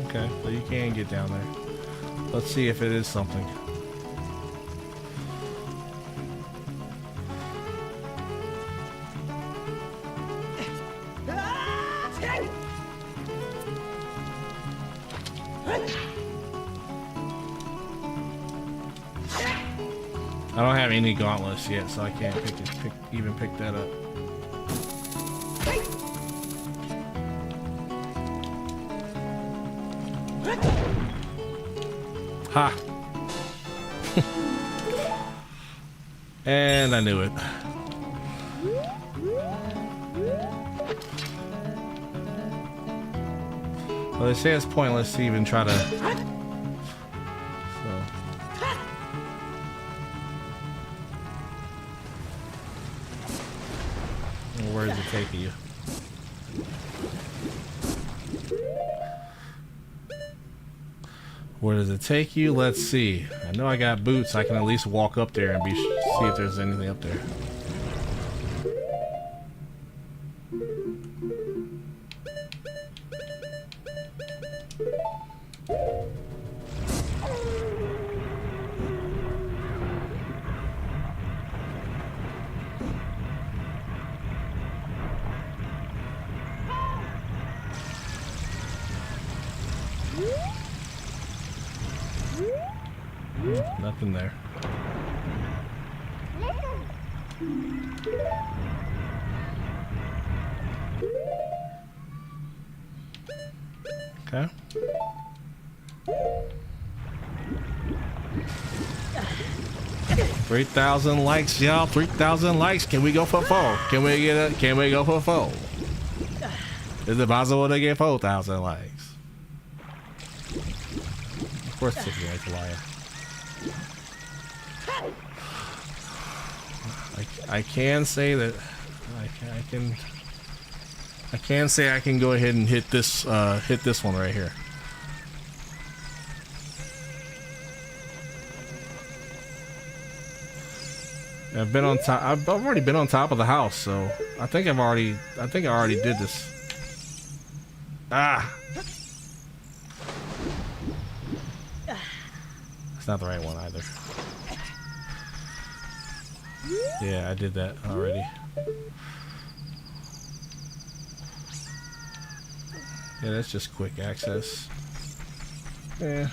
Okay, so you can get down there. Let's see if it is something. I don't have any gauntlets yet, so I can't even pick that up. Ha! And I knew it. Well, they say it's pointless to even try to... Where does it take you? Where does it take you? Let's see. I know I got boots. I can at least walk up there and see if there's anything up there. nothing there. Okay. $3,000 likes, y'all. 3,000 likes. Can we go for 4? Can we get it? Can we go for 4? Is it possible to get 4,000 likes? Of course, it's a liar. I can say that I can say I can go ahead and hit this one right here. I've been on top. I've already been on top of the house, so I think I already did this. Ah, it's not the right one either. Yeah, I did that already. Yeah, that's just quick access. Yeah.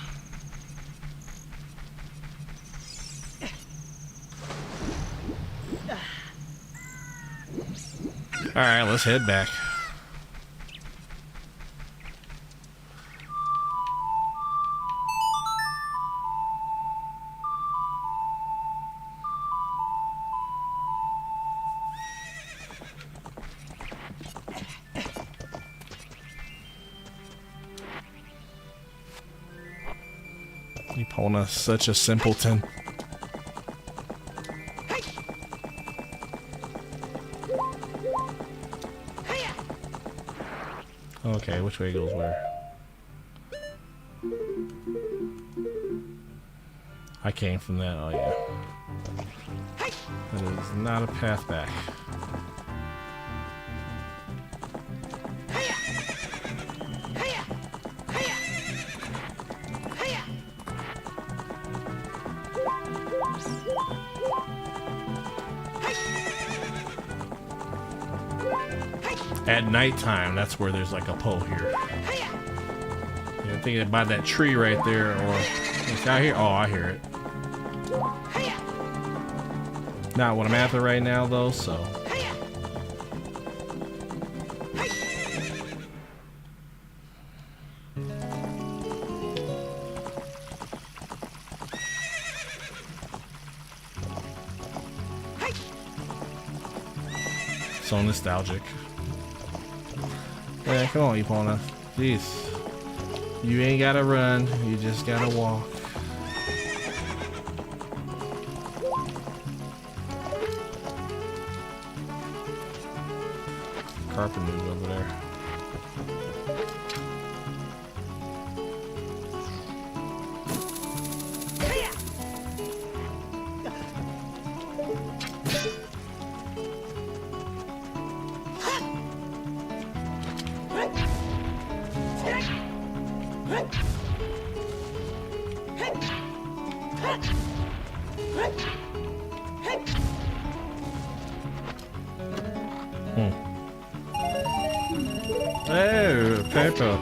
Alright, let's head back. Epona's such a simpleton. Okay, which way goes where? I came from that, oh yeah. That is not a path back. At nighttime, that's where there's like a pole here. Yeah, I'm thinking by that tree right there, or it's out here. Oh, I hear it. Not what I'm after right now, though. So. So nostalgic. Yeah, come on, Epona. Jeez. You ain't gotta run, you just gotta walk. Carpenter over there. Oh, paper.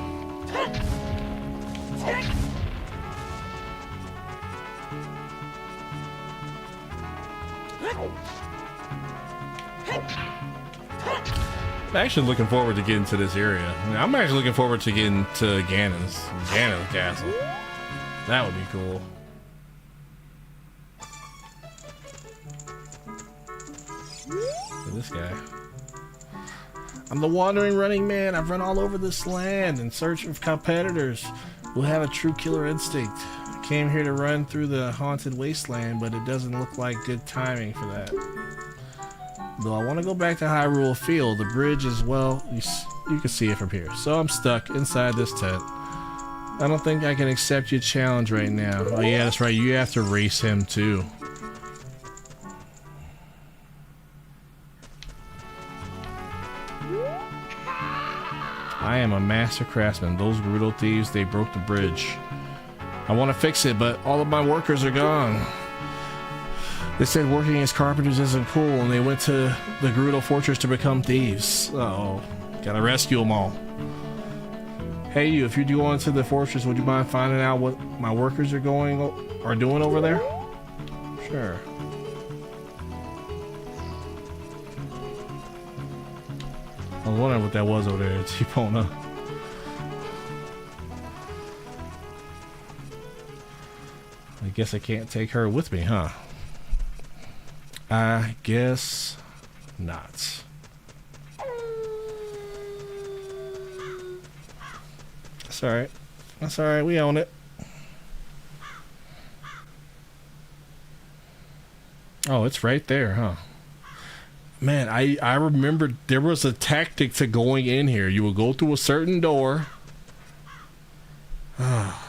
I'm actually looking forward to getting to this area. I mean, I'm actually looking forward to getting to Ganon's castle. That would be cool. Look at this guy. I'm the wandering running man. I've run all over this land in search of competitors who have a true killer instinct. I came here to run through the haunted wasteland, but it doesn't look like good timing for that. Though I want to go back to Hyrule Field, the bridge as well, you can see it from here. So I'm stuck inside this tent. I don't think I can accept your challenge right now. Oh yeah, that's right, you have to race him too. I am a master craftsman. Those Gerudo thieves, they broke the bridge. I want to fix it, but all of my workers are gone. They said working as carpenters isn't cool, and they went to the Gerudo fortress to become thieves. Uh-oh. Gotta rescue them all. Hey you, if you do go into the fortress, would you mind finding out what my workers are doing over there? Sure. I was wondering what that was over there. T-Pona. I guess I can't take her with me, huh? I guess not. That's alright. That's alright. We own it. Oh, it's right there, huh? Man, I remember there was a tactic to going in here. You would go through a certain door.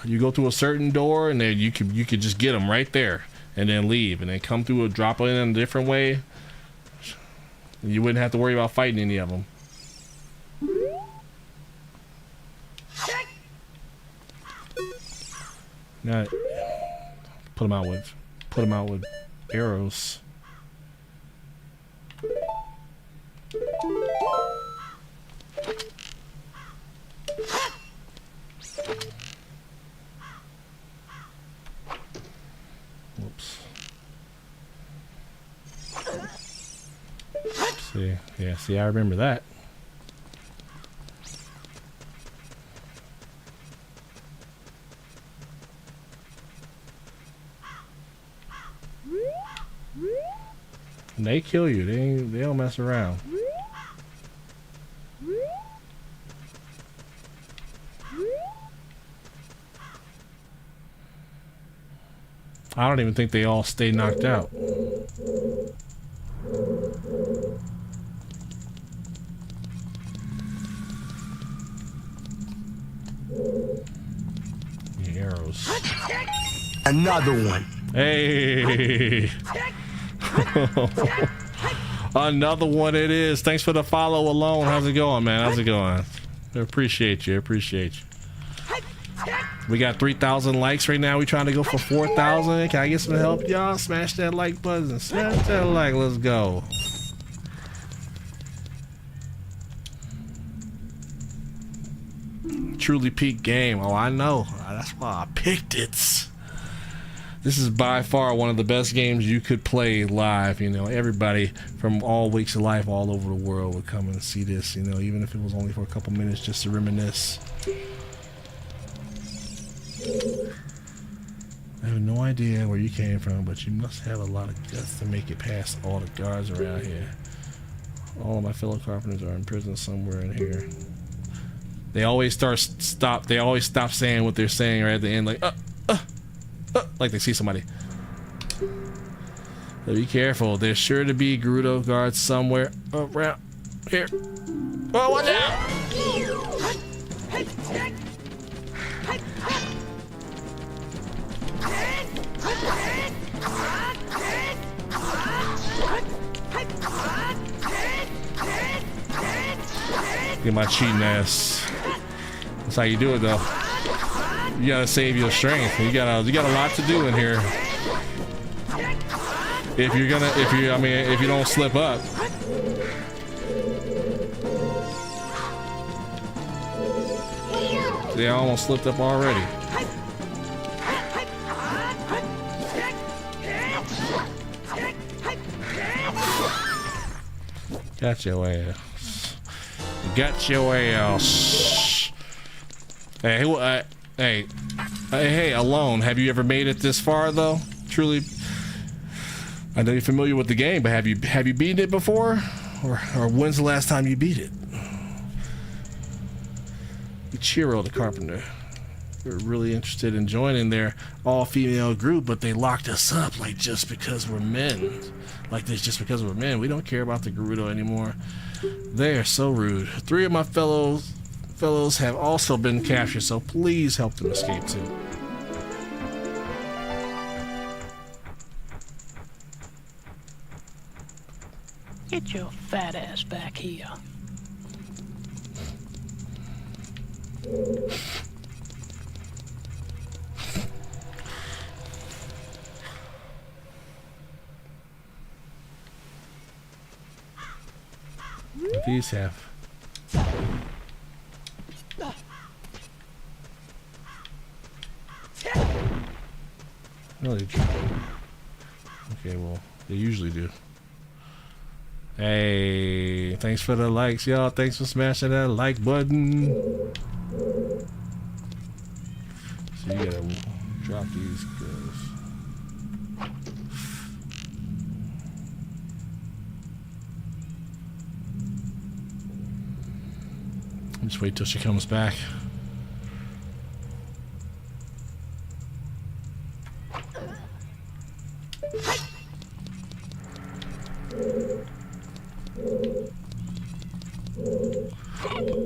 You go through a certain door, and then you could just get them right there, and then leave, and then come through a drop in a different way. You wouldn't have to worry about fighting any of them. Now, put them out with arrows. Whoops. See, yeah, see, I remember that. And they kill you. They don't mess around. I don't even think they all stay knocked out. The arrows. Another one. Hey. Another one it is. Thanks for the follow alone. How's it going, man? How's it going? I appreciate you. We got 3,000 likes right now. We trying to go for 4,000. Can I get some help, y'all? Smash that like button. Smash that like. Let's go. Truly peak game. Oh, I know. That's why I picked it. This is by far one of the best games you could play live. You know, everybody from all walks of life all over the world would come and see this, you know, even if it was only for a couple minutes just to reminisce. I have no idea where you came from, but you must have a lot of guts to make it past all the guards around here. All of my fellow carpenters are in prison somewhere in here. They always stop saying what they're saying right at the end, like they see somebody. So be careful. There's sure to be Gerudo guards somewhere around here. Oh, watch out! Get my cheating ass. That's how you do it, though. You gotta save your strength. You got a lot to do in here. If you don't slip up. They almost slipped up already. Got your ass. Got your ass. Hey, Alone, have you ever made it this far though? Truly, I know you're familiar with the game, but have you beaten it before? Or when's the last time you beat it? Ichiro the carpenter. We're really interested in joining their all-female group, but they locked us up like just because we're men. Like this just because we're men. We don't care about the Gerudo anymore. They are so rude. 3 of my fellows have also been captured, so please help them escape too. Get your fat ass back here. What these have? Really? Okay, well, they usually do. Hey, thanks for the likes, y'all. Thanks for smashing that like button. So you gotta drop these guys. Just wait till she comes back.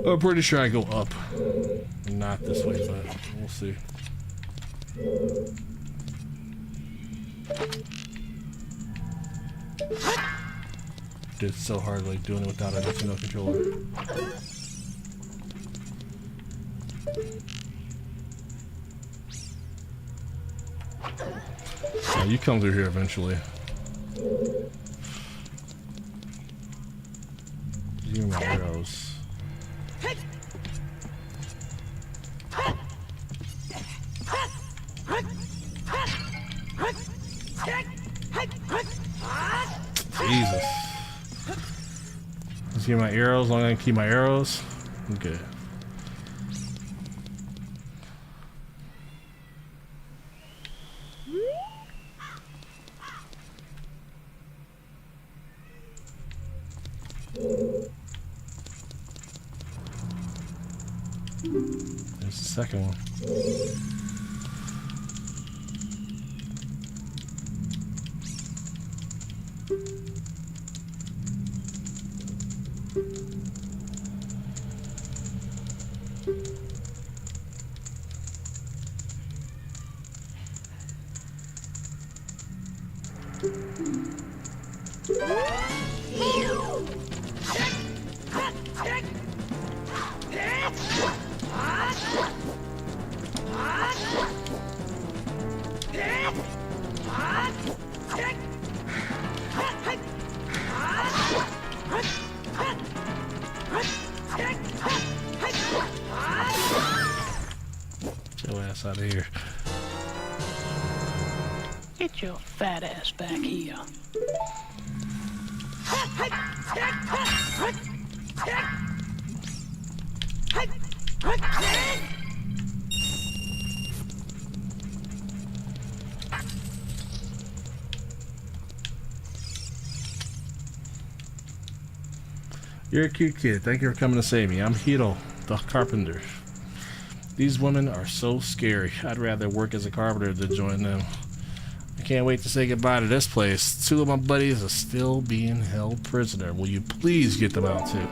I'm pretty sure I go up and not this way, but we'll see. It's so hard, like doing it without a Nintendo controller. Yeah, you come through here eventually. You and my arrows. Jesus. Let's get my arrows. I'm gonna keep my arrows. Okay. There's the second one. Get your ass out of here. Get your fat ass back here. You're a cute kid. Thank you for coming to save me. I'm Hiro, the carpenter. These women are so scary. I'd rather work as a carpenter than join them. I can't wait to say goodbye to this place. Two of my buddies are still being held prisoner. Will you please get them out too?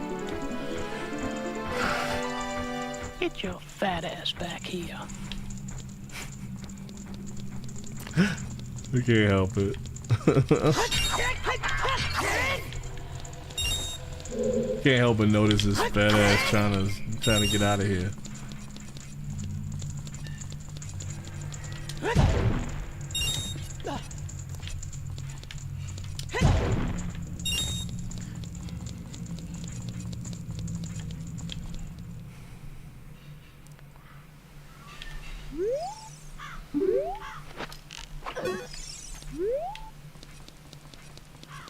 Get your fat ass back here. We can't help it. Can't help but notice this fat ass trying to get out of here.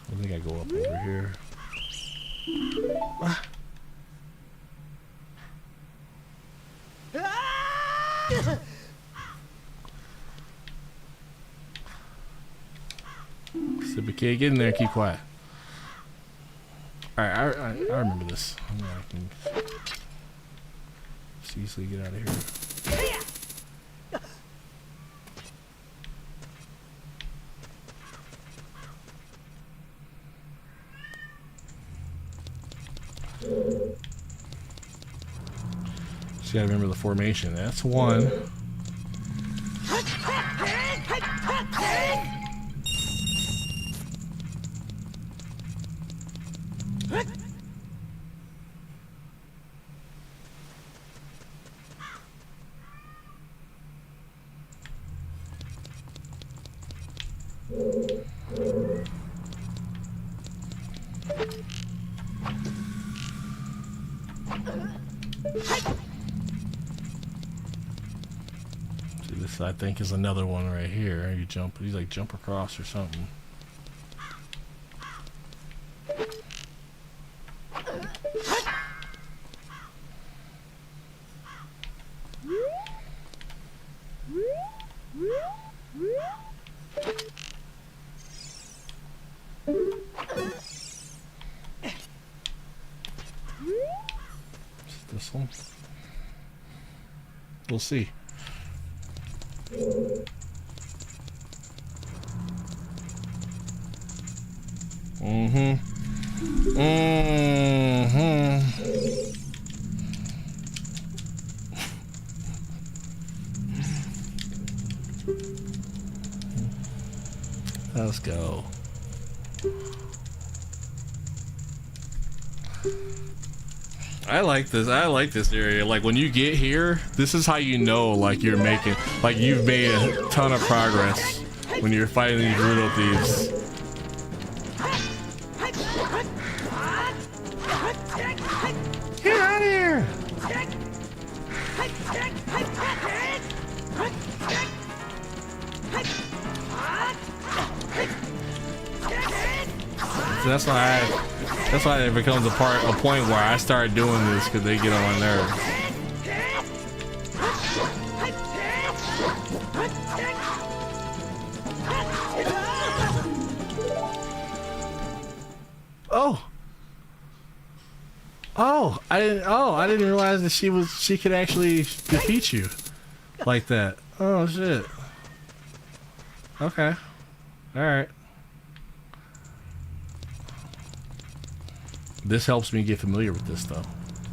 I think I go up over here. Sippy K, get in there, keep quiet. Alright, I remember this. I can just easily get out of here. Just gotta remember the formation. That's one. See, this I think is another one right here. You jump, you like jump across or something. this one. We'll see. Let's go. I like this. I like this area. Like when you get here, this is how you know like you've made a ton of progress when you're fighting these brutal thieves. Get out of here! So that's why it becomes a point where I start doing this because they get on my nerves. I didn't realize that she could actually defeat you like that. Oh shit. Okay. Alright. This helps me get familiar with this though.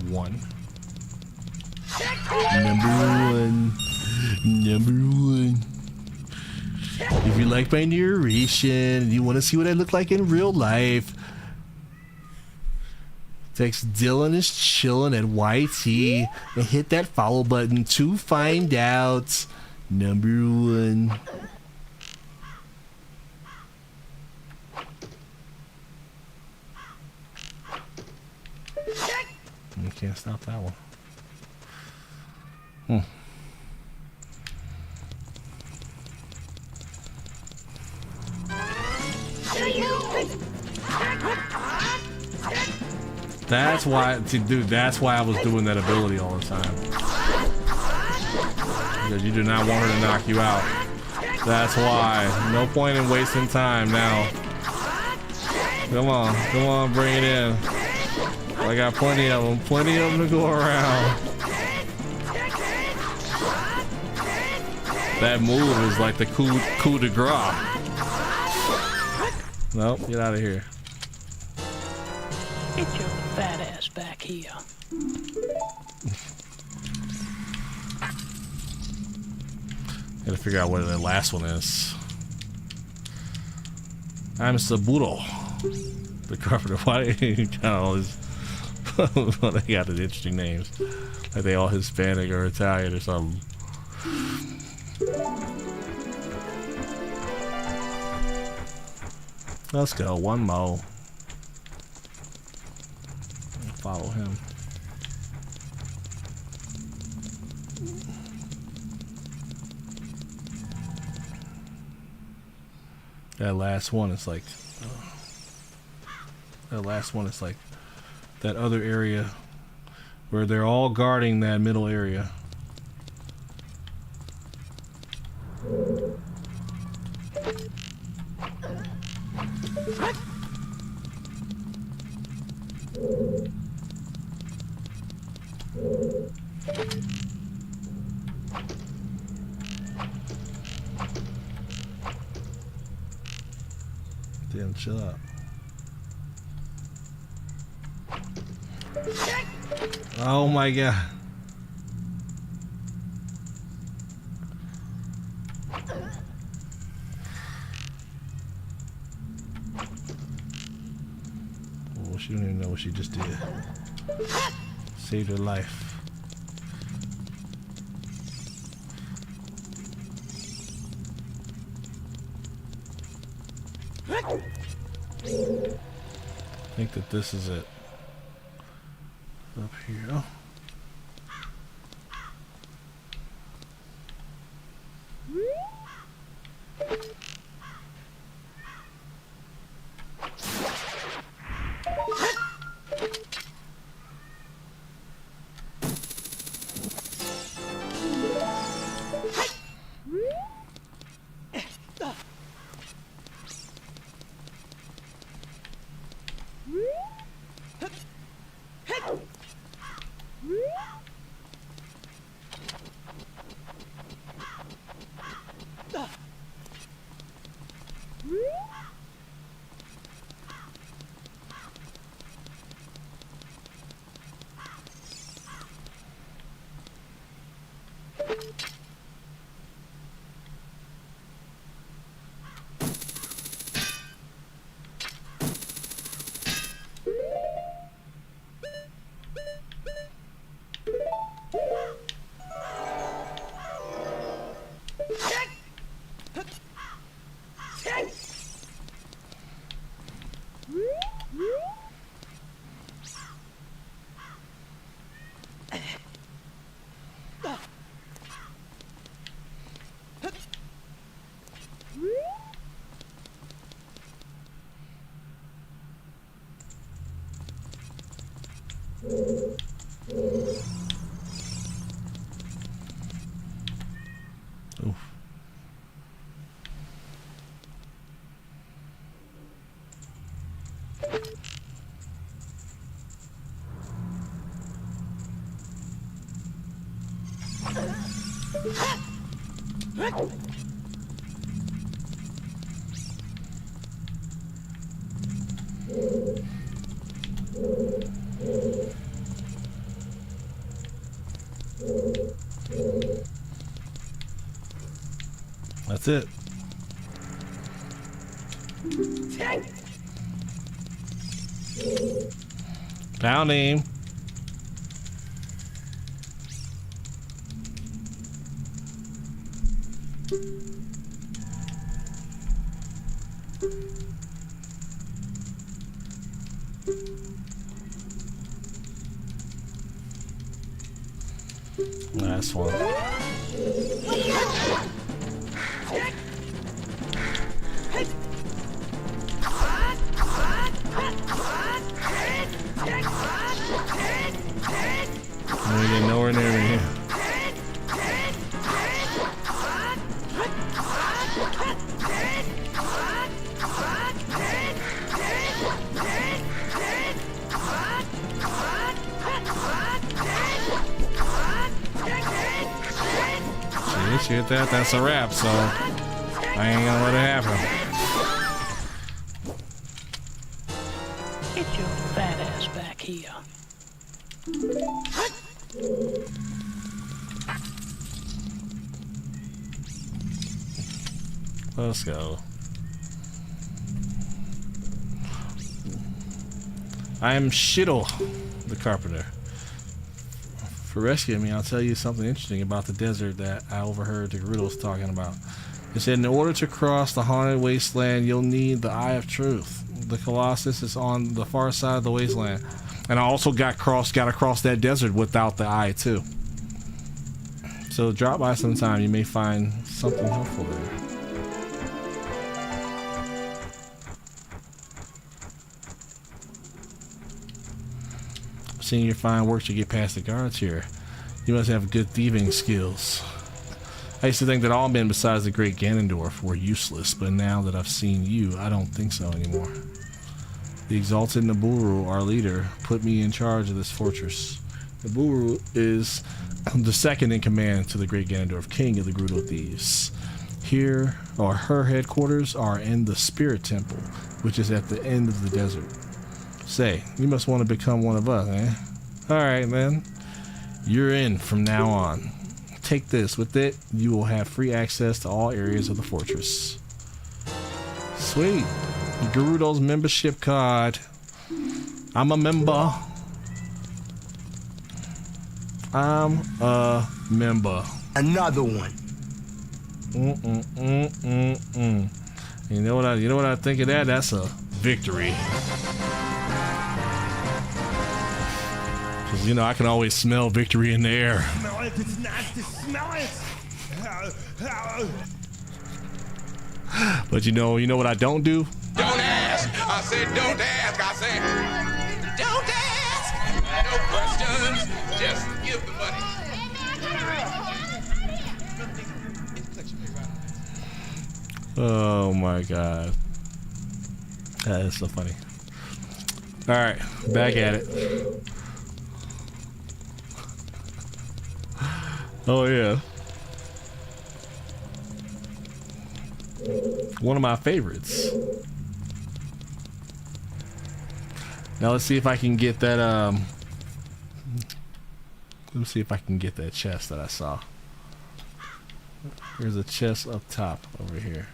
Number one. If you like my narration and you want to see what I look like in real life, text Dylan is chilling at YT and hit that follow button to find out. Number one. You can't stop that one. That's why, dude, that's why I was doing that ability all the time. Because you do not want her to knock you out. That's why. No point in wasting time now. Come on, bring it in. I got plenty of them to go around. That move is like the coup de grace. Nope, get out of here. Get your fat ass back here. Gotta figure out what the last one is. I'm Saburo, the carpenter. Why they got all his? Well, they got interesting names, like they all Hispanic or Italian or something. Let's go, one more. Follow him. That last one is like that other area where they're all guarding that middle area. Damn, chill out. Oh my god. Oh, she don't even know what she just did. Saved her life. I think that this is it. Up here. Oh. Oof. That's it. Found him. Nice one. We get nowhere near me here. Shit, that's a wrap, so I ain't gonna let it happen. Get your fat ass back here. Let's go. I am Shittle, the carpenter. For rescuing me, I'll tell you something interesting about the desert that I overheard the Gerudos talking about. They said in order to cross the haunted wasteland, you'll need the Eye of Truth. The Colossus is on the far side of the wasteland. And I also got across that desert without the eye too. So drop by sometime, you may find something helpful there. Seeing your fine work to get past the guards here, you must have good thieving skills. I used to think that all men besides the great Ganondorf were useless, but now that I've seen you, I don't think so anymore. The exalted Naburu, our leader, put me in charge of this fortress. Naburu is the second in command to the great Ganondorf, king of the Gerudo thieves. Here, or her headquarters, are in the Spirit Temple, which is at the end of the desert. Say, you must want to become one of us, eh? Alright, then. You're in from now on. Take this. With it, you will have free access to all areas of the fortress. Sweet. Gerudo's membership card. I'm a member. I'm a member. Another one. You know what I think of that? That's a victory. Cause I can always smell victory in the air. Smell it, it's nasty, smell it! But you know what I don't do? Don't ask. I said don't ask. I said don't ask. No questions. Just give the money. Oh my god. That is so funny. Alright, back at it. Oh yeah. One of my favorites. Now let's see if I can get that let me see if I can get that chest that I saw. There's a chest up top over here.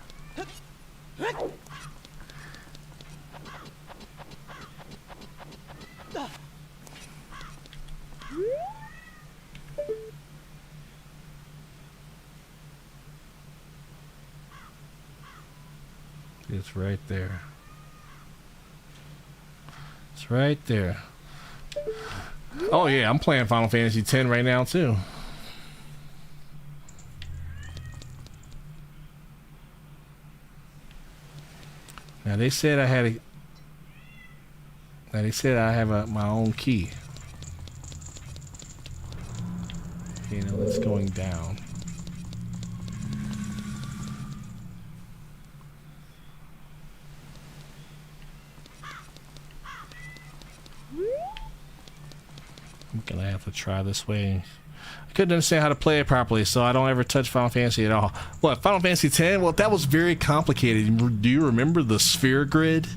It's right there. It's right there. Oh yeah, I'm playing Final Fantasy X right now too. Now they said I had a. Now they said I have my own key. Okay, now it's going down. I'm gonna have to try this way. I couldn't understand how to play it properly, so I don't ever touch Final Fantasy at all. What, Final Fantasy X? Well, that was very complicated. Do you remember the sphere grid?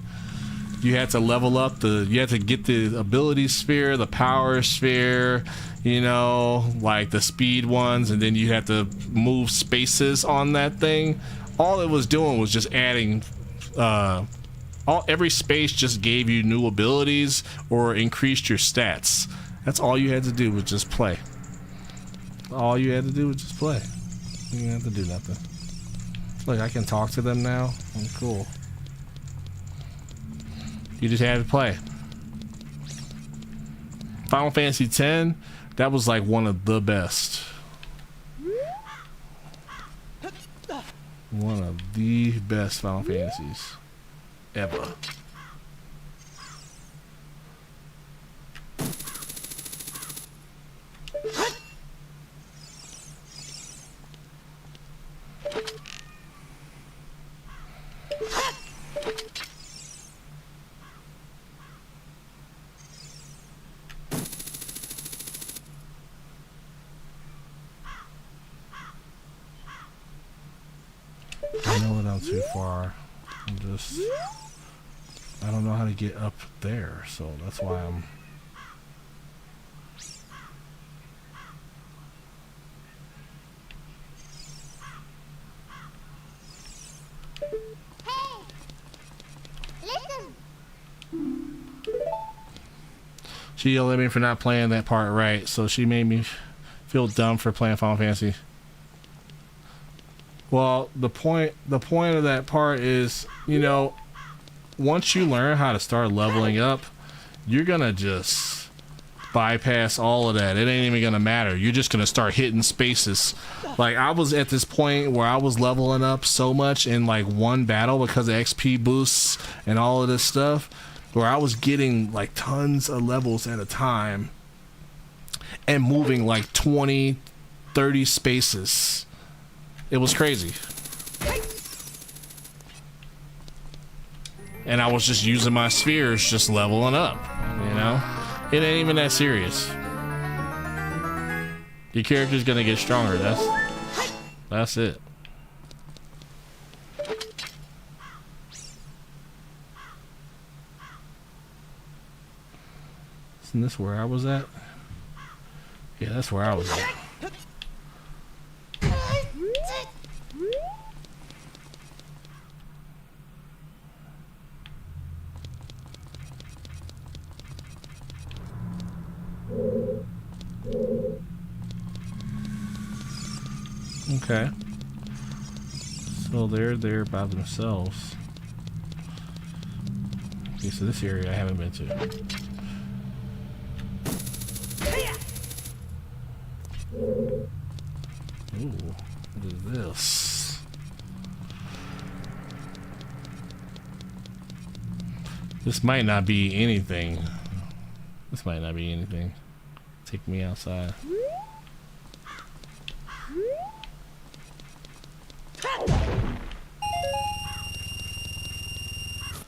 You had to level up you had to get the ability sphere, the power sphere, you know, like the speed ones, and then you had to move spaces on that thing. All it was doing was just adding, every space just gave you new abilities or increased your stats. That's all you had to do was just play. All you had to do was just play. You didn't have to do nothing. Look, I can talk to them now. I'm cool. You just had to play. Final Fantasy X, that was like one of the best. One of the best Final Fantasies ever. I know that I'm too far. I don't know how to get up there, so that's why I'm. She yelled at me for not playing that part right, so she made me feel dumb for playing Final Fantasy. Well, the point of that part is, you know, once you learn how to start leveling up, you're gonna just bypass all of that. It ain't even gonna matter. You're just gonna start hitting spaces. Like, I was at this point where I was leveling up so much in like one battle because of XP boosts and all of this stuff, where I was getting like tons of levels at a time and moving like 20, 30 spaces. It was crazy. And I was just using my spheres, just leveling up, you know? It ain't even that serious. Your character's gonna get stronger, that's it. Isn't this where I was at? Yeah, that's where I was at. Okay. So they're there by themselves. Okay, so this area I haven't been to. Ooh, what is this? This might not be anything. This might not be anything. Take me outside.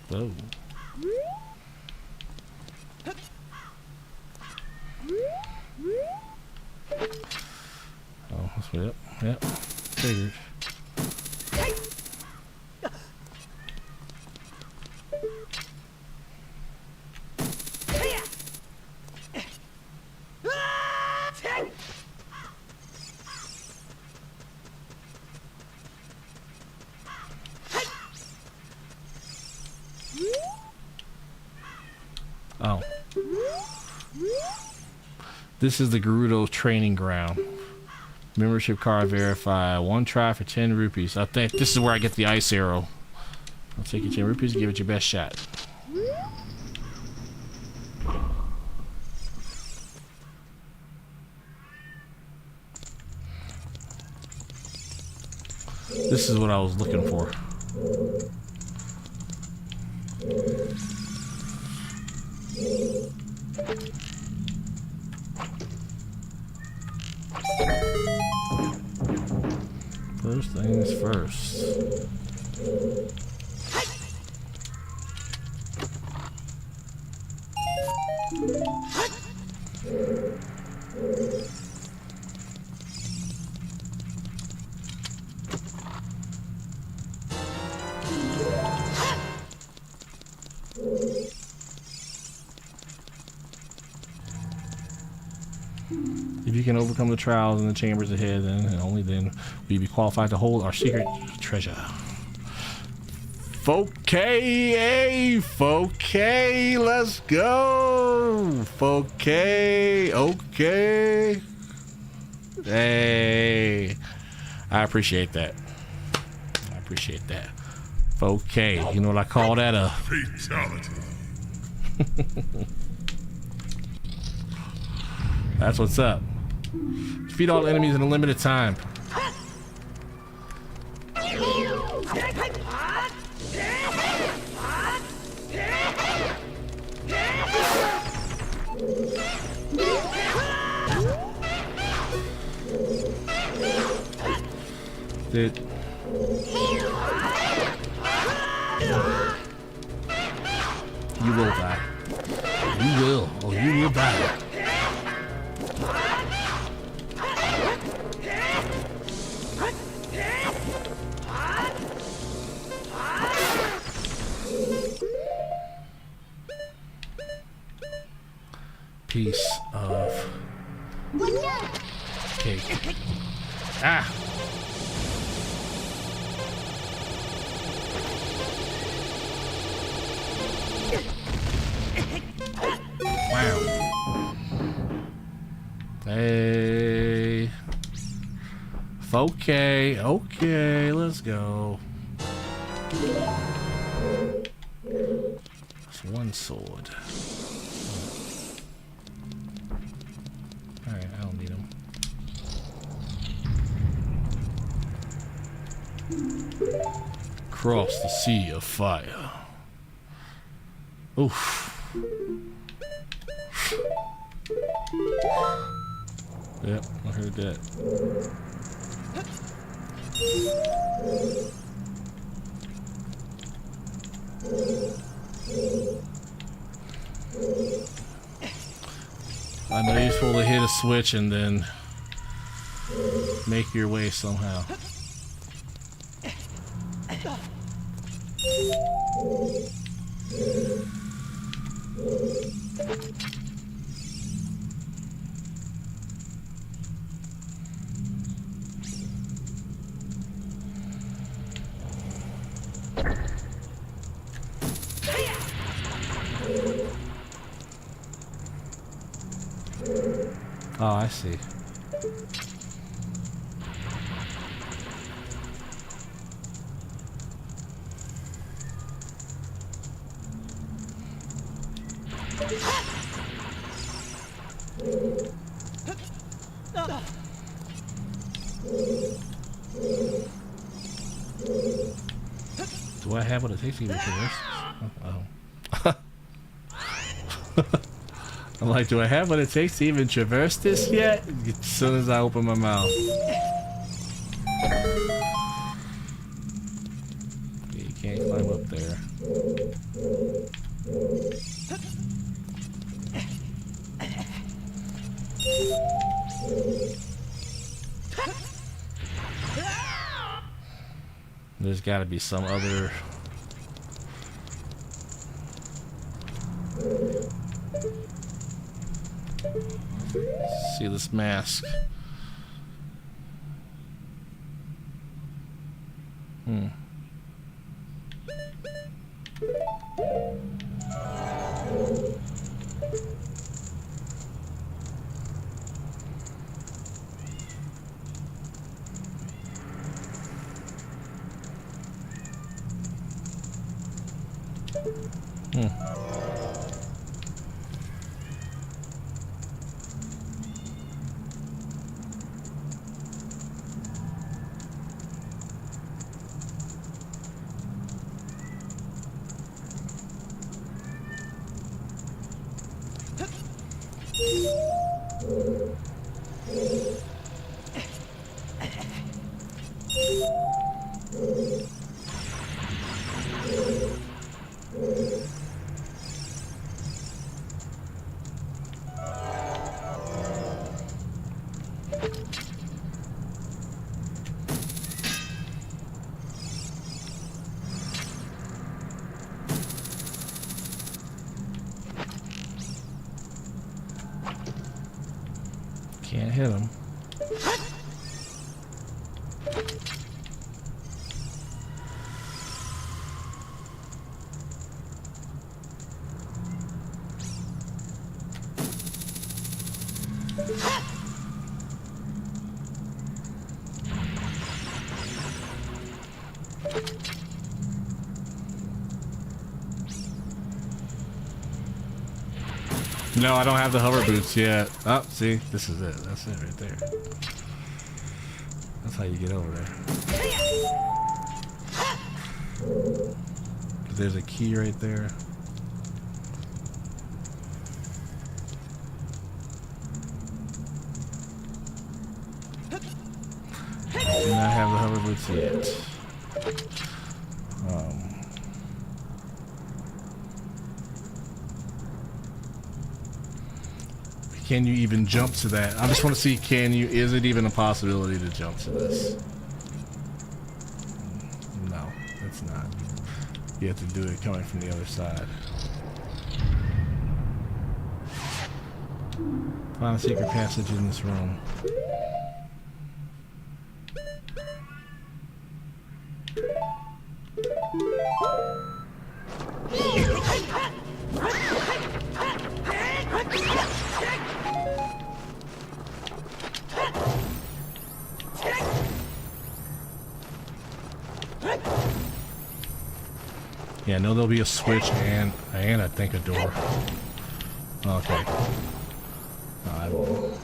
Whoa. Oh, yep. Figured. Oh. This is the Gerudo training ground. Membership card verified. 1 try for 10 rupees. I think this is where I get the ice arrow. I'll take your 10 rupees and give it your best shot. This is what I was looking for. First things first. If you can overcome the trials in the chambers ahead, then and only then will you be qualified to hold our secret treasure. Okay, okay, let's go. Okay, okay. Hey, I appreciate that. I appreciate that. Okay, you know what I call that? A Fatality. That's what's up. Defeat all enemies in a limited time. Dude. You will die. You will. Oh, you will die. Piece of cake. Ah! Wow. Hey. Okay, okay, let's go. That's one sword. Alright, I don't need them. Cross the sea of fire. Oof. Yep, I heard that. I know you're supposed to hit a switch and then make your way somehow. Oh, I see. Do I have what it takes to get this? Oh. I'm like, do I have what it takes to even traverse this yet? As soon as I open my mouth. Okay, you can't climb up there. There's got to be some other... See this mask. Can't hit him. No, I don't have the hover boots yet. Oh, see, this is it. That's it right there. That's how you get over there. There's a key right there. Do not have the hover boots yet. Can you even jump to that? I just want to see, is it even a possibility to jump to this? No, it's not. You have to do it coming from the other side. Find a secret passage in this room. Yeah, I know there'll be a switch and I think a door. Okay. I will.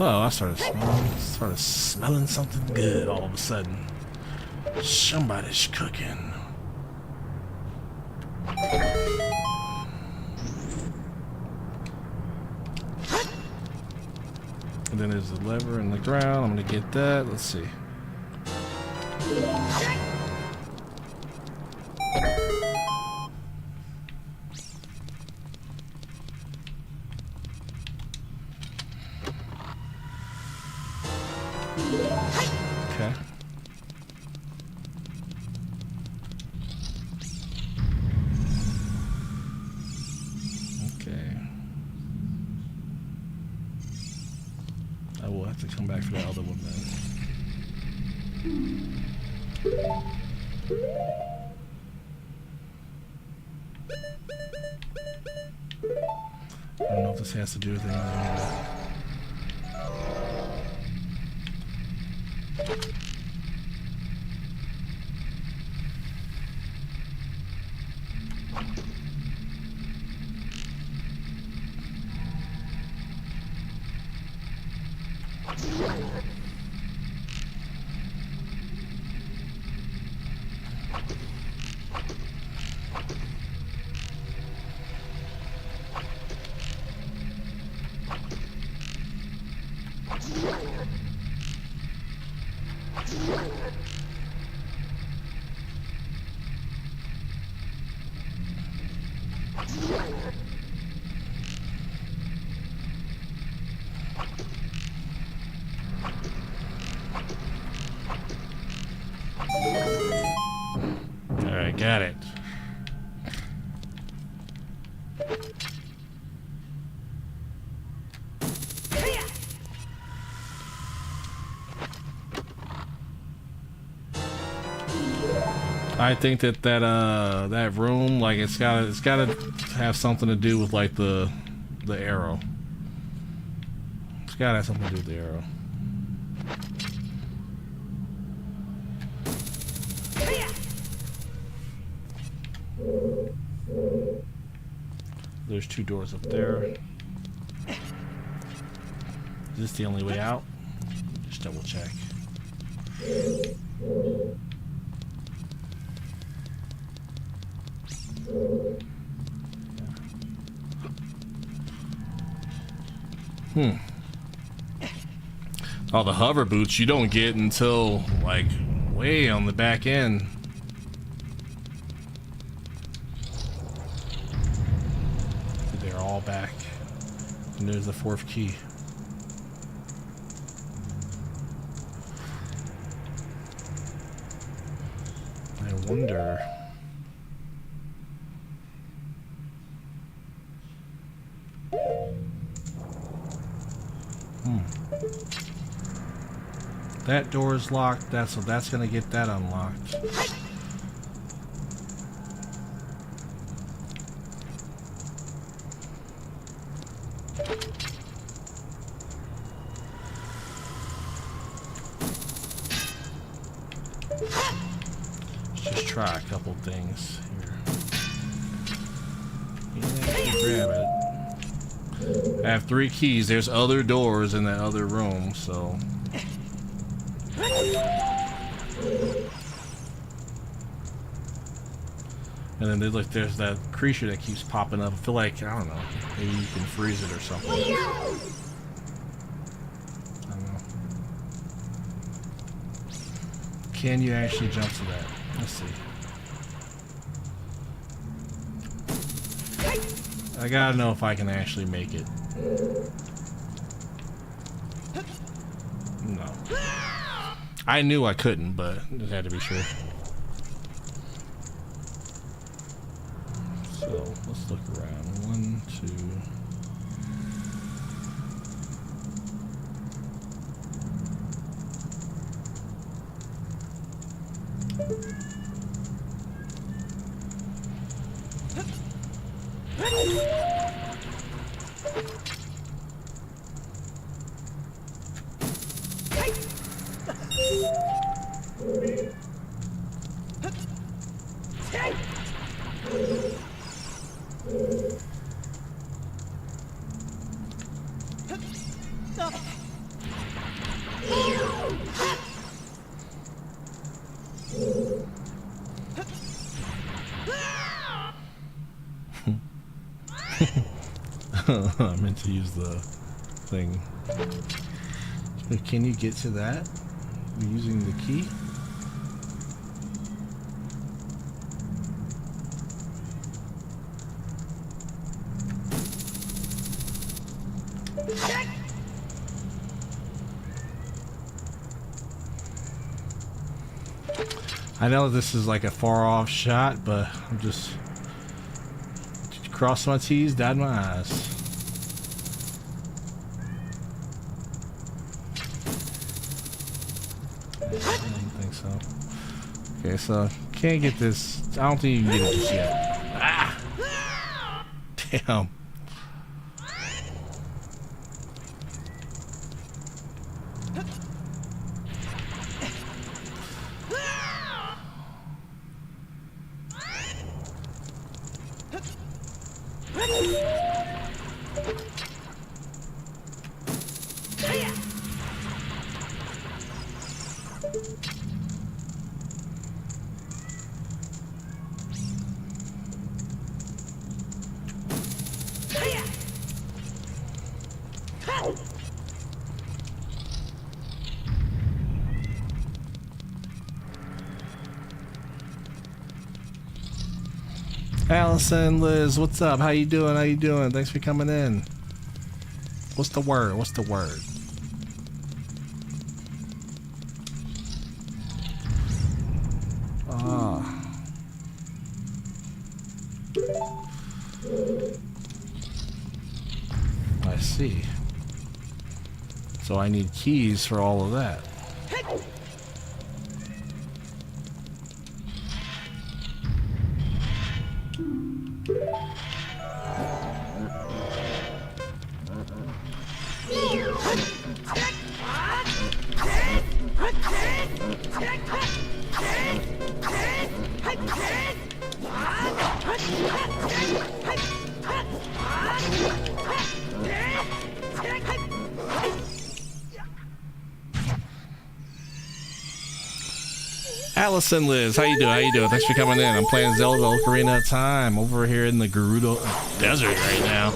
Oh, I started smelling something good all of a sudden. Somebody's cooking. And then there's a lever in the ground. I'm gonna get that. Let's see. Okay. Okay. I will have to come back for that other one then. I don't know if this has to do with anything or not. Alright, got it. I think that room, like it's gotta have something to do with like the arrow. It's gotta have something to do with the arrow. There's 2 doors up there. Is this the only way out? Just double check. Oh, the hover boots you don't get until like way on the back end. They're all back. And there's the 4th key. I wonder. That door is locked. So that's gonna get that unlocked. Let's just try a couple things here. Yeah, grab it. I have 3 keys. There's other doors in that other room, so. And then there's that creature that keeps popping up. I feel like, I don't know, maybe you can freeze it or something. I don't know. Can you actually jump to that? Let's see. I gotta know if I can actually make it. No. I knew I couldn't, but it had to be sure. So let's look around. 1, I meant to use the thing. Can you get to that using the key? I know this is like a far off shot, but I'm just cross my T's, dot my I's. I don't think so. Okay, so can't get this. I don't think you can get it just yet. Ah! Damn. Allison, Liz, what's up? How you doing? How you doing? Thanks for coming in. What's the word? What's the word? I see. So I need keys for all of that. Allison, Liz, how you doing? How you doing? Thanks for coming in. I'm playing Zelda Ocarina of Time over here in the Gerudo Desert right now.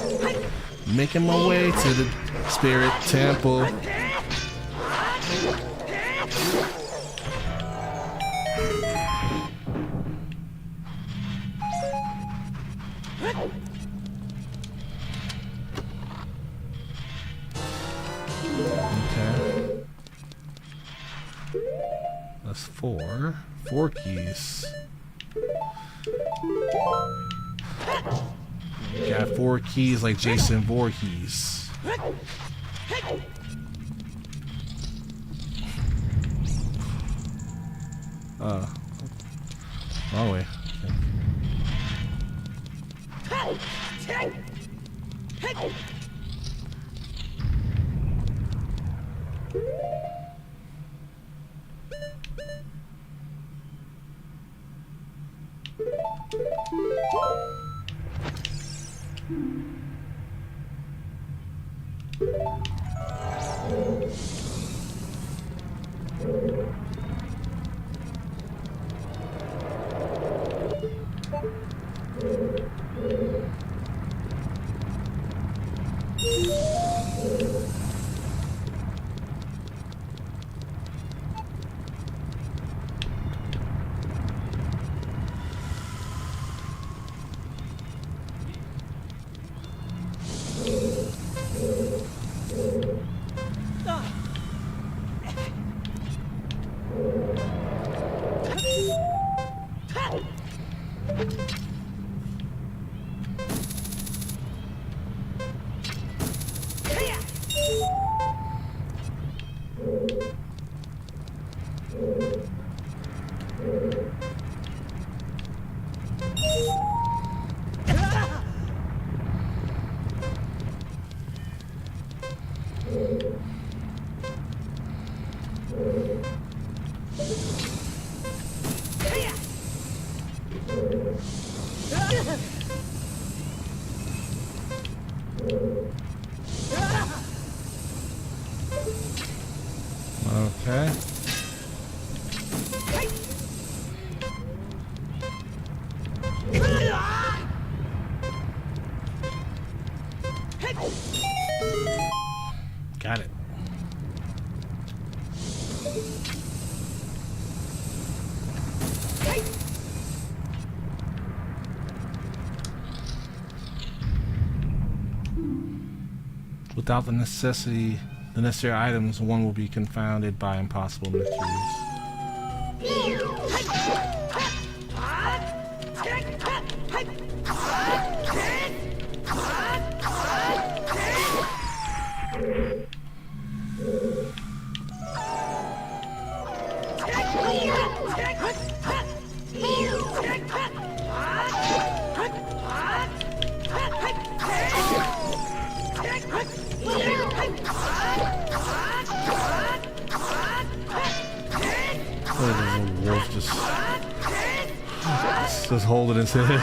Making my way to the Spirit Temple. Okay. That's four. 4 keys. Got 4 keys like Jason Voorhees. Wrong way. Okay. Got it. Without the necessary items, one will be confounded by impossible mysteries. The wolf just holding his head.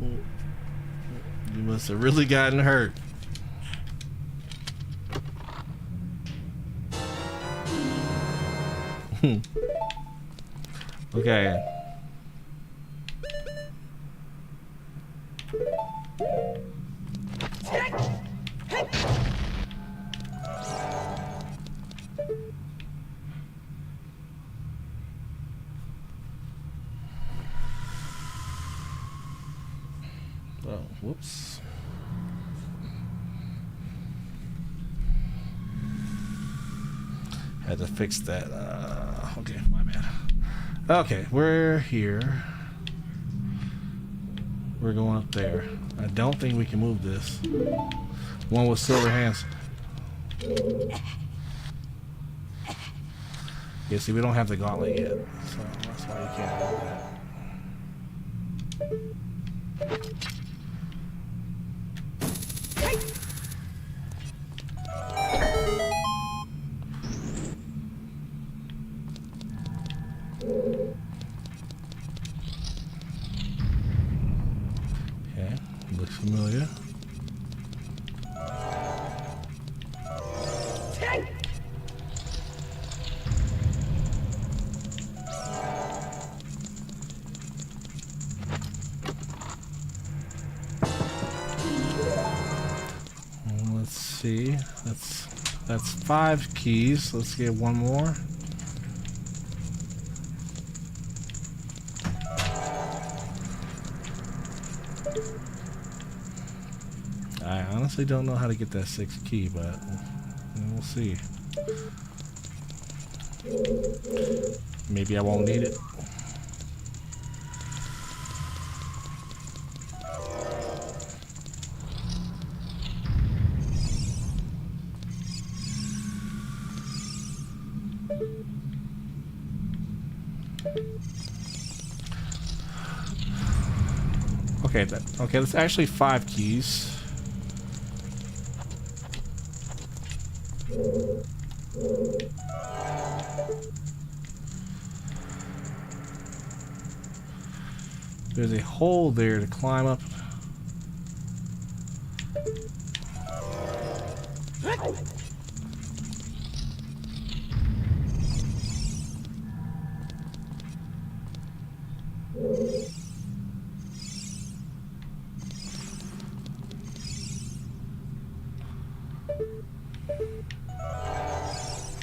You must have really gotten hurt. Okay. Oh, whoops. Had to fix that. Okay, my bad. Okay, we're here. We're going up there. I don't think we can move this. One with silver hands. Yeah, see, we don't have the gauntlet yet, so that's why you can't do that. Okay, looks familiar. Let's see. That's 5 keys. Let's get one more. I honestly don't know how to get that 6th key, but we'll see. Maybe I won't need it. Okay, that's actually 5 keys. There's a hole there to climb up.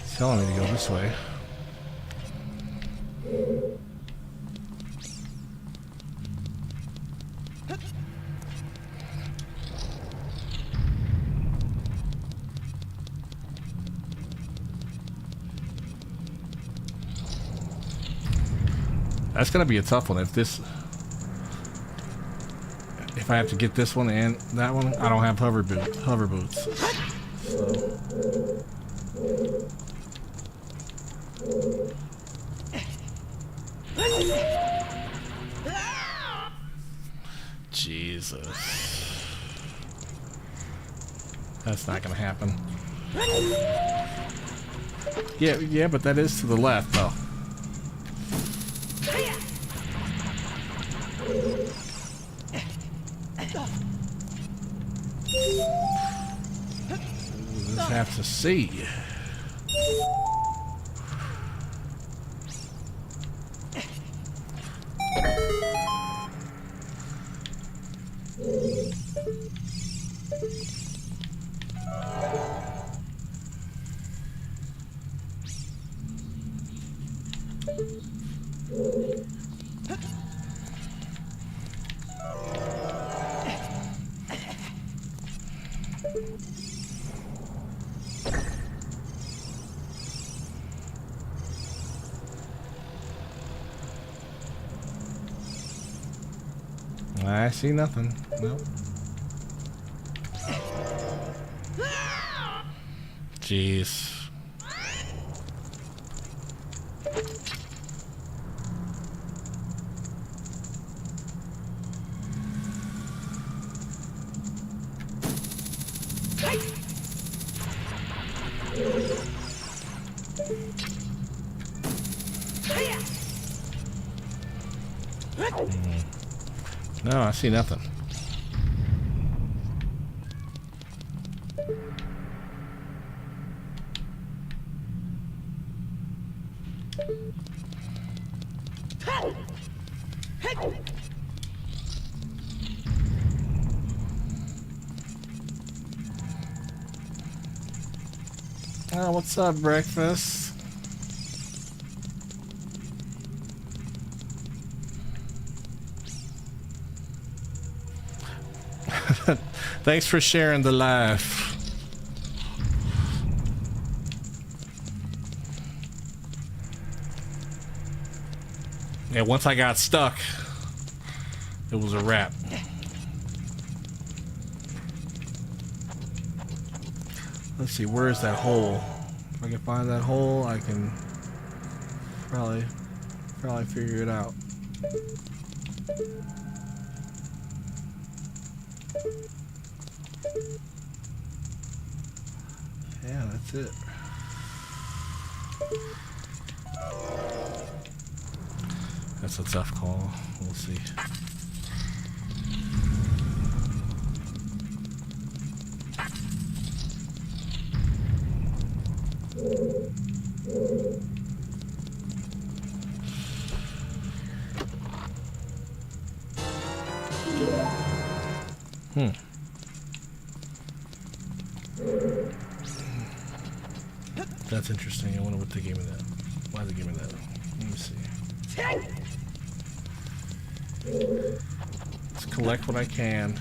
It's telling me to go this way. That's gonna be a tough one. If I have to get this one and that one, I don't have hover boots. So. Jesus. That's not gonna happen. Yeah, but that is to the left though. Just have to see. I see nothing. Nope. Jeez. No, I see nothing. Oh, what's up, breakfast? Thanks for sharing the life. Yeah, once I got stuck, it was a wrap. Let's see, where's that hole? If I can find that hole, I can probably figure it out. Yeah, that's it. That's a tough call. We'll see. That's interesting. I wonder what they gave me that. Why they gave me that? Let me see. Let's collect what I can.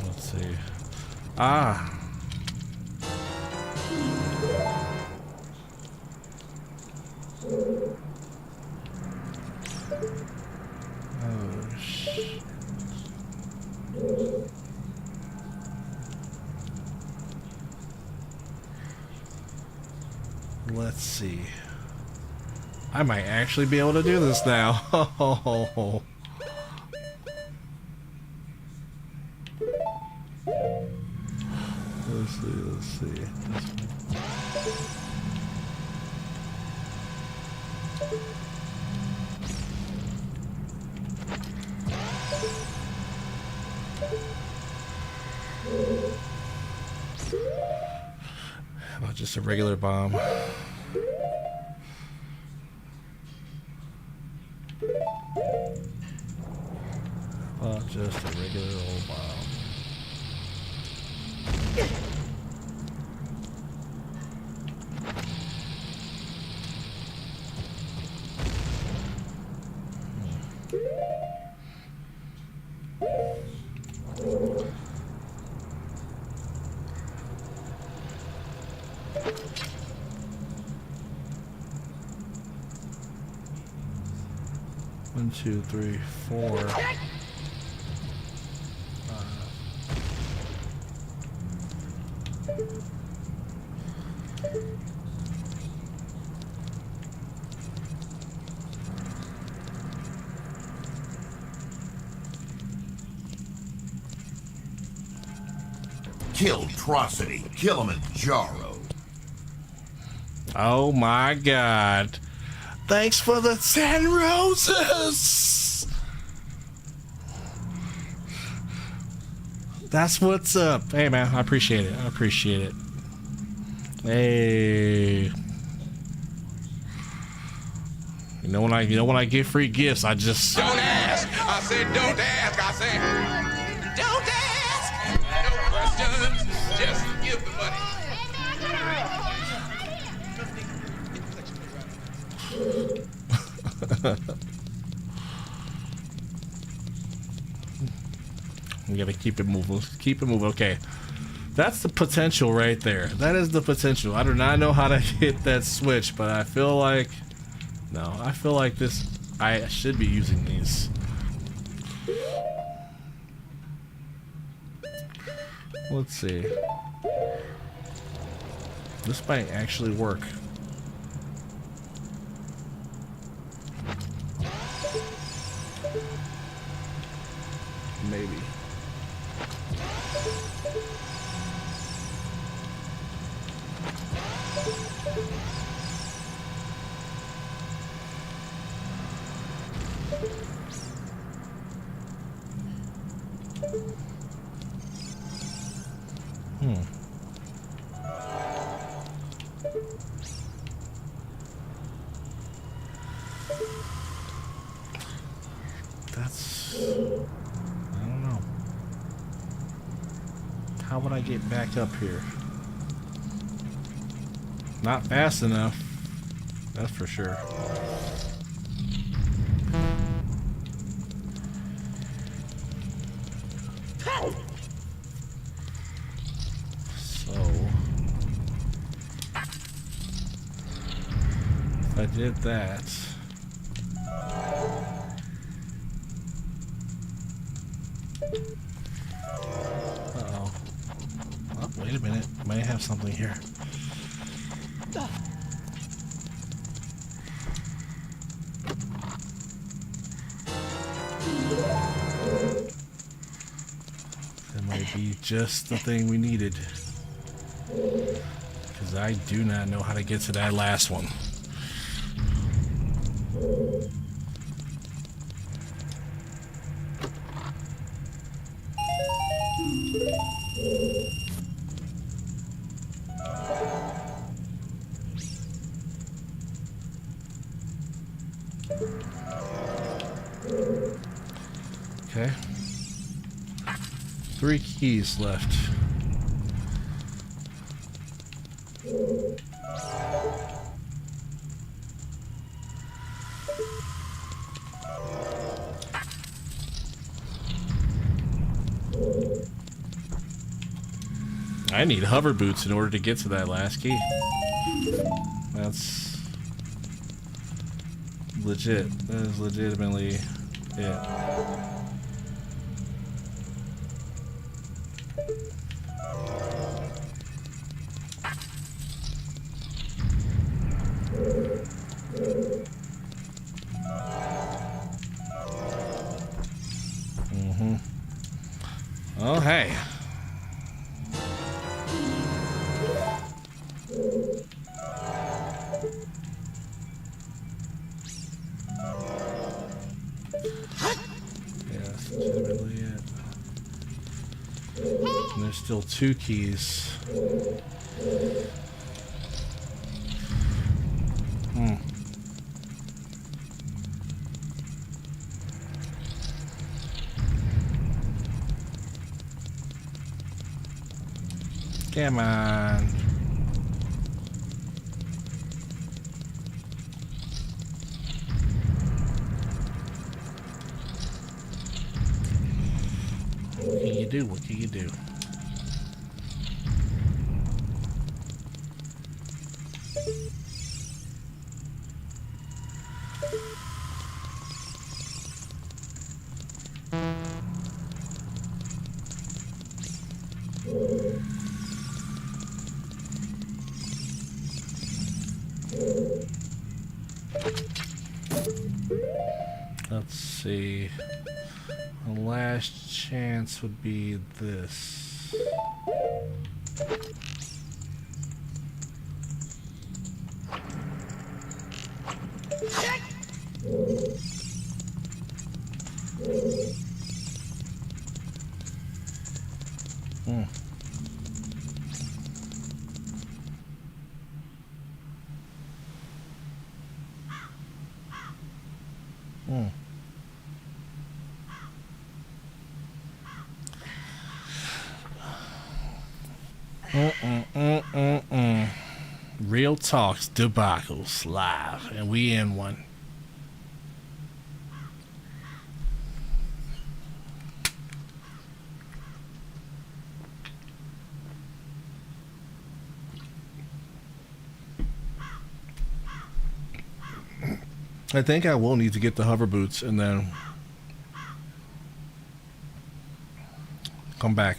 Let's see. Ah. Oh, shit. Let's see. I might actually be able to do this now. Let's see. Oh, just a regular bomb. Oh, just a regular old bomb. One, two, three, four. Killtrocity, Kilimanjaro. Oh my God. Thanks for the 10 roses. That's what's up. Hey man, I appreciate it. I appreciate it. Hey. You know when I get free gifts, I just Don't ask. I said don't ask. I said don't ask. No questions. Just give the money. we gotta keep it moving. Keep it moving. Okay. That's the potential right there. That is the potential. I do not know how to hit that switch, but I feel like this I should be using these. Let's see. This might actually work. Maybe. That's... I don't know. How would I get back up here? Not fast enough. That's for sure. So... if I did that... Uh-oh. Oh, wait a minute. Might have something here. That might be just the thing we needed. Because I do not know how to get to that last one. Okay. 3 keys left. I need hover boots in order to get to that last key. That's legit. That is legitimately it. Oh, hey. Yeah, that's legitimately it. And there's still 2 keys. Come on. What can you do? What can you do? Let's see. The last chance would be this. Real Talks Debacles live, and we in one. I think I will need to get the hover boots and then come back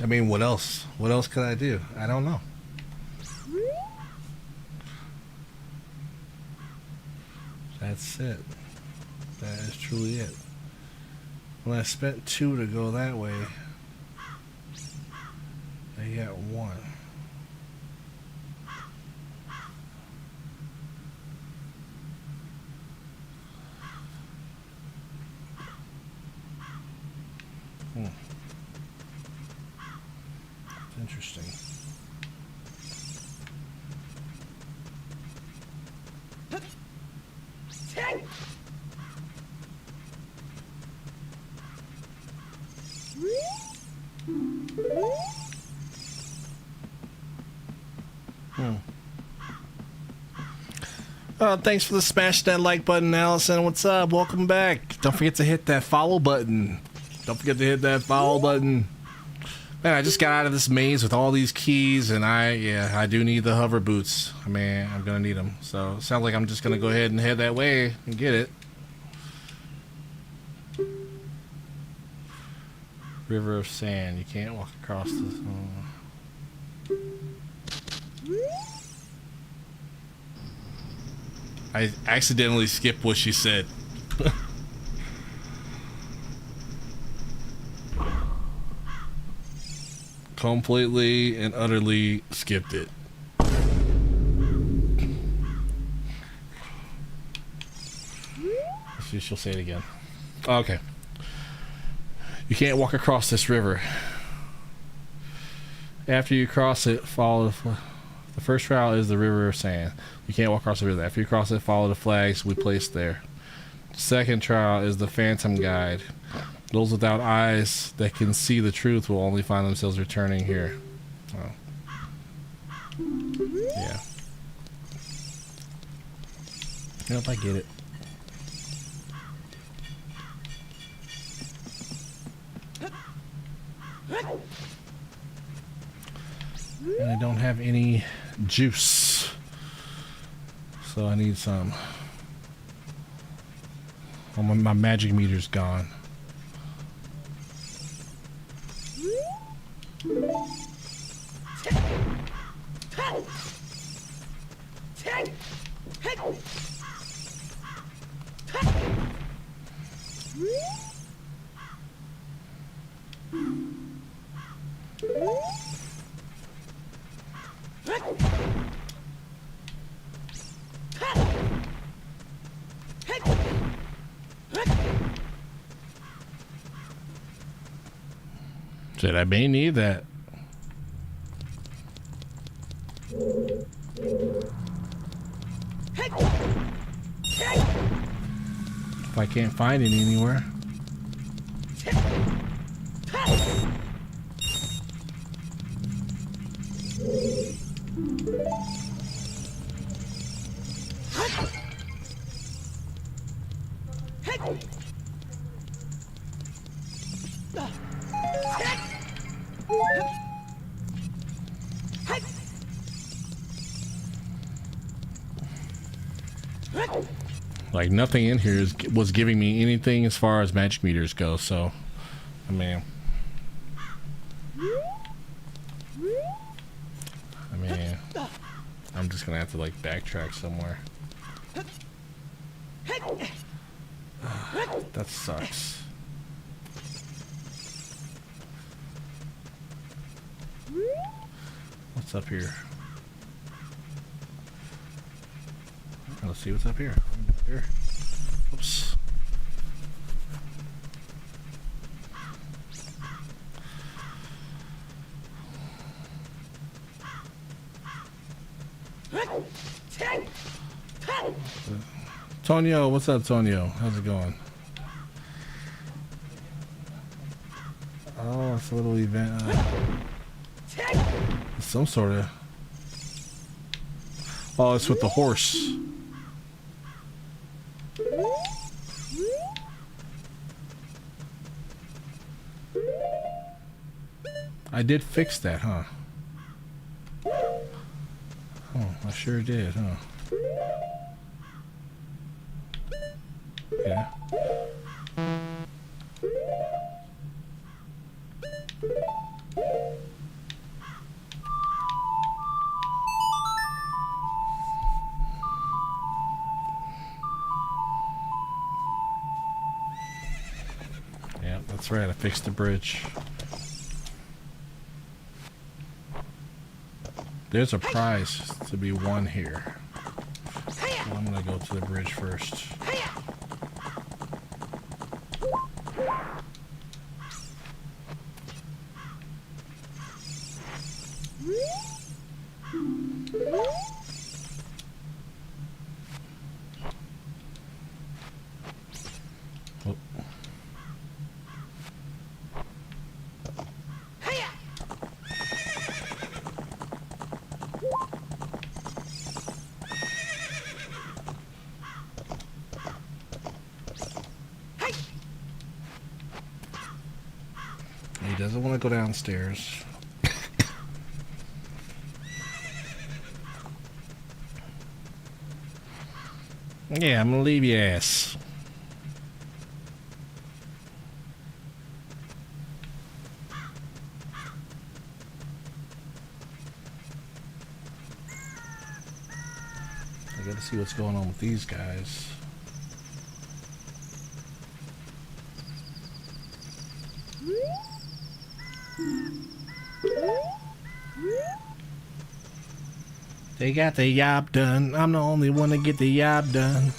I mean, what else? What else could I do? I don't know. That's it. That is truly it. When I spent 2 to go that way, I got 1. Interesting. Thanks for the smash that like button, Allison. What's up? Welcome back. Don't forget to hit that follow button. Don't forget to hit that follow button. Man, I just got out of this maze with all these keys, and I do need the hover boots. I mean, I'm gonna need them. So it sounds like I'm just gonna go ahead and head that way and get it. River of sand. You can't walk across this. I accidentally skipped what she said. Completely and utterly skipped it. Let's see, she'll say it again. Okay. You can't walk across this river. After you cross it, follow the first route is the river of sand. You can't walk across the river. After you cross it, follow the flags we placed there. Second trial is the phantom guide. Those without eyes that can see the truth will only find themselves returning here. Oh. Yeah. Yep, I get it. And I don't have any juice, so I need some. Oh, my magic meter's gone. Shit, I may need that. If I can't find it anywhere. Like nothing in here was giving me anything as far as magic meters go, so I mean I'm just gonna have to like backtrack somewhere. That sucks. What's up here? Let's see what's up here. Here. Oops. Tonio, what's up, Tonio? How's it going? Oh, it's a little event. Some sort of. Oh, it's with the horse. I did fix that, huh? Oh, I sure did, huh? Yeah. That's right, I fixed the bridge. There's a prize to be won here. So I'm gonna go to the bridge first. Oh. He doesn't want to go downstairs. Yeah, I'm gonna leave your ass. I gotta see what's going on with these guys. They got the job done. I'm the only one to get the job done.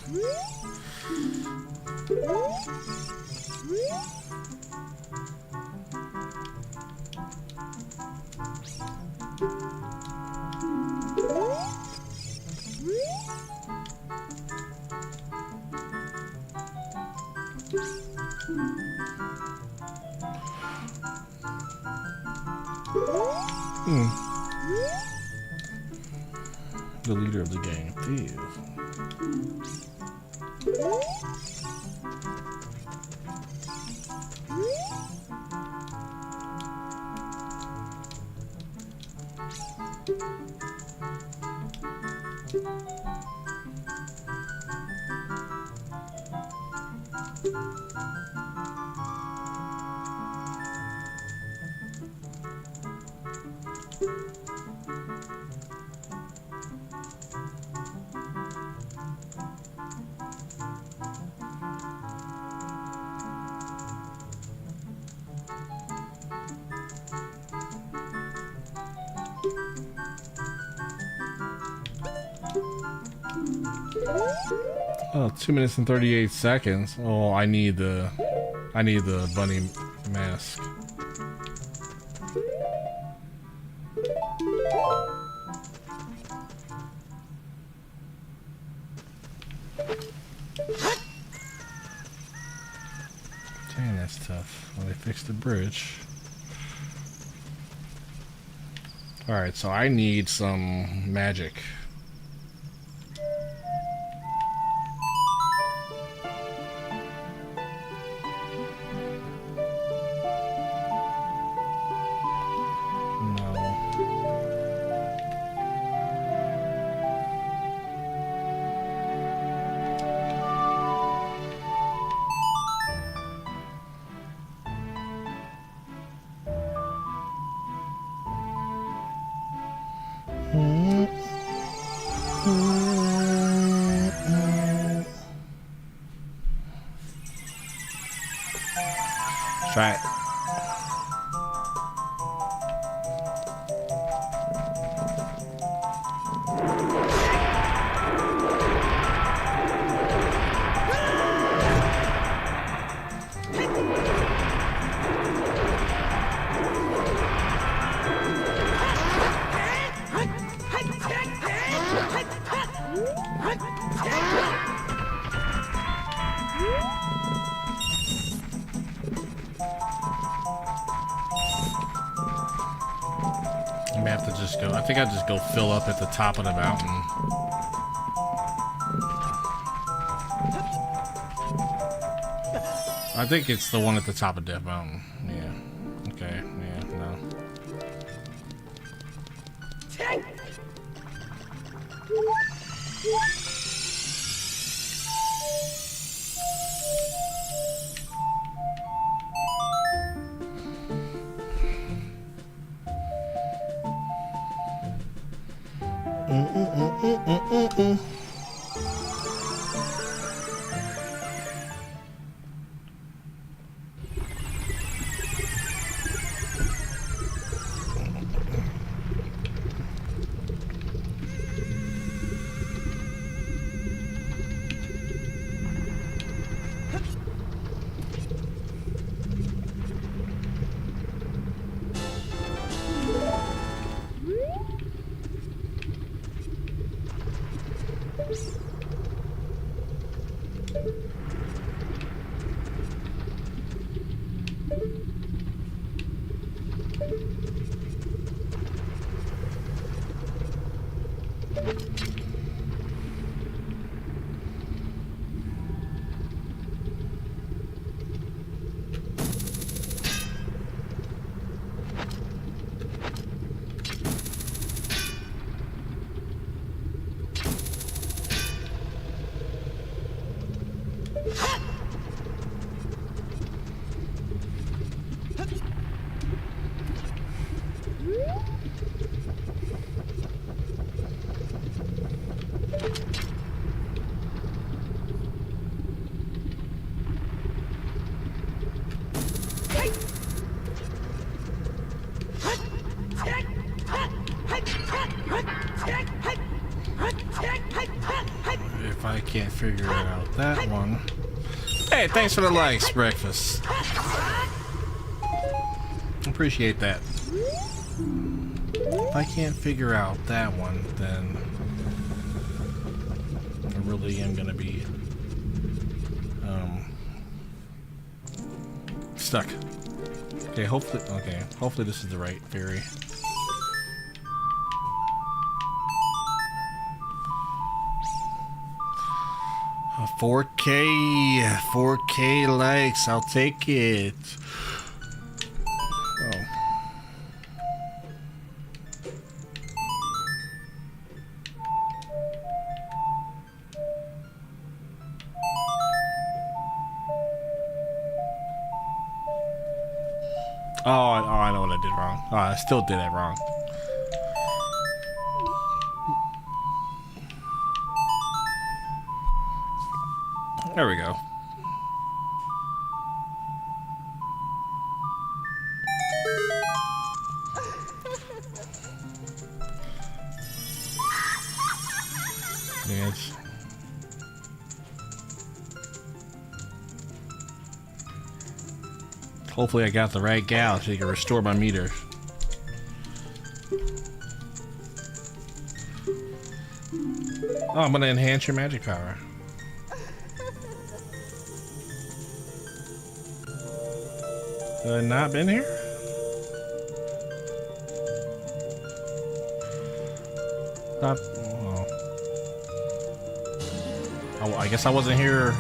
The leader of the gang of thieves. Oh, 2 minutes and 38 seconds. Oh, I need the bunny mask. Dang, that's tough. Well, they fixed the bridge. Alright, so I need some magic. Try it. I may have to just go. I think I'll just go fill up at the top of the mountain. I think it's the one at the top of Death Mountain. Yeah. Okay. Yeah. No. if I can't figure out that one. Hey, thanks for the likes, breakfast. Appreciate that. If I can't figure out that one, then I really am gonna be stuck. Okay, hopefully this is the right fairy. 4K likes, I'll take it. Oh. I know what I did wrong. Oh, I still did that wrong. There we go. Yes. Hopefully I got the right gal so you can restore my meter. Oh, I'm gonna enhance your magic power. Have I not been here? Not. Oh, I guess I wasn't here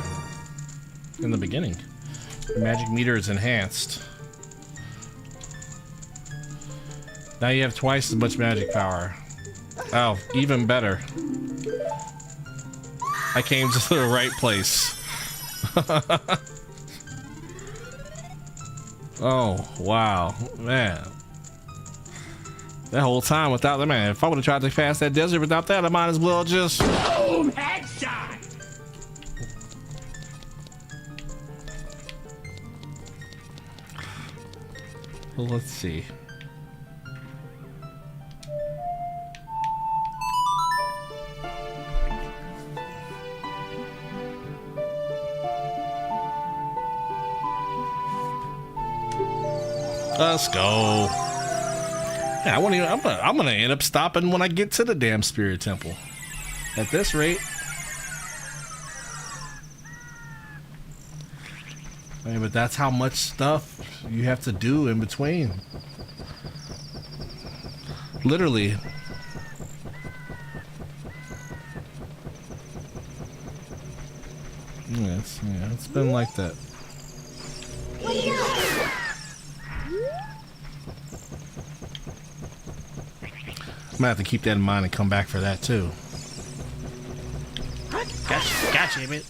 in the beginning. Your magic meter is enhanced. Now you have twice as much magic power. Oh, even better. I came to the right place. Oh, wow. Man. That whole time without the man. If I would have tried to pass that desert without that, I might as well just... Boom! Headshot! Well, let's see. Let's go. Yeah, I won't even, I'm gonna end up stopping when I get to the damn spirit temple. At this rate. I mean, but that's how much stuff you have to do in between. Literally. Yeah, it's been like that. I'm gonna have to keep that in mind and come back for that too. Gotcha, man.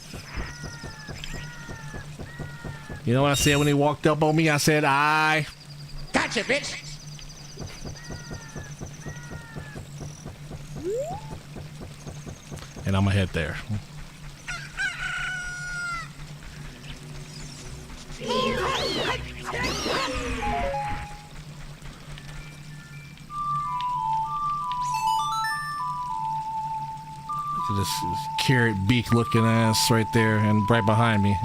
You know what I said when he walked up on me? I said, I Gotcha, bitch. and I'm gonna head there. Look at this carrot beak looking ass right there and right behind me.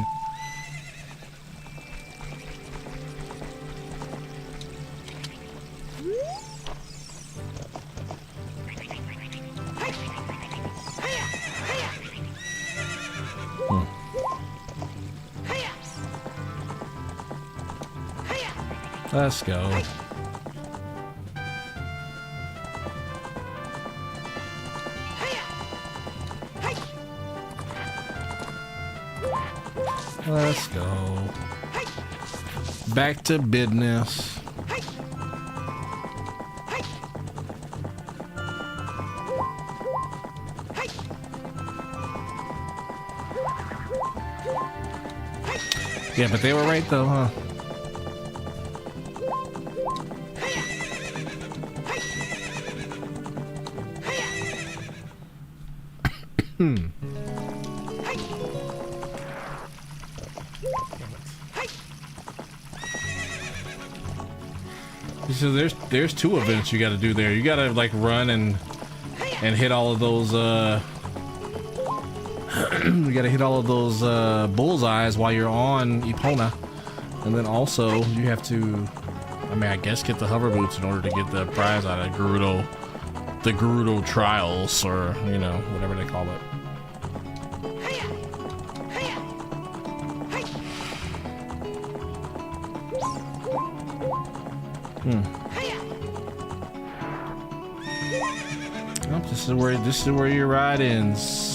Let's go. Let's go. Back to business. Yeah, but they were right though, huh? So there's two events you got to do there. You got to like run and hit all of those You gotta hit all of those bullseyes while you're on Epona. And then also, you have to, I mean, I guess get the hover boots in order to get the prize out of Gerudo. The Gerudo Trials, or, you know, whatever they call it. Oh, this is where your ride ends.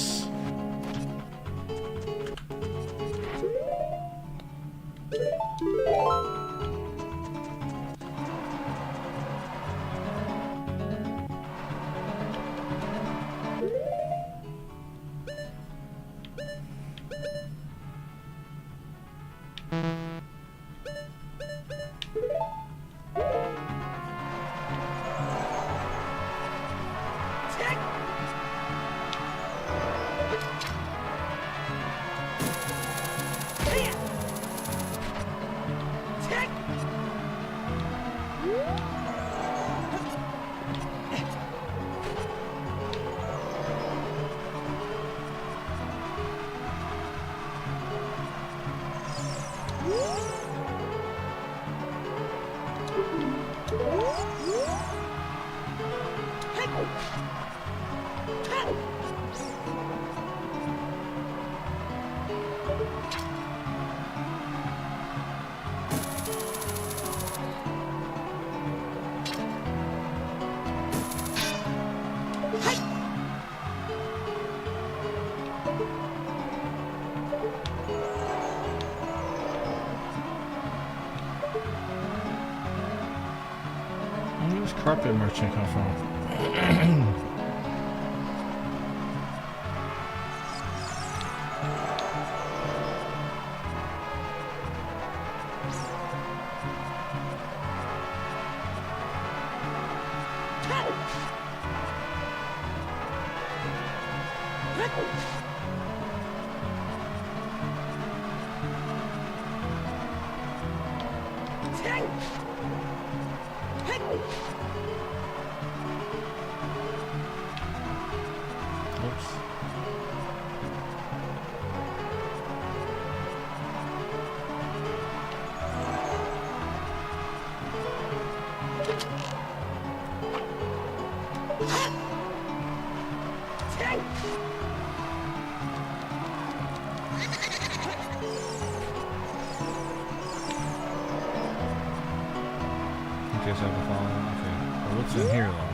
Where's Carpet Merchant come from? Guess I have to follow him. Okay. Well, what's in here though?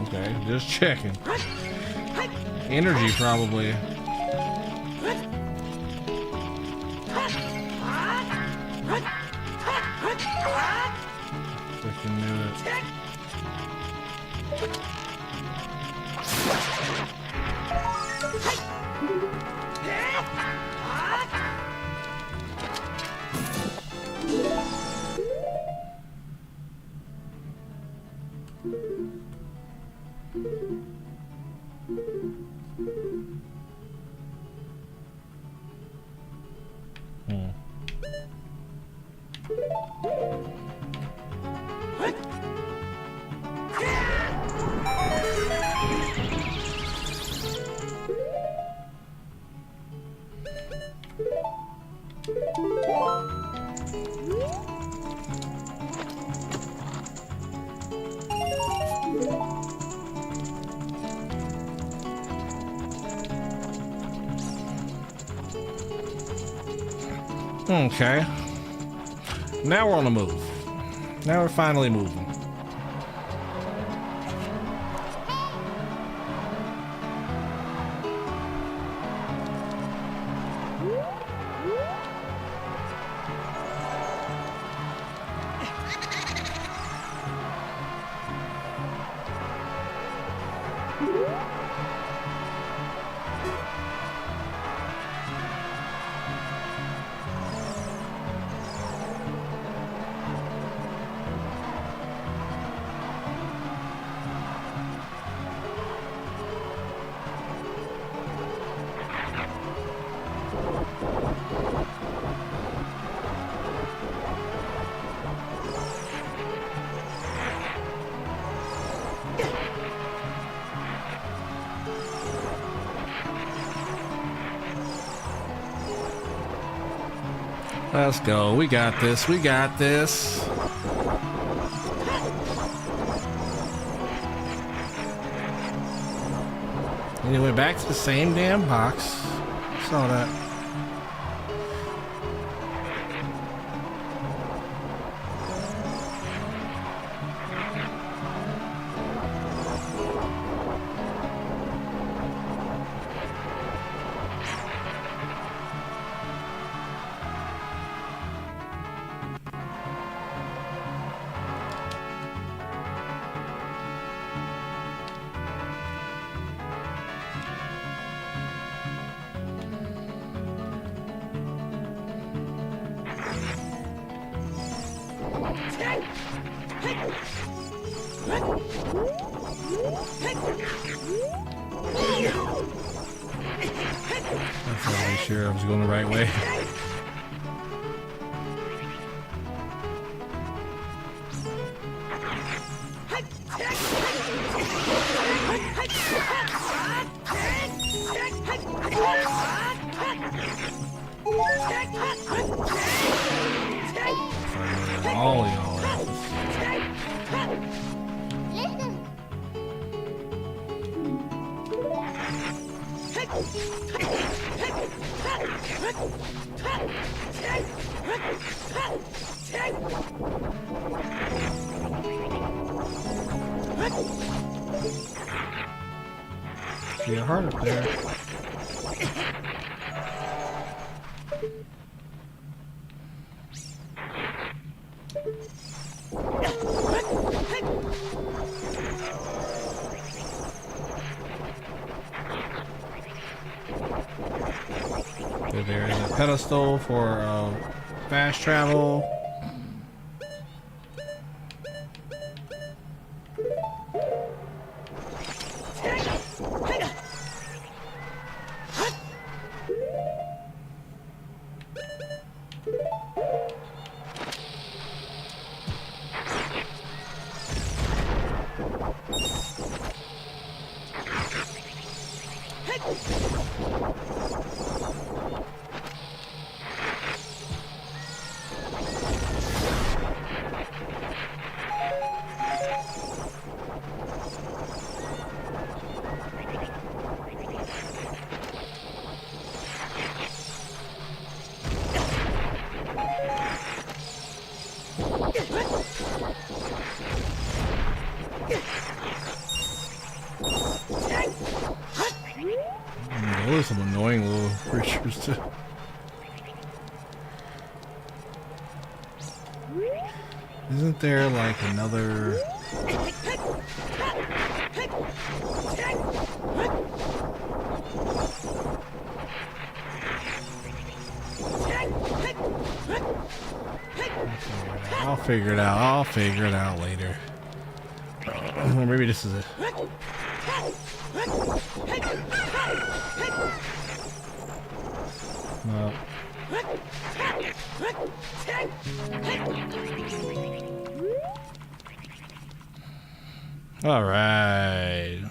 Okay, just checking. Energy probably. Freaking knew it. Okay. Now we're on the move. Now we're finally moving. Let's go. We got this. We got this. Anyway, back to the same damn box. Saw that. I'm not really sure I was going the right way. All y'all. See a heart up there. There is a pedestal for fast travel. Those are some annoying little creatures too. Isn't there like another? I'll figure it out. I'll figure it out later. Maybe this is it. No. All right.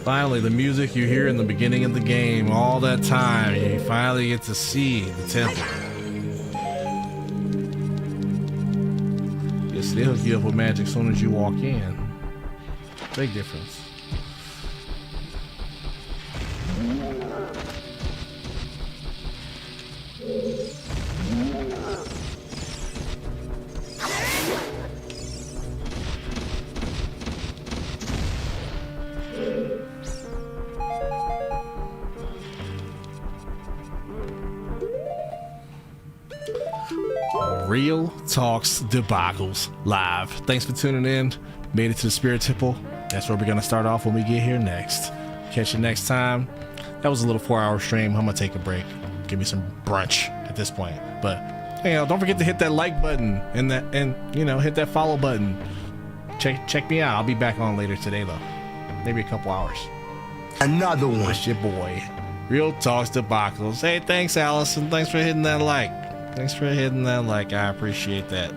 Finally, the music you hear in the beginning of the game, all that time, you finally get to see the temple. Yes, they hook you up with magic as soon as you walk in. Big difference. Real Talks Debacles live. Thanks for tuning in. Made it to the Spirit Temple. That's where we're gonna start off when we get here next. Catch you next time. That was a little 4-hour stream. I'm gonna take a break. Give me some brunch at this point. But you know, don't forget to hit that like button and hit that follow button. Check me out. I'll be back on later today though. Maybe a couple hours. Another one. It's your boy, Real Talks Debacles. Hey, thanks, Allison. Thanks for hitting that like. I appreciate that.